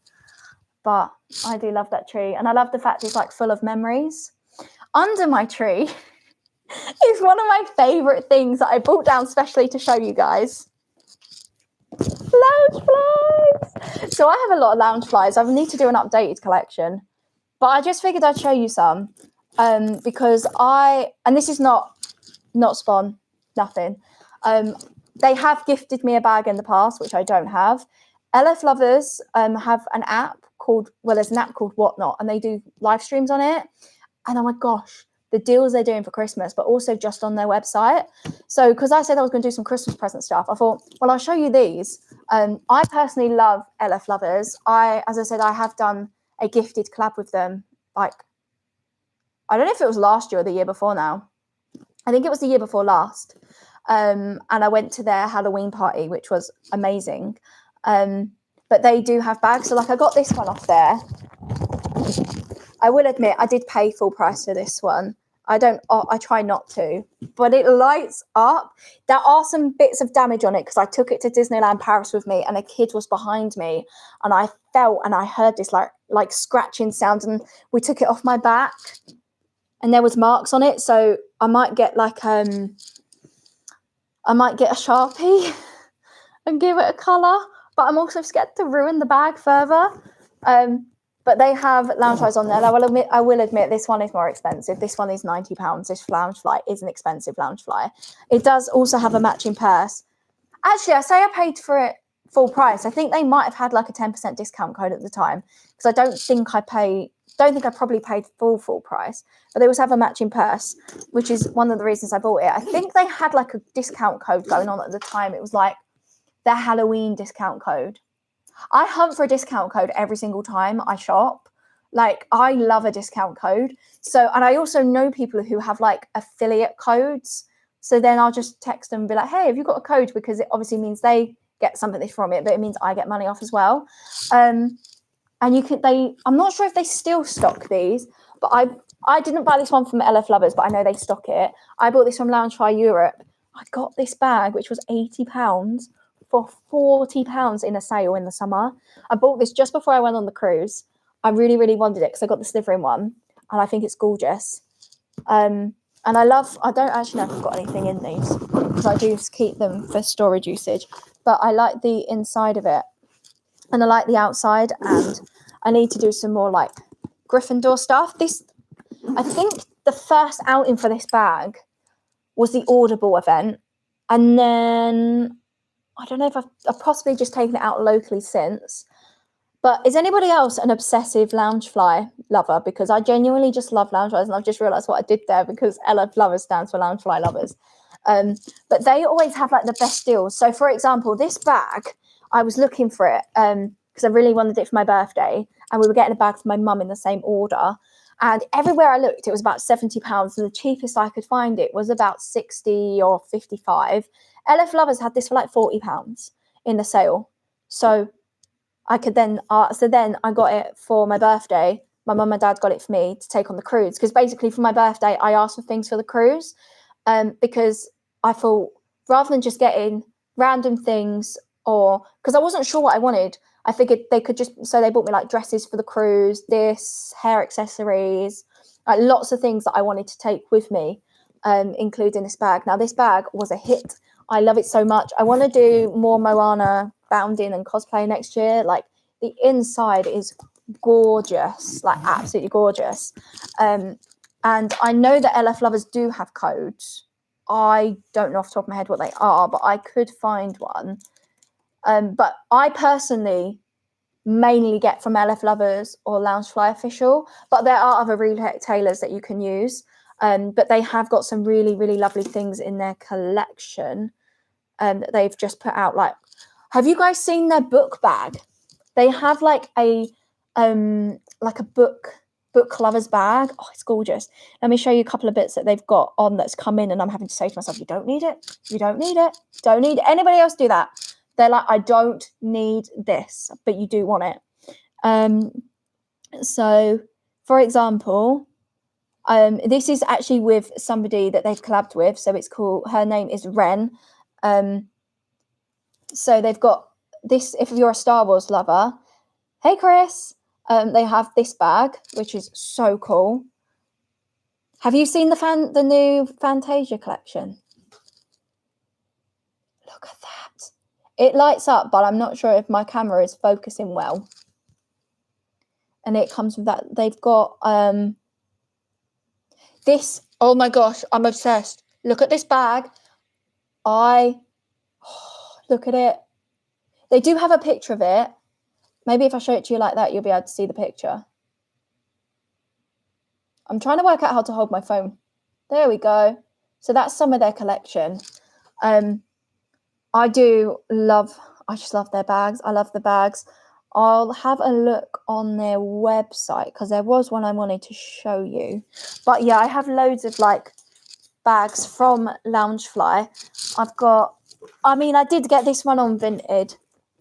A: But I do love that tree. And I love the fact it's full of memories. Under my tree is one of my favourite things that I brought down specially to show you guys. Lounge flies. So I have a lot of lounge flies. I need to do an updated collection. But I just figured I'd show you some. Because and this is not spawn, nothing. They have gifted me a bag in the past, which I don't have. LF Lovers have an app there's an app called Whatnot, and they do live streams on it. And oh my gosh, the deals they're doing for Christmas, but also just on their website. So because I said I was going to do some Christmas present stuff, I thought, well, I'll show you these. I personally love LF Lovers. As I said, I have done a gifted collab with them. Like, I don't know if it was last year or the year before now. I think it was the year before last. And I went to their Halloween party, which was amazing. But they do have bags. So like I got this one off there. I will admit I did pay full price for this one. I try not to, but it lights up. There are some bits of damage on it because I took it to Disneyland Paris with me and a kid was behind me and I felt and I heard this like scratching sound and we took it off my back and there was marks on it. So I might get like, I might get a Sharpie and give it a colour, but I'm also scared to ruin the bag further. But they have Loungeflies on there. I will admit this one is more expensive. This one is £90. This Loungefly is an expensive Loungefly. It does also have a matching purse. Actually, I say I paid for it full price. I think they might have had like a 10% discount code at the time because I don't think I probably paid full price. But they also have a matching purse, which is one of the reasons I bought it. I think they had like a discount code going on at the time. It was like their Halloween discount code. I hunt for a discount code every single time I shop. Like, I love a discount code. So, and I also know people who have like affiliate codes. So then I'll just text them and be like, hey, have you got a code? Because it obviously means they get something from it, but it means I get money off as well. And I'm not sure if they still stock these, but I didn't buy this one from LF Lovers, but I know they stock it. I bought this from Loungefly Europe. I got this bag, which was £80. For £40 in a sale in the summer. I bought this just before I went on the cruise. I really, really wanted it because I got the slithering one and I think it's gorgeous. And I don't actually know if I've got anything in these because I do keep them for storage usage, but I like the inside of it and I like the outside and I need to do some more like Gryffindor stuff. I think the first outing for this bag was the Audible event and then I don't know if I've possibly just taken it out locally since. But is anybody else an obsessive Loungefly lover? Because I genuinely just love Loungeflies and I've just realised what I did there because LF Lovers stands for Loungefly Lovers. But they always have like the best deals. So for example, this bag, I was looking for it because I really wanted it for my birthday and we were getting a bag for my mum in the same order. And everywhere I looked, it was about £70 and the cheapest I could find it was about 60 or 55. LF Lovers had this for like £40 in the sale. So I could then, then I got it for my birthday. My mum and dad got it for me to take on the cruise. Because basically for my birthday, I asked for things for the cruise because I thought rather than just getting random things because I wasn't sure what I wanted, I figured they could so they bought me like dresses for the cruise, hair accessories, like lots of things that I wanted to take with me, including this bag. Now this bag was a hit. I love it so much. I want to do more Moana bounding and cosplay next year. Like the inside is gorgeous, like absolutely gorgeous. And I know that LF Lovers do have codes. I don't know off the top of my head what they are, but I could find one. But I personally mainly get from LF Lovers or Loungefly Official, but there are other retailers that you can use. But they have got some really, really lovely things in their collection that they've just put out. Like, have you guys seen their book bag? They have like a book lover's bag. Oh, it's gorgeous. Let me show you a couple of bits that they've got on that's come in, and I'm having to say to myself, you don't need it. You don't need it. Don't need it. Anybody else do that? They're like, I don't need this, but you do want it. So, for example, this is actually with somebody that they've collabed with. So it's called, her name is Ren. So they've got this, if you're a Star Wars lover, hey Chris, they have this bag, which is so cool. Have you seen the new Fantasia collection? Look at that. It lights up, but I'm not sure if my camera is focusing well. And it comes with that. They've got this. Oh my gosh, I'm obsessed. Look at this bag. Look at it. They do have a picture of it. Maybe if I show it to you like that, you'll be able to see the picture. I'm trying to work out how to hold my phone. There we go. So that's some of their collection. I I just love their bags. I love the bags. I'll have a look on their website because there was one I wanted to show you. But yeah, I have loads of like bags from Loungefly. I did get this one on Vinted.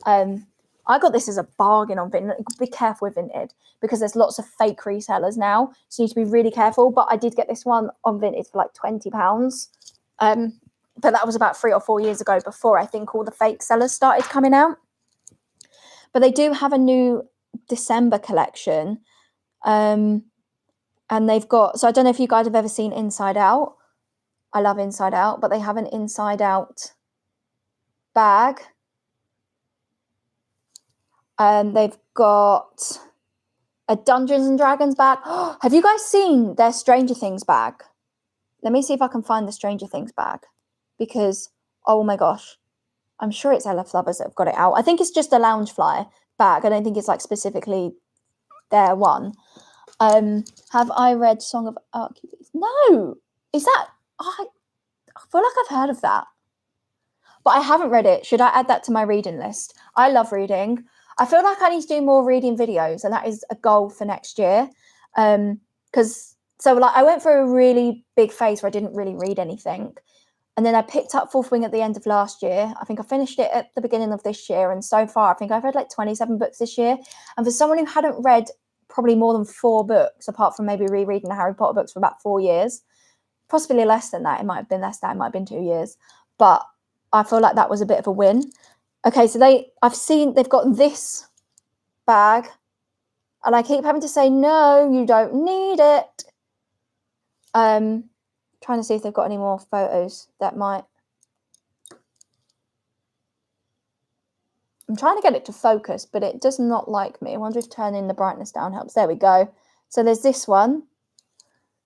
A: I got this as a bargain on Vinted. Be careful with Vinted because there's lots of fake resellers now, so you need to be really careful. But I did get this one on Vinted for like £20. But that was about 3 or 4 years ago, before I think all the fake sellers started coming out. But they do have a new December collection. And they've got, so I don't know if you guys have ever seen Inside Out. I love Inside Out, but they have an Inside Out bag. They've got a Dungeons and Dragons bag. Have you guys seen their Stranger Things bag? Let me see if I can find the Stranger Things bag, because, oh my gosh, I'm sure it's Ella Flubbers that have got it out. I think it's just a Loungefly bag. I don't think it's like specifically their one. Have I read Song of Hercules? No. Is that... I feel like I've heard of that, but I haven't read it. Should I add that to my reading list? I love reading. I feel like I need to do more reading videos, and that is a goal for next year. I went through a really big phase where I didn't really read anything. And then I picked up Fourth Wing at the end of last year. I think I finished it at the beginning of this year. And so far, I think I've read like 27 books this year. And for someone who hadn't read probably more than 4 books, apart from maybe rereading the Harry Potter books for about 4 years, possibly less than that. It might have been less than that. It might have been 2 years. But I feel like that was a bit of a win. Okay, so they've got this bag. And I keep having to say, no, you don't need it. Trying to see if they've got any more photos that might... I'm trying to get it to focus, but it does not like me. I wonder if turning the brightness down helps. There we go. So there's this one,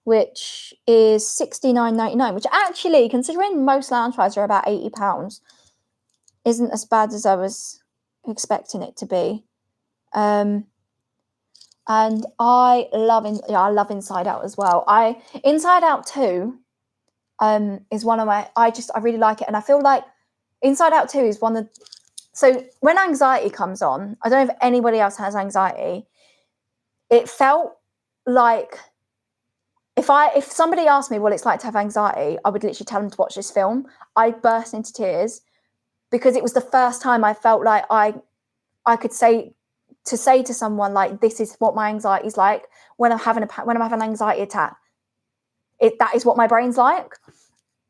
A: which is $69.99, which actually, considering most Loungeflies are about £80, isn't as bad as I was expecting it to be. And I love Inside Out as well. Inside Out 2 is one of my... I really like it, and I feel like Inside Out 2 is one of... So when anxiety comes on, I don't know if anybody else has anxiety, it felt like if somebody asked me what it's like to have anxiety, I would literally tell them to watch this film. I burst into tears because it was the first time I felt like I could say to someone, like, this is what my anxiety is like when I'm having an anxiety attack. That is what my brain's like.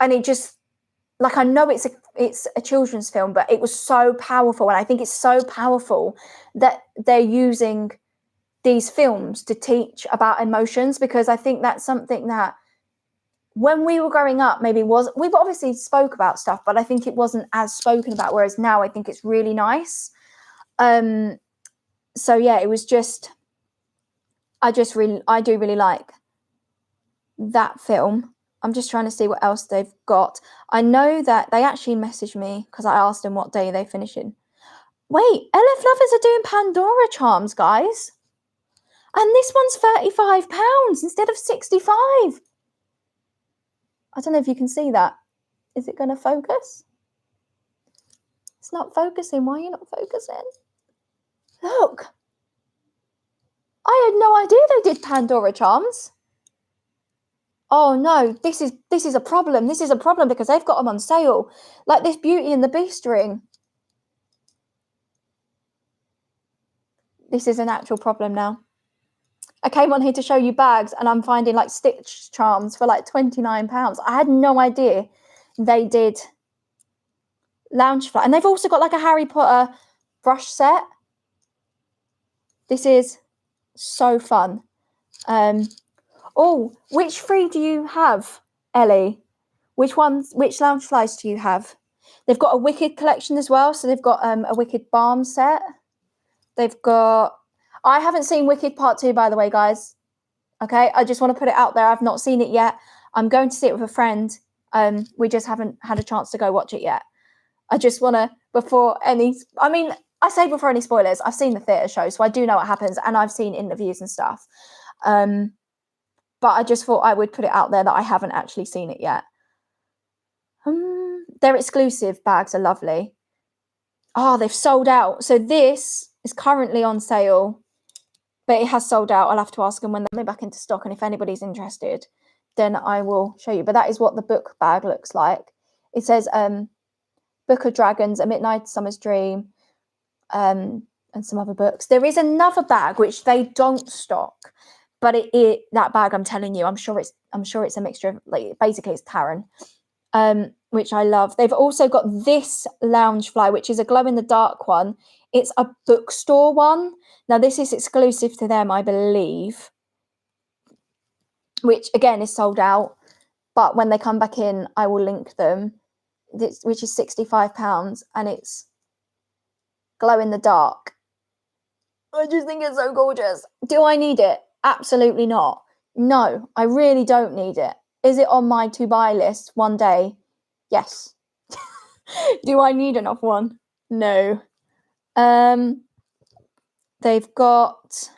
A: And it just, like, I know it's a children's film, but it was so powerful. And I think it's so powerful that they're using these films to teach about emotions, because I think that's something that when we were growing up, we obviously spoke about stuff, but I think it wasn't as spoken about, whereas now I think it's really nice. So yeah, it was just, I do really like that film. I'm just trying to see what else they've got. I know that they actually messaged me because I asked them what day they finishing. Wait, LF Lovers are doing Pandora charms, guys. And this one's £35 instead of 65. I don't know if you can see that. Is it going to focus? It's not focusing. Why are you not focusing? Look. I had no idea they did Pandora charms. Oh no, this is a problem. This is a problem because they've got them on sale. Like this Beauty and the Beast ring. This is an actual problem now. I came on here to show you bags and I'm finding like Stitch charms for like £29. I had no idea they did Loungefly. And they've also got like a Harry Potter brush set. This is so fun. Oh, which 3 do you have, Ellie? Which Loungeflies do you have? They've got a Wicked collection as well. So they've got a Wicked Balm set. They've got... I haven't seen Wicked Part 2, by the way, guys. Okay, I just want to put it out there. I've not seen it yet. I'm going to see it with a friend. We just haven't had a chance to go watch it yet. I just want to, before any spoilers, I've seen the theatre show, so I do know what happens, and I've seen interviews and stuff. But I just thought I would put it out there that I haven't actually seen it yet. Their exclusive bags are lovely. Oh, they've sold out. So this is currently on sale, but it has sold out. I'll have to ask them when they're back into stock, and if anybody's interested, then I will show you. But that is what the book bag looks like. It says Book of Dragons, A Midnight Summer's Dream, and some other books. There is another bag which they don't stock, but that bag, I'm telling you, I'm sure it's a mixture of, like, basically it's Taran, which I love. They've also got this lounge fly, which is a glow in the dark one. It's a bookstore one. Now this is exclusive to them, I believe, which again is sold out. But when they come back in, I will link them. Which is £65, and it's glow in the dark. I just think it's so gorgeous. Do I need it? Absolutely not. No, I really don't need it. Is it on my to buy list one day? Yes. Do I need another one? No. They've got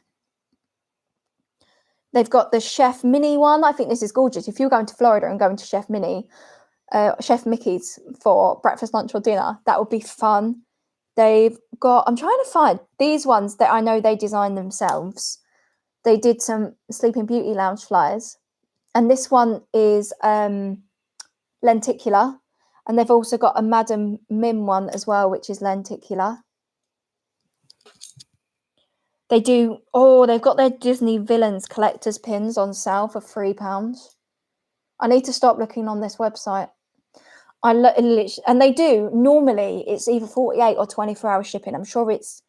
A: the Chef Mini one. I think this is gorgeous. If you're going to Florida and going to Chef Mickey's for breakfast, lunch, or dinner, that would be fun. They've got, I'm trying to find these ones that I know they designed themselves. They did some Sleeping Beauty lounge flyers, and this one is lenticular, and they've also got a Madam Mim one as well, which is lenticular. They've got their Disney Villains collector's pins on sale for £3. I need to stop looking on this website. And they do, normally it's either 48 or 24-hour shipping. I'm sure it's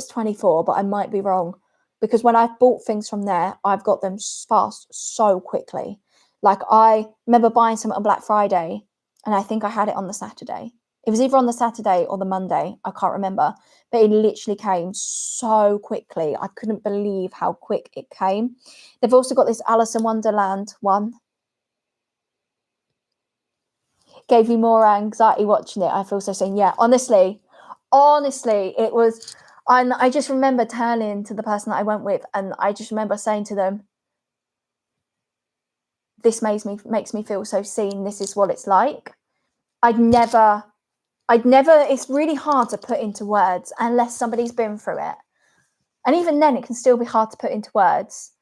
A: 24, but I might be wrong, because when I've bought things from there, I've got them fast so quickly. Like, I remember buying some on Black Friday, and I think I had it on the Saturday. It was either on the Saturday or the Monday, I can't remember, but it literally came so quickly. I couldn't believe how quick it came. They've also got this Alice in Wonderland one. Gave you more anxiety watching it, I feel so saying. Yeah, honestly, it was. I just remember turning to the person that I went with, and I just remember saying to them, "This makes me feel so seen. This is what it's like." I'd never. It's really hard to put into words unless somebody's been through it, and even then, it can still be hard to put into words.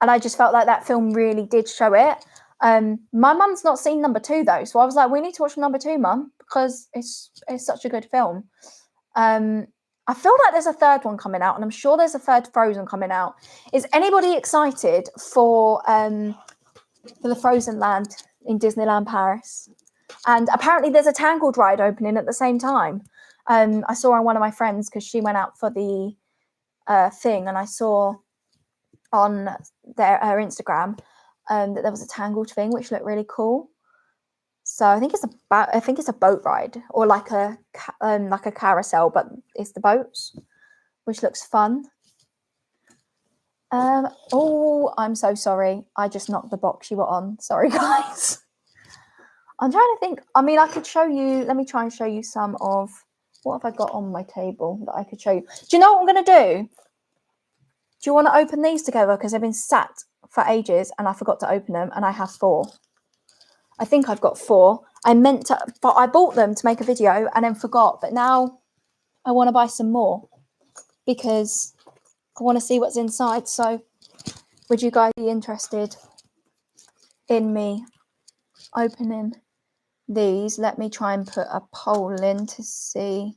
A: And I just felt like that film really did show it. My mum's not seen number 2 though, so I was like, we need to watch number 2, Mum, because it's such a good film. I feel like there's a third one coming out, and I'm sure there's a third Frozen coming out. Is anybody excited for the Frozen land in Disneyland Paris? And apparently there's a Tangled ride opening at the same time. I saw on one of my friends, because she went out for the thing, and I saw on her Instagram that there was a Tangled thing, which looked really cool. So I think it's a boat ride, or like a carousel, but it's the boats, which looks fun. Oh, I'm so sorry. I just knocked the box you were on. Sorry, guys. I'm trying to think. I mean, I could show you. Let me try and show you some of what have I got on my table that I could show you. Do you know what I'm going to do? Do you want to open these together? Because they've been sat for ages and I forgot to open them, and I have 4. I think I've got 4. But I bought them to make a video and then forgot. But now I want to buy some more because I want to see what's inside. So would you guys be interested in me opening these? Let me try and put a poll in to see.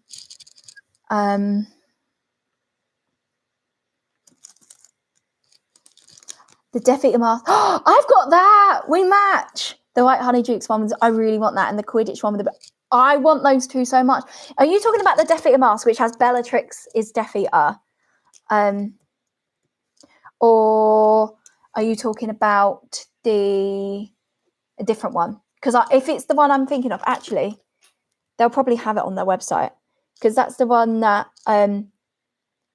A: The Death Eater mask. Oh, I've got that. We match. The White Honey Dukes one. I really want that. And the Quidditch one. I want those 2 so much. Are you talking about the Death Eater mask, which has Bellatrix is Death Eater? Or are you talking about a different one? Because if it's the one I'm thinking of, actually, they'll probably have it on their website. Because that's the one that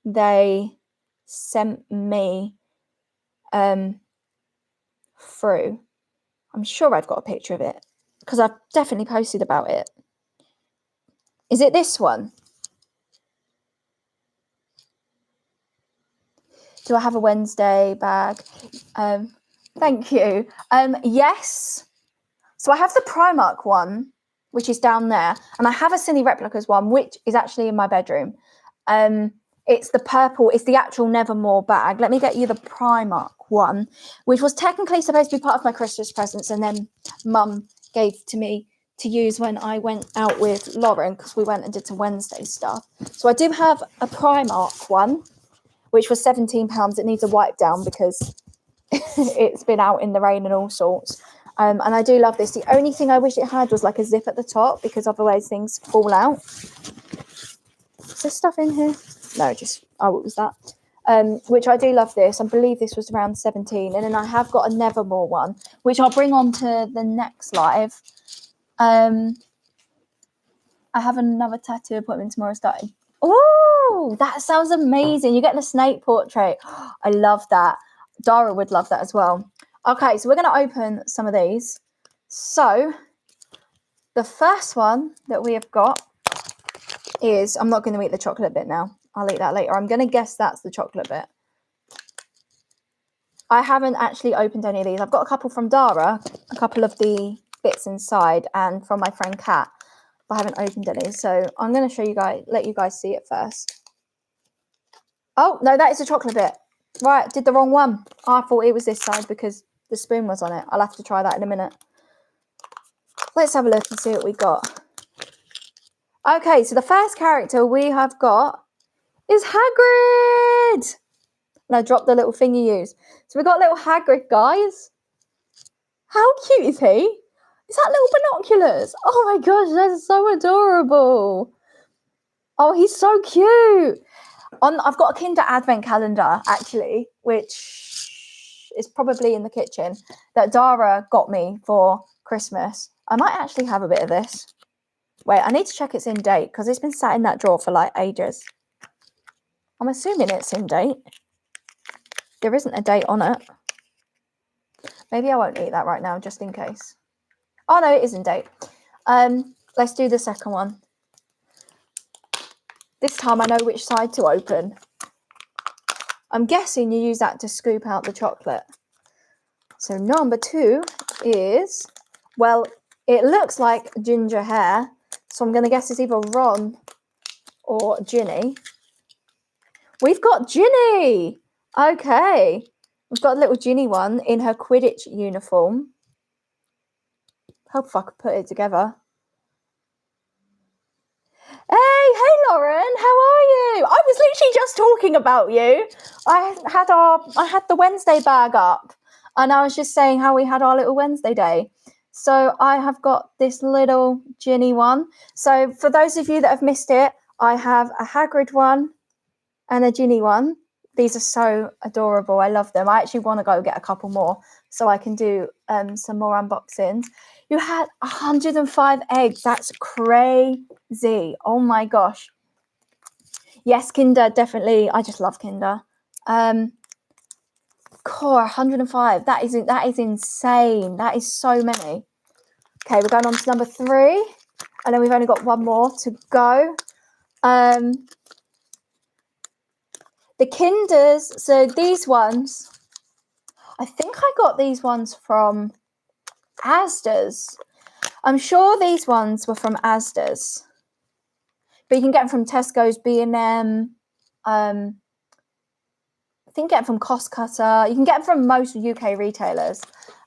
A: they sent me through. I'm sure I've got a picture of it because I've definitely posted about it. Is it this one? Do I have a Wednesday bag? Thank you. Yes. So I have the Primark one, which is down there. And I have a Cine Replicas one, which is actually in my bedroom. It's the purple, it's the actual Nevermore bag. Let me get you the Primark one, which was technically supposed to be part of my Christmas presents, and then Mum gave to me to use when I went out with Lauren, because we went and did some Wednesday stuff. So I do have a Primark one, which was £17. It needs a wipe down because it's been out in the rain and all sorts. And I do love this. The only thing I wish it had was like a zip at the top, because otherwise things fall out. Is there stuff in here? No, just, oh, what was that? Which I do love this. I believe this was around 17. And then I have got a Nevermore one, which I'll bring on to the next live. I have another tattoo appointment tomorrow starting. Oh, that sounds amazing. You're getting a snake portrait. I love that. Dara would love that as well. Okay, so we're going to open some of these. So the first one that we have got is, I'm not going to eat the chocolate bit now. I'll eat that later. I'm going to guess that's the chocolate bit. I haven't actually opened any of these. I've got a couple from Dara, a couple of the bits inside, and from my friend Kat, but I haven't opened any. So I'm going to show you guys, let you guys see it first. Oh, no, that is the chocolate bit. Right, did the wrong one. I thought it was this side because the spoon was on it. I'll have to try that in a minute. Let's have a look and see what we got. Okay, so the first character we have got is Hagrid. And I dropped the little thing you use. So we got little Hagrid, guys. How cute is he? Is that little binoculars? Oh my gosh, that's so adorable. Oh, he's so cute. I've got a Kinder Advent calendar, actually, which is probably in the kitchen, that Dara got me for Christmas. I might actually have a bit of this. Wait, I need to check it's in date, because it's been sat in that drawer for like ages. I'm assuming it's in date. There isn't a date on it. Maybe I won't eat that right now, just in case. Oh, no, it is in date. Let's do the second one. This time I know which side to open. I'm guessing you use that to scoop out the chocolate. So number 2 is, well, it looks like ginger hair. So I'm going to guess it's either Ron or Ginny. We've got Ginny. Okay. We've got a little Ginny one in her Quidditch uniform. Hope if I could put it together. Hey, Lauren, how are you? I was literally just talking about you. I had the Wednesday bag up, and I was just saying how we had our little Wednesday day. So I have got this little Ginny one. So for those of you that have missed it, I have a Hagrid one and a Ginny one. These are so adorable. I love them. I actually want to go get a couple more so I can do some more unboxings. You had 105 eggs. That's crazy. Oh my gosh. Yes, Kinder, definitely. I just love Kinder. Core 105. That is insane. That is so many. Okay, we're going on to number 3. And then we've only got one more to go. The Kinders, so these ones, I think I got these ones from Asda's. I'm sure these ones were from Asda's. But you can get them from Tesco's, B&M. I think get them from Cost Cutter. You can get them from most UK retailers.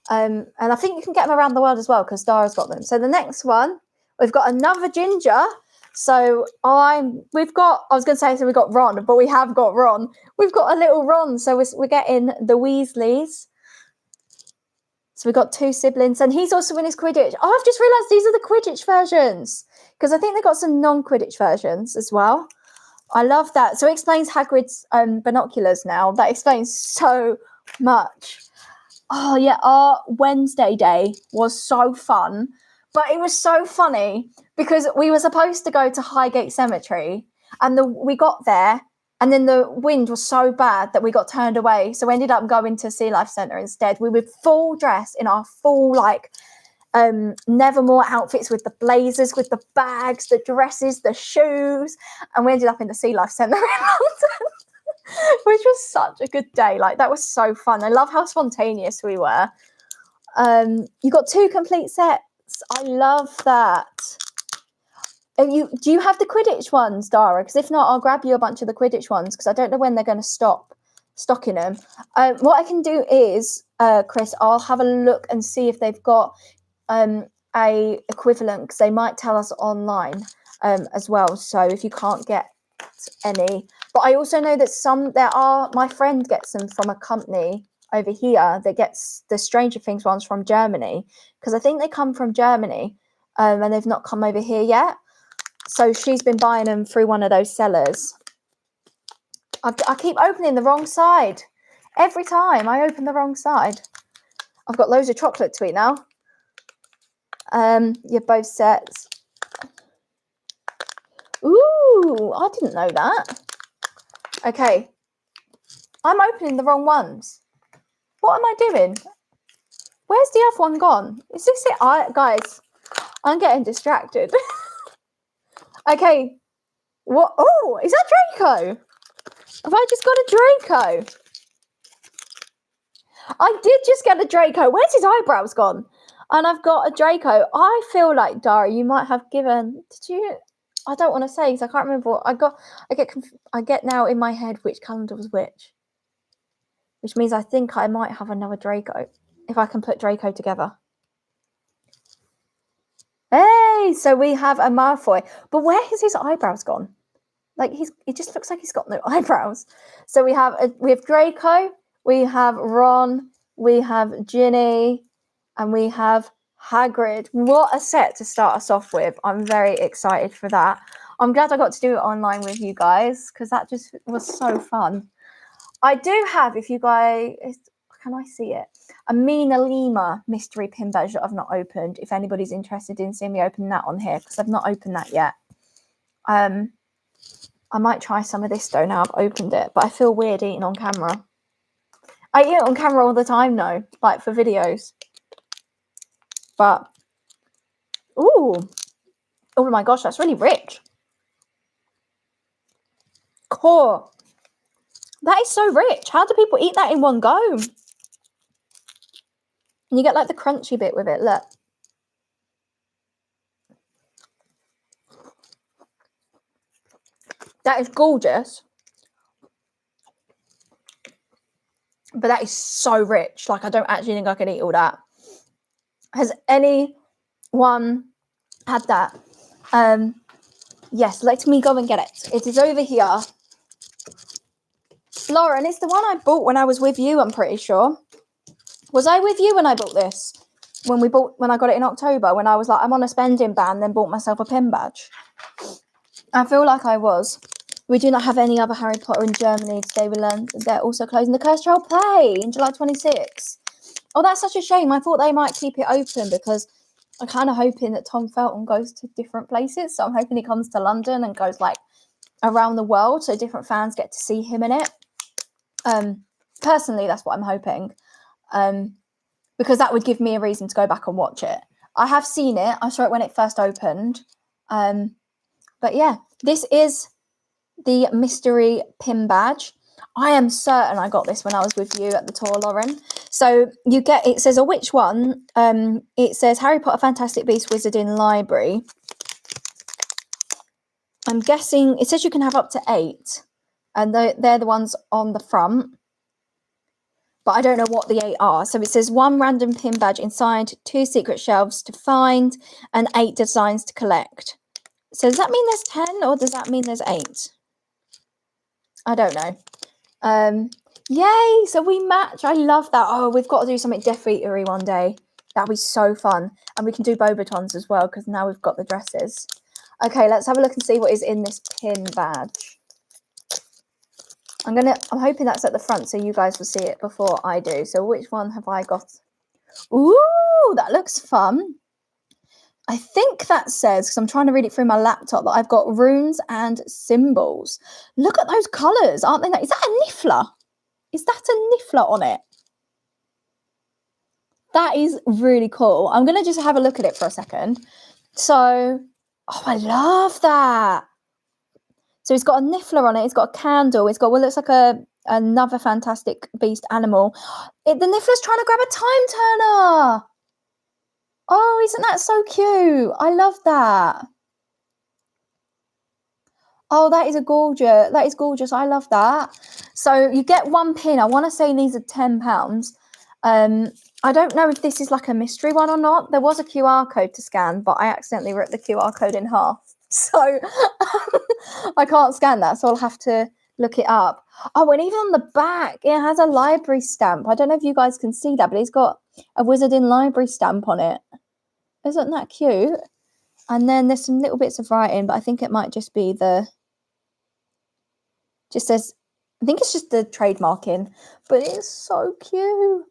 A: And I think you can get them around the world as well, because Dara's got them. So the next one, we've got another ginger. So we've got Ron, but we have got Ron. We've got a little Ron. So we're getting the Weasleys. So we've got 2 siblings, and he's also in his Quidditch. Oh, I've just realised these are the Quidditch versions, because I think they've got some non-Quidditch versions as well. I love that. So it explains Hagrid's binoculars now. That explains so much. Oh, yeah, our Wednesday day was so fun, but it was so funny because we were supposed to go to Highgate Cemetery, and we got there, and then the wind was so bad that we got turned away. So we ended up going to Sea Life Centre instead. We were full dress in our full, Nevermore outfits with the blazers, with the bags, the dresses, the shoes. And we ended up in the Sea Life Centre in London, which was such a good day. That was so fun. I love how spontaneous we were. You got 2 complete sets I love that. Do you have the Quidditch ones, Dara? Because if not, I'll grab you a bunch of the Quidditch ones because I don't know when they're going to stop stocking them. What I can do is, Chris, I'll have a look and see if they've got a equivalent, because they might tell us online as well. So if you can't get any, but I also know that my friend gets them from a company over here that gets the Stranger Things ones from Germany, because I think they come from Germany and they've not come over here yet. So she's been buying them through one of those sellers. I keep opening the wrong side. Every time I open the wrong side. I've got loads of chocolate to eat now. You have both sets. Ooh, I didn't know that. Okay. I'm opening the wrong ones. What am I doing? Where's the other one gone? Is this it? Guys, I'm getting distracted. Okay. What? Oh, is that Draco? Have I just got a Draco? I did just get a Draco. Where's his eyebrows gone? And I've got a Draco. I feel like, Dara, you might have given... Did you... I don't want to say because I can't remember what I got. I get now in my head which calendar was which. Which means I think I might have another Draco. If I can put Draco together. Hey, so we have a Malfoy. But where has his eyebrows gone? Like it just looks like he's got no eyebrows. So we have Draco, we have Ron, we have Ginny, and we have Hagrid. What a set to start us off with. I'm very excited for that. I'm glad I got to do it online with you guys because that just was so fun. I do have, if you guys, can I see it? A Mina Lima mystery pin badge that I've not opened. If anybody's interested in seeing me open that on here, because I've not opened that yet. I might try some of this though now I've opened it, but I feel weird eating on camera. I eat on camera all the time though, like for videos. But, ooh, oh my gosh, that's really rich. Core. That is so rich. How do people eat that in one go? And you get like the crunchy bit with it, look. That is gorgeous. But that is so rich. Like, I don't actually think I could eat all that. Has anyone had that? Yes, let me go and get it. It is over here. Lauren, it's the one I bought when I was with you, I'm pretty sure. Was I with you when I bought this? When I got it in October, when I was like, I'm on a spending ban, then bought myself a pin badge. I feel like I was. We do not have any other Harry Potter in Germany. Today we learned they're also closing the Cursed Child play in July 26. Oh, that's such a shame. I thought they might keep it open because I'm kind of hoping that Tom Felton goes to different places. So I'm hoping he comes to London and goes like around the world so different fans get to see him in it. Personally, that's what I'm hoping. Because that would give me a reason to go back and watch it. I have seen it. I saw it when it first opened. But yeah, this is the mystery pin badge. I am certain I got this when I was with you at the tour, Lauren. So you get, it says, which one? It says Harry Potter Fantastic Beasts Wizarding Library. I'm guessing, it says you can have up to 8. And they're the ones on the front. But I don't know what the 8 are. So it says 1 random pin badge inside, 2 secret shelves to find, and 8 designs to collect. So does that mean there's 10 or does that mean there's 8? I don't know. Yay! So we match. I love that. Oh, we've got to do something Death Eatery one day. That'd be so fun. And we can do Bobatons as well because now we've got the dresses. Okay, let's have a look and see what is in this pin badge. I'm hoping that's at the front so you guys will see it before I do. So which one have I got? Ooh, that looks fun. I think that says, because I'm trying to read it through my laptop, that I've got runes and symbols. Look at those colours, aren't they? Is that a niffler? Is that a niffler on it? That is really cool. I'm going to just have a look at it for a second. So, oh, I love that. So it's got a niffler on it. It's got a candle. It's got what looks like another Fantastic Beast animal. The niffler's trying to grab a time turner. Oh, isn't that so cute? I love that. Oh, that is gorgeous. That is gorgeous. I love that. So you get one pin. I want to say these are £10. I don't know if this is like a mystery one or not. There was a QR code to scan, but I accidentally ripped the QR code in half. So I can't scan that. So I'll have to look it up. Oh, and even on the back, it has a library stamp. I don't know if you guys can see that, but it's got a Wizarding Library stamp on it. Isn't that cute? And then there's some little bits of writing, but I think it might just be just says, I think it's just the trademarking, but it's so cute.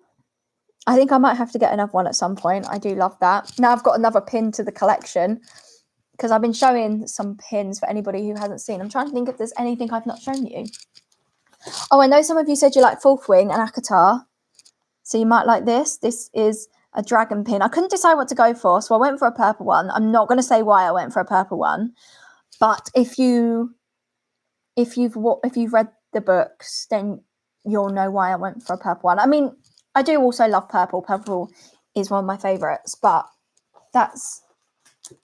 A: I think I might have to get another one at some point. I do love that. Now I've got another pin to the collection because I've been showing some pins for anybody who hasn't seen. I'm trying to think if there's anything I've not shown you. Oh, I know some of you said you like Fourth Wing and Akatar, so you might like this. This is a dragon pin. I couldn't decide what to go for, so I went for a purple one. I'm not going to say why I went for a purple one, but if you've read the books, then you'll know why I went for a purple one. I mean, I do also love purple. Purple is one of my favourites, but that's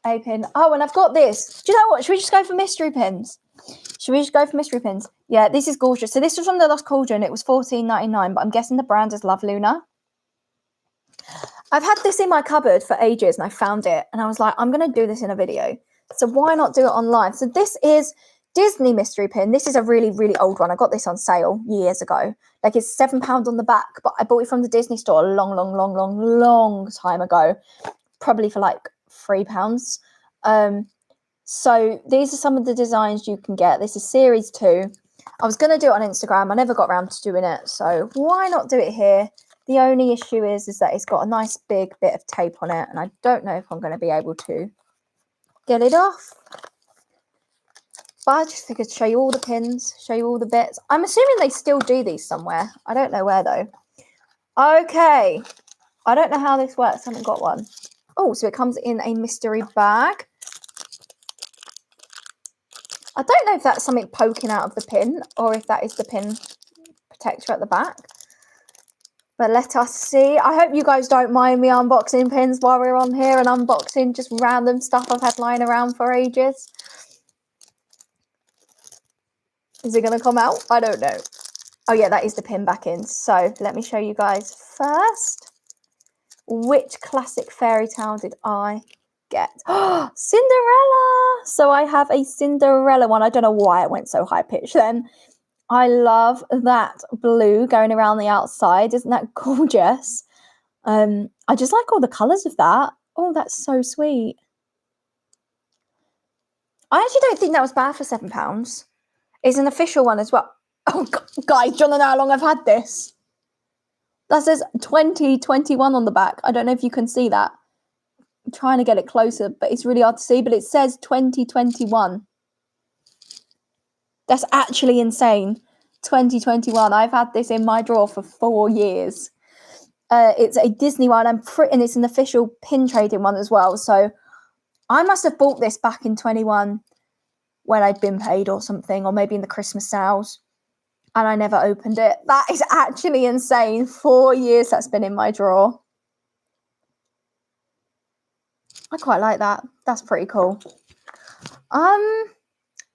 A: a pin. Oh, and I've got this. Do you know what? Should we just go for mystery pins? Yeah, this is gorgeous. So this was from the Lost Cauldron. It was $14.99, but I'm guessing the brand is Love Luna. I've had this in my cupboard for ages, and I found it, and I was like, I'm going to do this in a video. So why not do it online? So this is Disney mystery pin. This is a really, really old one. I got this on sale years ago. Like, it's £7 on the back, but I bought it from the Disney store a long time ago, probably for like £3. So these are some of the designs you can get. This is series 2. I was going to do it on Instagram. I never got around to doing it, so why not do it here? The only issue is that it's got a nice big bit of tape on it, and I don't know if I'm going to be able to get it off. But I just figured to show you all the pins, show you all the bits. I'm assuming they still do these somewhere. I don't know where, though. Okay. I don't know how this works. I haven't got one. Oh, so it comes in a mystery bag. I don't know if that's something poking out of the pin or if that is the pin protector at the back. But let us see. I hope you guys don't mind me unboxing pins while we're on here and unboxing just random stuff I've had lying around for ages. Is it going to come out? I don't know. Oh, yeah, that is the pin back in. So let me show you guys first. Which classic fairy tale did I get? Cinderella! So I have a Cinderella one. I don't know why it went so high-pitched then. I love that blue going around the outside. Isn't that gorgeous? I just like all the colours of that. Oh, that's so sweet. I actually don't think that was bad for £7. It's an official one as well. Oh, guys, do you want to know how long I've had this? That says 2021 on the back. I don't know if you can see that. I'm trying to get it closer, but it's really hard to see. But it says 2021. That's actually insane. 2021. I've had this in my drawer for 4 years. It's a Disney one, and it's an official pin trading one as well. So I must have bought this back in 21 when I'd been paid or something, or maybe in the Christmas sales, and I never opened it. That is actually insane. 4 years that's been in my drawer. I quite like that. That's pretty cool.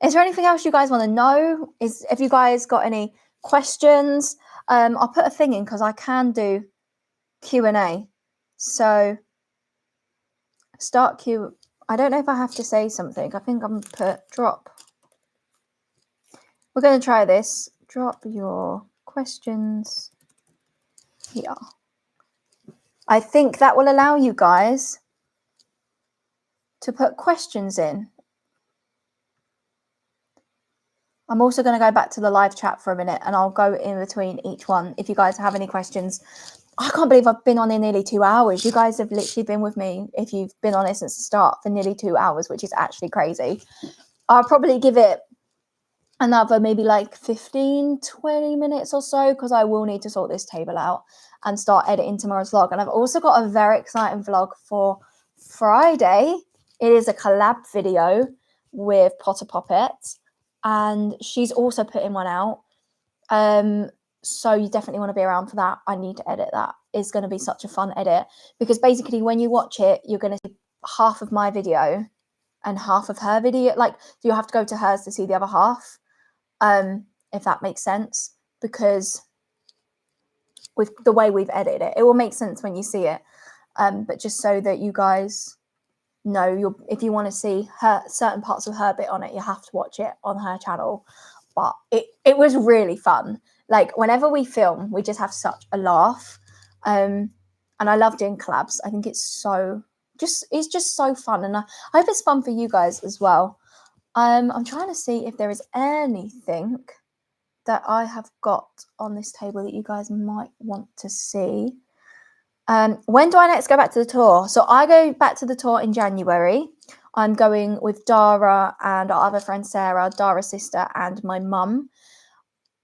A: Is there anything else you guys want to know? Have you guys got any questions? I'll put a thing in because I can do Q&A. So start Q. I don't know if I have to say something. I think I'm going to put drop. We're going to try this. Drop your questions here. I think that will allow you guys to put questions in. I'm also going to go back to the live chat for a minute, and I'll go in between each one if you guys have any questions. I can't believe I've been on here nearly 2 hours. You guys have literally been with me, if you've been on it since the start, for nearly 2 hours, which is actually crazy. I'll probably give it another maybe like 15, 20 minutes or so, because I will need to sort this table out and start editing tomorrow's vlog. And I've also got a very exciting vlog for Friday. It is a collab video with Potter Poppet, and she's also putting one out. So you definitely want to be around for that. I need to edit that. is going to be such a fun edit, because basically when you watch it, you're going to see half of my video and half of her video. Like, you have to go to hers to see the other half, if that makes sense, because with the way we've edited it, it will make sense when you see it. But just so that you guys know, if you want to see her certain parts of her bit on it, you have to watch it on her channel. But it was really fun. Like, whenever we film, we just have such a laugh. And I love doing collabs. I think it's just so fun, and I hope it's fun for you guys as well. I'm trying to see if there is anything that I have got on this table that you guys might want to see. When do I next go back to the tour? So I go back to the tour in January. I'm going with Dara and our other friend Sarah, Dara's sister, and my mum.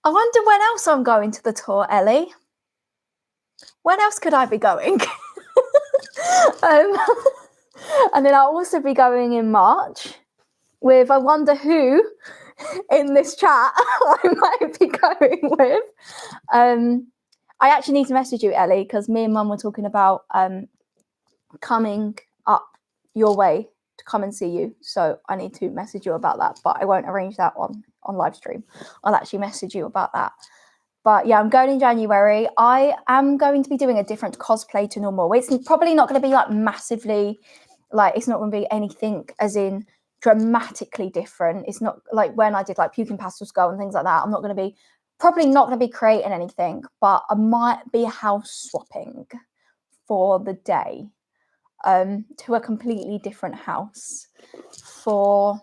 A: I wonder when else I'm going to the tour, Ellie. When else could I be going? And then I'll also be going in March with, I wonder who in this chat I might be going with. I actually need to message you, Ellie, because me and Mum were talking about coming up your way to come and see you. So I need to message you about that, but I won't arrange that on live stream. I'll actually message you about that. But yeah, I'm going in January. I am going to be doing a different cosplay to normal. It's probably not going to be like massively, like, it's not going to be anything as in dramatically different. It's not like when I did like Puking Pastel Skull and things like that. I'm not going to be, probably not going to be creating anything, but I might be house swapping for the day to a completely different house for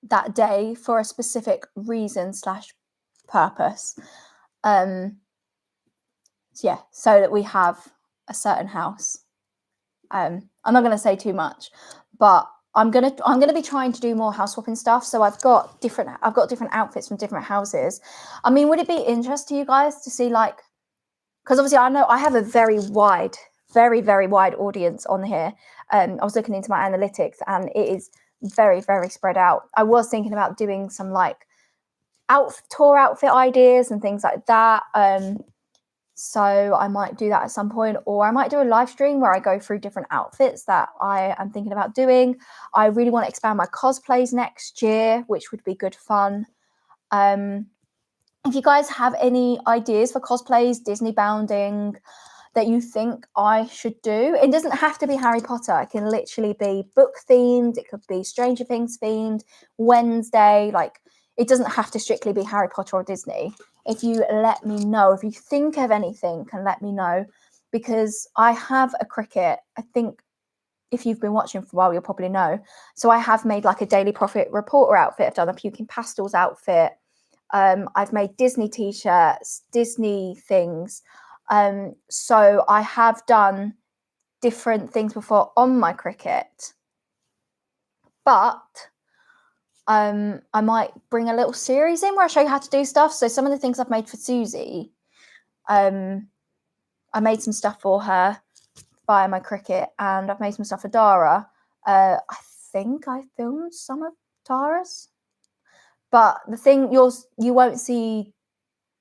A: that day for a specific reason / purpose. So yeah, so that we have a certain house. I'm not going to say too much, but I'm gonna be trying to do more house swapping stuff. So I've got different outfits from different houses. I mean, would it be interesting to you guys to see, like, because obviously I know I have a very wide, very, very wide audience on here. I was looking into my analytics and it is very, very spread out. I was thinking about doing some like tour outfit ideas and things like that. So I might do that at some point, or I might do a live stream where I go through different outfits that I am thinking about doing. I really want to expand my cosplays next year, which would be good fun. If you guys have any ideas for cosplays, Disney bounding, that you think I should do, it doesn't have to be Harry Potter. It can literally be book themed. It could be Stranger Things themed, Wednesday. Like, it doesn't have to strictly be Harry Potter or Disney. If you let me know, if you think of anything, can let me know, because I have a Cricut. I think if you've been watching for a while, you'll probably know. So I have made like a Daily Profit reporter outfit. I've done a Puking Pastels outfit. I've made Disney t-shirts, Disney things. So I have done different things before on my Cricut, but I might bring a little series in where I show you how to do stuff. So some of the things I've made for Susie, I made some stuff for her via my Cricut, and I've made some stuff for Dara. I think I filmed some of Dara's, but the thing, you won't see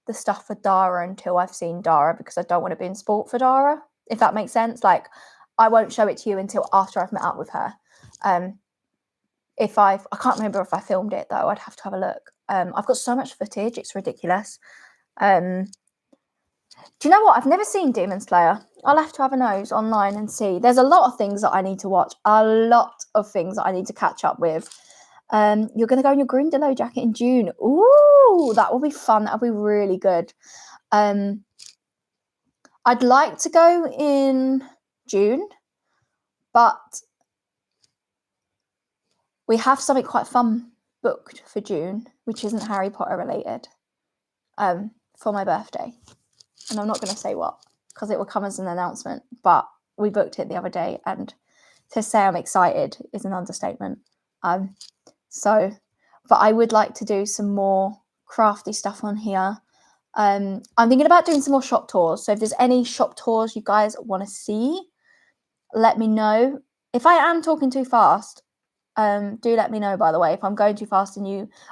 A: the stuff for Dara until I've seen Dara, because I don't want to be in sport for Dara, if that makes sense. Like, I won't show it to you until after I've met up with her. I can't remember if I filmed it though. I'd have to have a look. I've got so much footage, it's ridiculous. Do you know what? I've never seen Demon Slayer. I'll have to have a nose online and see. There's a lot of things that I need to watch. A lot of things that I need to catch up with. You're going to go in your Grindelow jacket in June. Ooh, that will be fun. That'll be really good. I'd like to go in June, but we have something quite fun booked for June, which isn't Harry Potter related, for my birthday. And I'm not going to say what, because it will come as an announcement, but we booked it the other day, and to say I'm excited is an understatement. But I would like to do some more crafty stuff on here. I'm thinking about doing some more shop tours. So if there's any shop tours you guys want to see, let me know. If I am talking too fast, do let me know, by the way. If I'm going too fast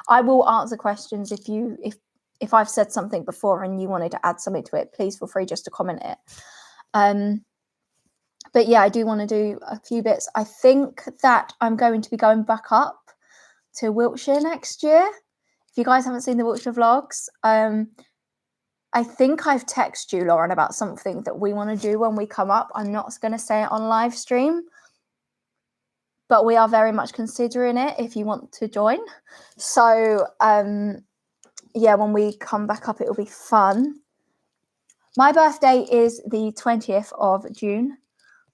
A: I will answer questions if if I've said something before and you wanted to add something to it, please feel free just to comment it. But yeah, I do want to do a few bits. I think that I'm going to be going back up to Wiltshire next year. If you guys haven't seen the Wiltshire vlogs, I think I've texted you, Lauren, about something that we want to do when we come up. I'm not going to say it on live stream, but we are very much considering it if you want to join. So yeah, when we come back up, it will be fun. My birthday is the 20th of June.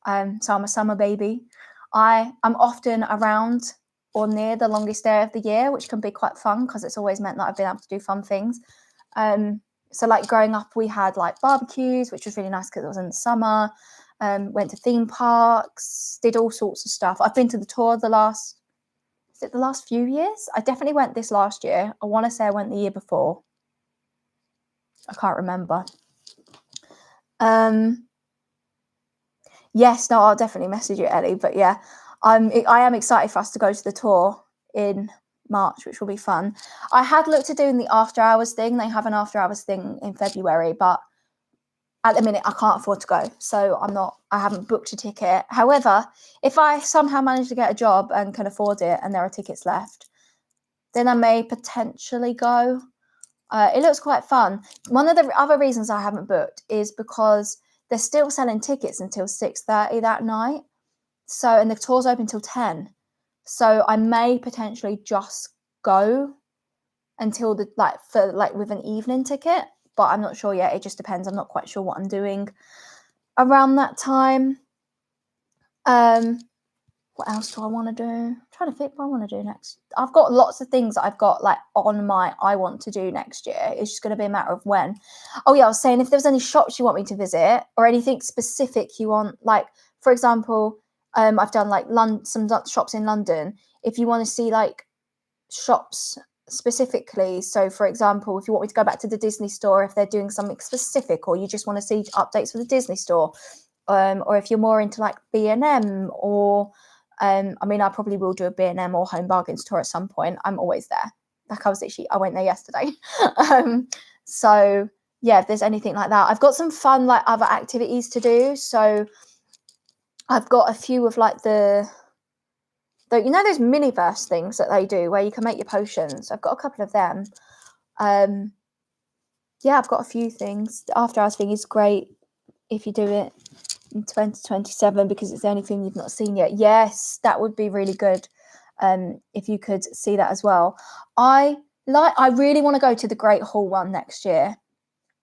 A: So I'm a summer baby. I'm often around or near the longest day of the year, which can be quite fun because it's always meant that I've been able to do fun things. So like growing up, we had like barbecues, which was really nice because it was in the summer. Went to theme parks, did all sorts of stuff. I've been to the tour the last few years? I definitely went this last year. I want to say I went the year before. I can't remember. Yes, no, I'll definitely message you, Ellie. But yeah, I am excited for us to go to the tour in March, which will be fun. I had looked at doing the after hours thing. They have an after hours thing in February, but at the minute I can't afford to go, so I haven't booked a ticket. However, if I somehow manage to get a job and can afford it and there are tickets left, then I may potentially go. It looks quite fun. One of the other reasons I haven't booked is because they're still selling tickets until 6:30 that night. So, and the tour's open till 10. So I may potentially just go until with an evening ticket, but I'm not sure yet. It just depends. I'm not quite sure what I'm doing around that time. What else do I want to do? I'm trying to think what I want to do next. I've got lots of things that I've got like on my I want to do next year. It's just going to be a matter of when. Oh yeah, I was saying if there's any shops you want me to visit or anything specific you want, like for example, I've done like some shops in London. If you want to see like shops specifically, so for example, if you want me to go back to the Disney store, if they're doing something specific, or you just want to see updates for the Disney store, or if you're more into like B&M or I mean, I probably will do a B&M or Home Bargains tour at some point. I'm always there. Like I went there yesterday. So yeah, if there's anything like that, I've got some fun like other activities to do. So I've got a few of like the you know those miniverse things that they do where you can make your potions. I've got a couple of them. Yeah, I've got a few things. The after hours thing is great if you do it in 2027 because it's the only thing you've not seen yet. Yes, that would be really good if you could see that as well. I really want to go to the Great Hall one next year.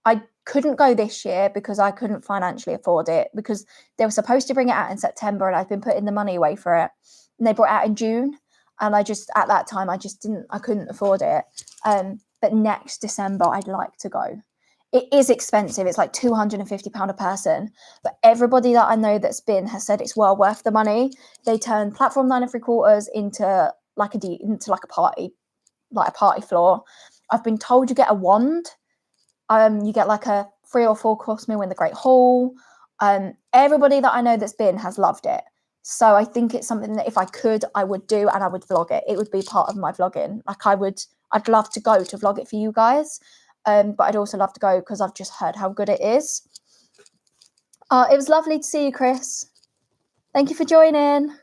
A: I couldn't go this year because I couldn't financially afford it because they were supposed to bring it out in September and I've been putting the money away for it. And they brought it out in June and at that time I couldn't afford it. But next December I'd like to go. It is expensive. It's like £250 a person. But everybody that I know that's been has said it's well worth the money. They turn platform 9 3/4 into a party floor. I've been told you get a wand. You get like a 3 or 4 course meal in the Great Hall. Everybody that I know that's been has loved it. So I think it's something that if I could, I would do and I would vlog it. It would be part of my vlogging. Like I'd love to go to vlog it for you guys. But I'd also love to go because I've just heard how good it is. It was lovely to see you, Chris. Thank you for joining.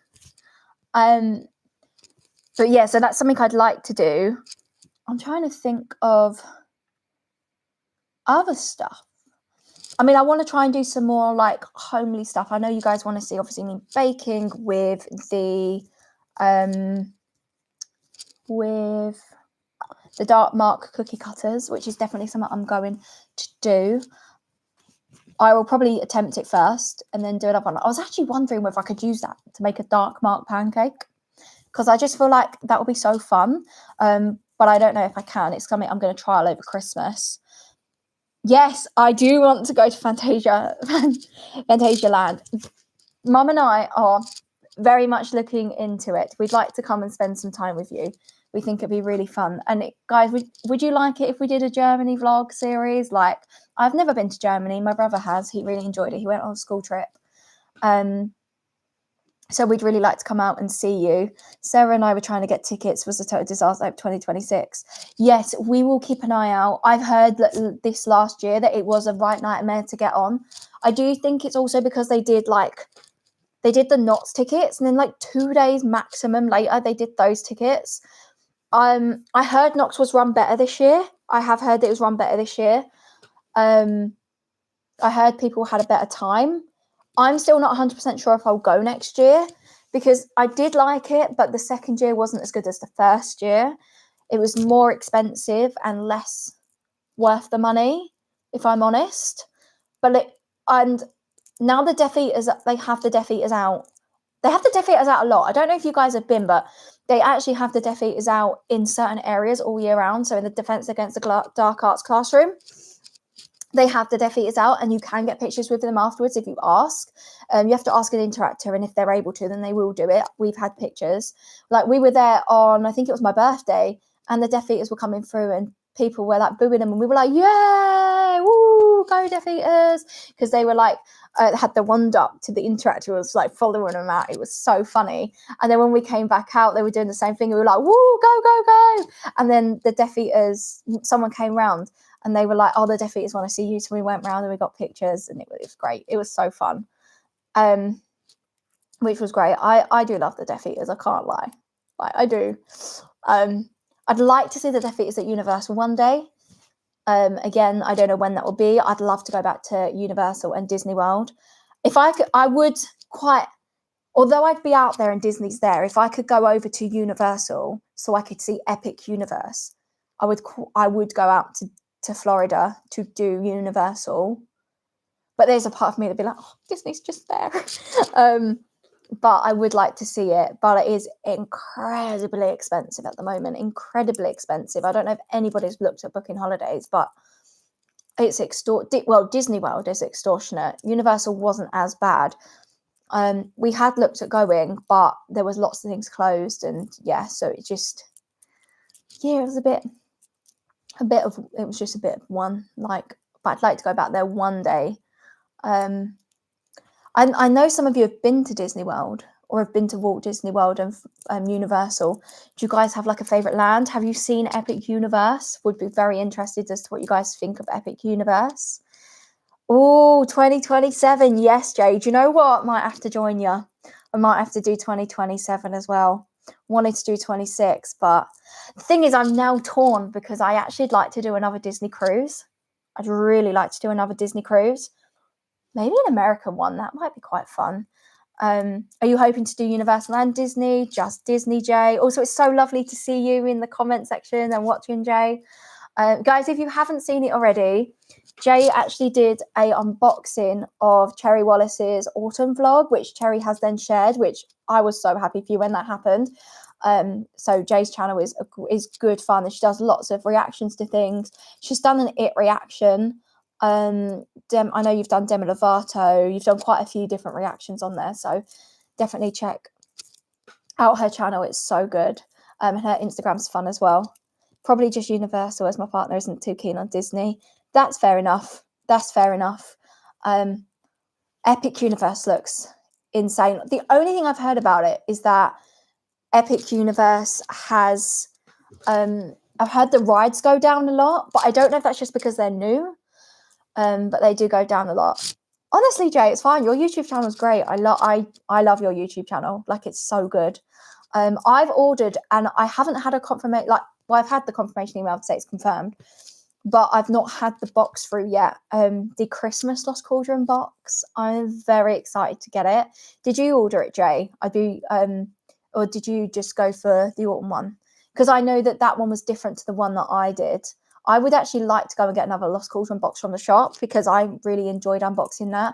A: But yeah, so that's something I'd like to do. I'm trying to think of other stuff. I mean, I want to try and do some more like homely stuff. I know you guys want to see obviously me baking with the dark mark cookie cutters, which is definitely something I'm going to do. I will probably attempt it first and then do another one. I was actually wondering whether I could use that to make a dark mark pancake because I just feel like that would be so fun. But I don't know if I can. It's something I'm going to trial over Christmas. Yes, I do want to go to Fantasia Land. Mum and I are very much looking into it. We'd like to come and spend some time with you. We think it'd be really fun. And guys, would you like it if we did a Germany vlog series? Like, I've never been to Germany. My brother has. He really enjoyed it. He went on a school trip. So we'd really like to come out and see you. Sarah and I were trying to get tickets. Was a total disaster. Like 2026. Yes, we will keep an eye out. I've heard that this last year that it was a right nightmare to get on. I do think it's also because they did the Knots tickets, and then like 2 days maximum later they did those tickets. I heard Knox was run better this year. I have heard that it was run better this year. I heard people had a better time. I'm still not 100% sure if I'll go next year, because I did like it, but the second year wasn't as good as the first year. It was more expensive and less worth the money, if I'm honest. And now the Deaf Eaters, they have the Deaf Eaters out. They have the Deaf Eaters out a lot. I don't know if you guys have been, but they actually have the Deaf Eaters out in certain areas all year round. So in the Defence Against the Dark Arts classroom, they have the Deaf Eaters out, and you can get pictures with them afterwards if you ask. You have to ask an interactor, and if they're able to, then they will do it. We've had pictures. Like, we were there on, I think it was my birthday, and the Deaf Eaters were coming through, and people were like booing them, and we were like, "Yay! Woo! Go Deaf Eaters!" Because they were like, had the wand up to the interactor, was like following them out. It was so funny. And then when we came back out, they were doing the same thing. We were like, "Woo! Go, go, go!" And then the Deaf Eaters, someone came round, and they were like, "Oh, the Deaf Eaters want to see you." So we went round and we got pictures, and it was great. It was so fun, which was great. I do love the Deaf Eaters. I can't lie. Like, I do. I'd like to see the Deaf Eaters at Universal one day. Again, I don't know when that will be. I'd love to go back to Universal and Disney World. If I could, I would although I'd be out there and Disney's there, if I could go over to Universal so I could see Epic Universe, I would go out to Florida to do Universal. But there's a part of me that'd be like, "Oh, Disney's just there." But I would like to see it. But it is incredibly expensive at the moment. Incredibly expensive. I don't know if anybody's looked at booking holidays, but it's Disney World is extortionate. Universal wasn't as bad. We had looked at going, but there was lots of things closed, and so it just, it was just a bit of one. But I'd like to go back there one day. I know some of you have been to Disney World or have been to Walt Disney World and Universal. Do you guys have like a favourite land? Have you seen Epic Universe? Would be very interested as to what you guys think of Epic Universe. Oh, 2027. Yes, Jay. Do you know what? Might have to join you. I might have to do 2027 as well. Wanted to do 26, but the thing is, I'm now torn because I actually'd like to do another Disney cruise. I'd really like to do another Disney cruise. Maybe an American one. That might be quite fun. Are you hoping to do Universal and Disney? Just Disney, Jay? Also, it's so lovely to see you in the comment section and watching, Jay. Guys, if you haven't seen it already, Jay actually did a unboxing of Cherry Wallace's autumn vlog, which Cherry has then shared, which I was so happy for you when that happened. So Jay's channel is good fun, and she does lots of reactions to things. She's done an It reaction. I know you've done Demi Lovato. You've done quite a few different reactions on there, so definitely check out her channel. It's so good. And her Instagram's fun as well. Probably just Universal, as my partner isn't too keen on Disney. That's fair enough. Epic Universe looks insane. The only thing I've heard about it is that Epic Universe has I've heard the rides go down a lot, but I don't know if that's just because they're new. But they do go down a lot. Honestly, Jay, it's fine. Your YouTube channel is great. I love your YouTube channel. Like, it's so good. I've ordered, and I haven't had a confirmation. I've had the confirmation email to say it's confirmed, but I've not had the box through yet. The Christmas Lost Cauldron box. I'm very excited to get it. Did you order it, Jay? Or did you just go for the autumn one? Because I know that one was different to the one that I did. I would actually like to go and get another Lost Cauldron box from the shop because I really enjoyed unboxing that.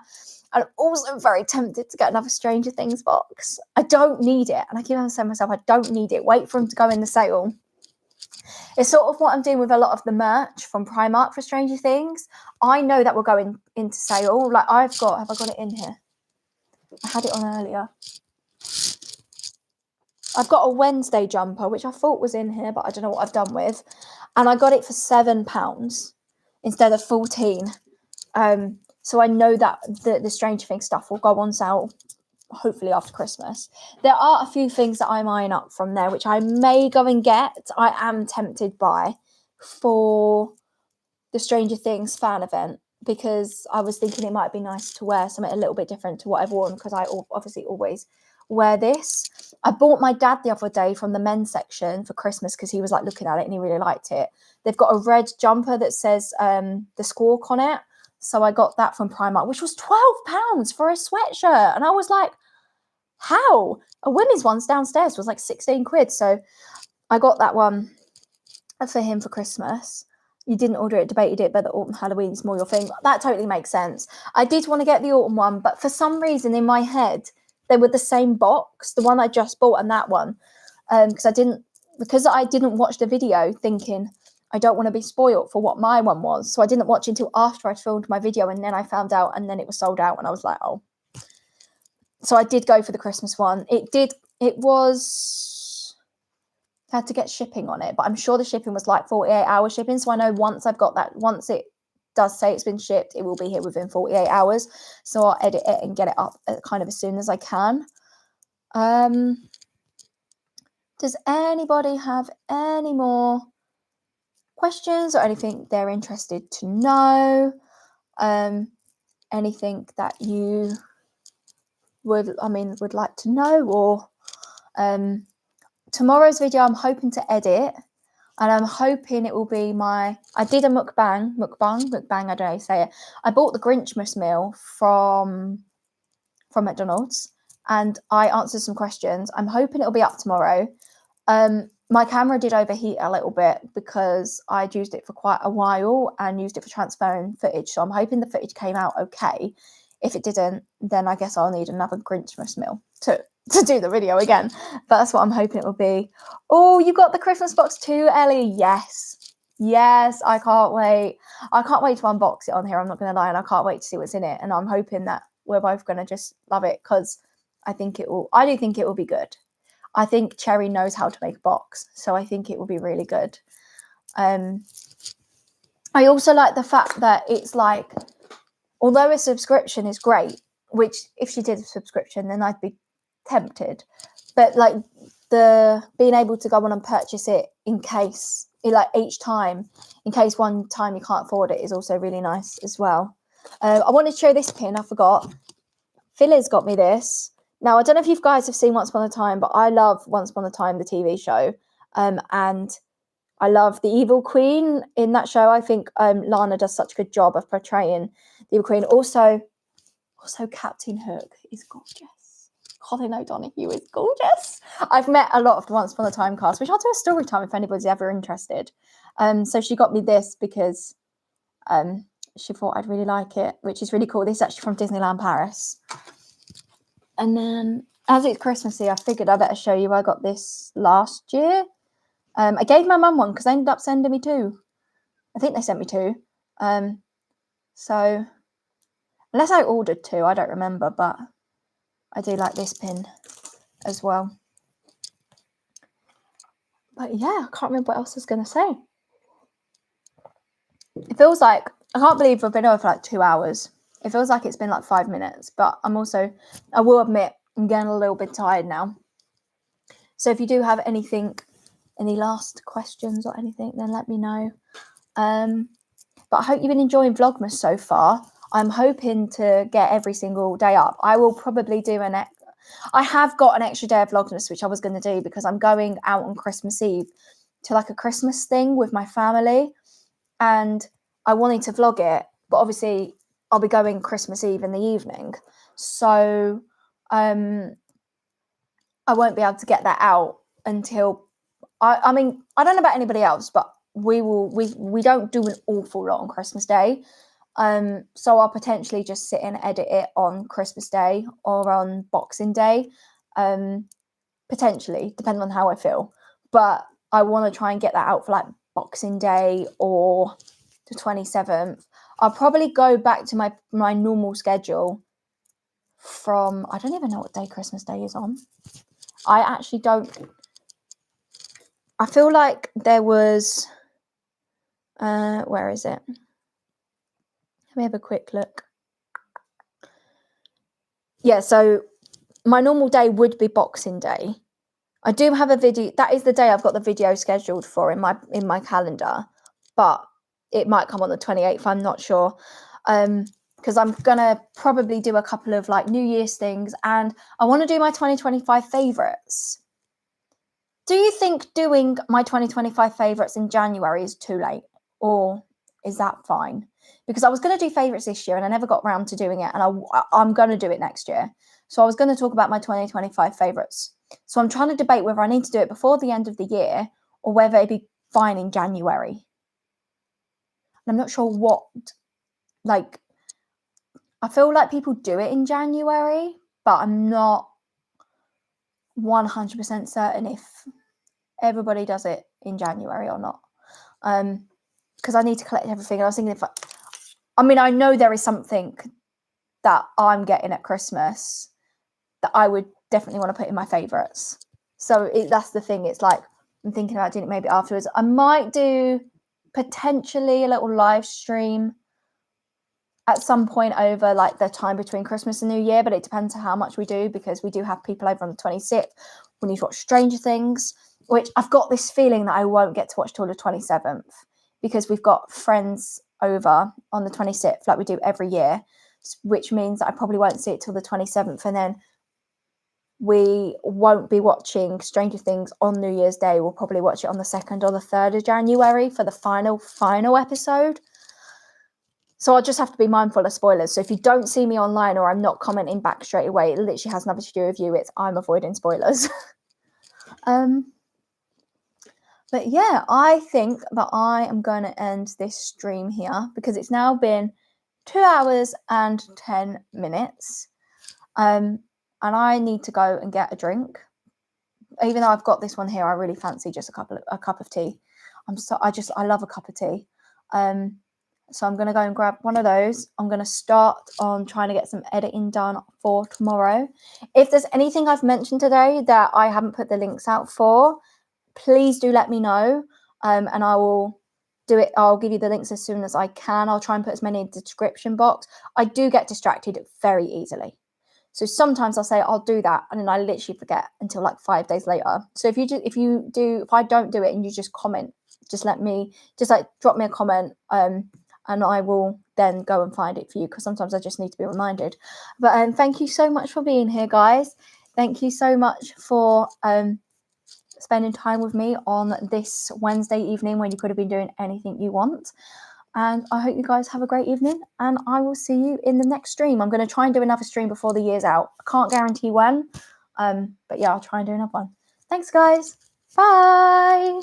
A: I'm also very tempted to get another Stranger Things box. I don't need it. And I keep on saying to myself, I don't need it. Wait for them to go in the sale. It's sort of what I'm doing with a lot of the merch from Primark for Stranger Things. I know that we're going into sale. Like, have I got it in here? I had it on earlier. I've got a Wednesday jumper, which I thought was in here, but I don't know what I've done with. And I got it for £7 instead of 14. So I know that the Stranger Things stuff will go on sale hopefully after Christmas. There are a few things that I'm eyeing up from there, which I may go and get. I am tempted by for the Stranger Things fan event, because I was thinking it might be nice to wear something a little bit different to what I've worn, because I obviously always wear this. I bought my dad the other day from the men's section for Christmas because he was like looking at it and he really liked it. They've got a red jumper that says the Squawk on it. So I got that from Primark, which was £12 for a sweatshirt. And I was like, how? A women's one's downstairs was like 16 quid. So I got that one for him for Christmas. You didn't order it, debated it, but the autumn Halloween's more your thing. That totally makes sense. I did want to get the autumn one, but for some reason in my head, they were the same box, the one I just bought and that one. Because I didn't watch the video thinking I don't want to be spoiled for what my one was. So I didn't watch until after I filmed my video, and then I found out, and then it was sold out, and I was like, oh. So I did go for the Christmas one. Had to get shipping on it, but I'm sure the shipping was like 48-hour shipping. So I know once it does say it's been shipped, it will be here within 48 hours. So I'll edit it and get it up kind of as soon as I can. Does anybody have any more questions or anything they're interested to know? Anything that you would like to know, or tomorrow's video I'm hoping to edit, and I'm hoping it will be I did a mukbang, I don't know how you say it. I bought the Grinchmas meal from McDonald's, and I answered some questions. I'm hoping it'll be up tomorrow. My camera did overheat a little bit because I'd used it for quite a while and used it for transferring footage. So I'm hoping the footage came out okay. If it didn't, then I guess I'll need another Grinchmas meal to do the video again. But that's what I'm hoping it will be. Oh, you got the Christmas box too, Ellie? Yes. Yes, I can't wait. I can't wait to unbox it on here, I'm not going to lie, and I can't wait to see what's in it. And I'm hoping that we're both going to just love it, because I do think it will be good. I think Cherry knows how to make a box, so I think it will be really good. I also like the fact that it's like, although a subscription is great, which if she did a subscription, then I'd be tempted. But like the being able to go on and purchase it in case, like each time, in case one time you can't afford it, is also really nice as well. I wanted to show this pin, I forgot. Philly's got me this. Now, I don't know if you guys have seen Once Upon a Time, but I love Once Upon a Time, the TV show. And I love the evil queen in that show. I think Lana does such a good job of portraying the evil queen. Also Captain Hook is gorgeous. Colin O'Donoghue is gorgeous. I've met a lot of the Once Upon a Time cast, which I'll do a story time if anybody's ever interested. So she got me this because she thought I'd really like it, which is really cool. This is actually from Disneyland Paris. And then, as it's Christmassy, I figured I better show you. I got this last year. I gave my mum one because they ended up sending me two. I think they sent me two. So, unless I ordered two, I don't remember. But I do like this pin as well. But yeah, I can't remember what else I was going to say. It feels like, I can't believe we've been over for like 2 hours. It feels like it's been like 5 minutes, but I will admit, I'm getting a little bit tired now. So if you do have any last questions or anything, then let me know. But I hope you've been enjoying Vlogmas so far. I'm hoping to get every single day up. I will probably do I have got an extra day of Vlogmas, which I was going to do because I'm going out on Christmas Eve to like a Christmas thing with my family. And I wanted to vlog it, but obviously I'll be going Christmas Eve in the evening. So I won't be able to get that out until, I mean, I don't know about anybody else, but we don't do an awful lot on Christmas Day. So I'll potentially just sit and edit it on Christmas Day or on Boxing Day, potentially, depending on how I feel. But I want to try and get that out for like Boxing Day or the 27th. I'll probably go back to my normal schedule from, I don't even know what day Christmas Day is on. I actually don't. I feel like there was, where is it? Let me have a quick look. Yeah, so my normal day would be Boxing Day. I do have a video. That is the day I've got the video scheduled for in my calendar, but it might come on the 28th. I'm not sure. Because I'm gonna probably do a couple of like New Year's things, and I want to do my 2025 favorites. Do you think doing my 2025 favorites in January is too late, or is that fine? Because I was going to do favorites this year and I never got around to doing it, and I'm going to do it next year. So I was going to talk about my 2025 favorites. So I'm trying to debate whether I need to do it before the end of the year or whether it'd be fine in January. And I'm not sure what, like, I feel like people do it in January, but I'm not 100% certain if everybody does it in January or not. Because I need to collect everything. And I was thinking, I know there is something that I'm getting at Christmas that I would definitely want to put in my favorites. So that's the thing. It's like, I'm thinking about doing it maybe afterwards. I might do potentially a little live stream at some point over like the time between Christmas and New Year, but it depends on how much we do, because we do have people over on the 26th. We need to watch Stranger Things, which I've got this feeling that I won't get to watch till the 27th, because we've got friends over on the 26th like we do every year, which means that I probably won't see it till the 27th, and then we won't be watching Stranger Things on New Year's Day. We'll probably watch it on the 2nd or the 3rd of January for the final episode. So I'll just have to be mindful of spoilers. So if you don't see me online or I'm not commenting back straight away, it literally has nothing to do with you. I'm avoiding spoilers. But yeah, I think that I am going to end this stream here because it's now been 2 hours and 10 minutes. And I need to go and get a drink. Even though I've got this one here, I really fancy just a cup of tea. I love a cup of tea. So I'm going to go and grab one of those. I'm going to start on trying to get some editing done for tomorrow. If there's anything I've mentioned today that I haven't put the links out for, please do let me know. And I will do it. I'll give you the links as soon as I can. I'll try and put as many in the description box. I do get distracted very easily. So sometimes I'll say I'll do that, and then I literally forget until like 5 days later. So if I don't do it and you just comment, just drop me a comment, and I will then go and find it for you, because sometimes I just need to be reminded. But thank you so much for being here, guys. Thank you so much for spending time with me on this Wednesday evening when you could have been doing anything you want. And I hope you guys have a great evening, and I will see you in the next stream. I'm going to try and do another stream before the year's out. I can't guarantee when, but yeah, I'll try and do another one. Thanks, guys. Bye.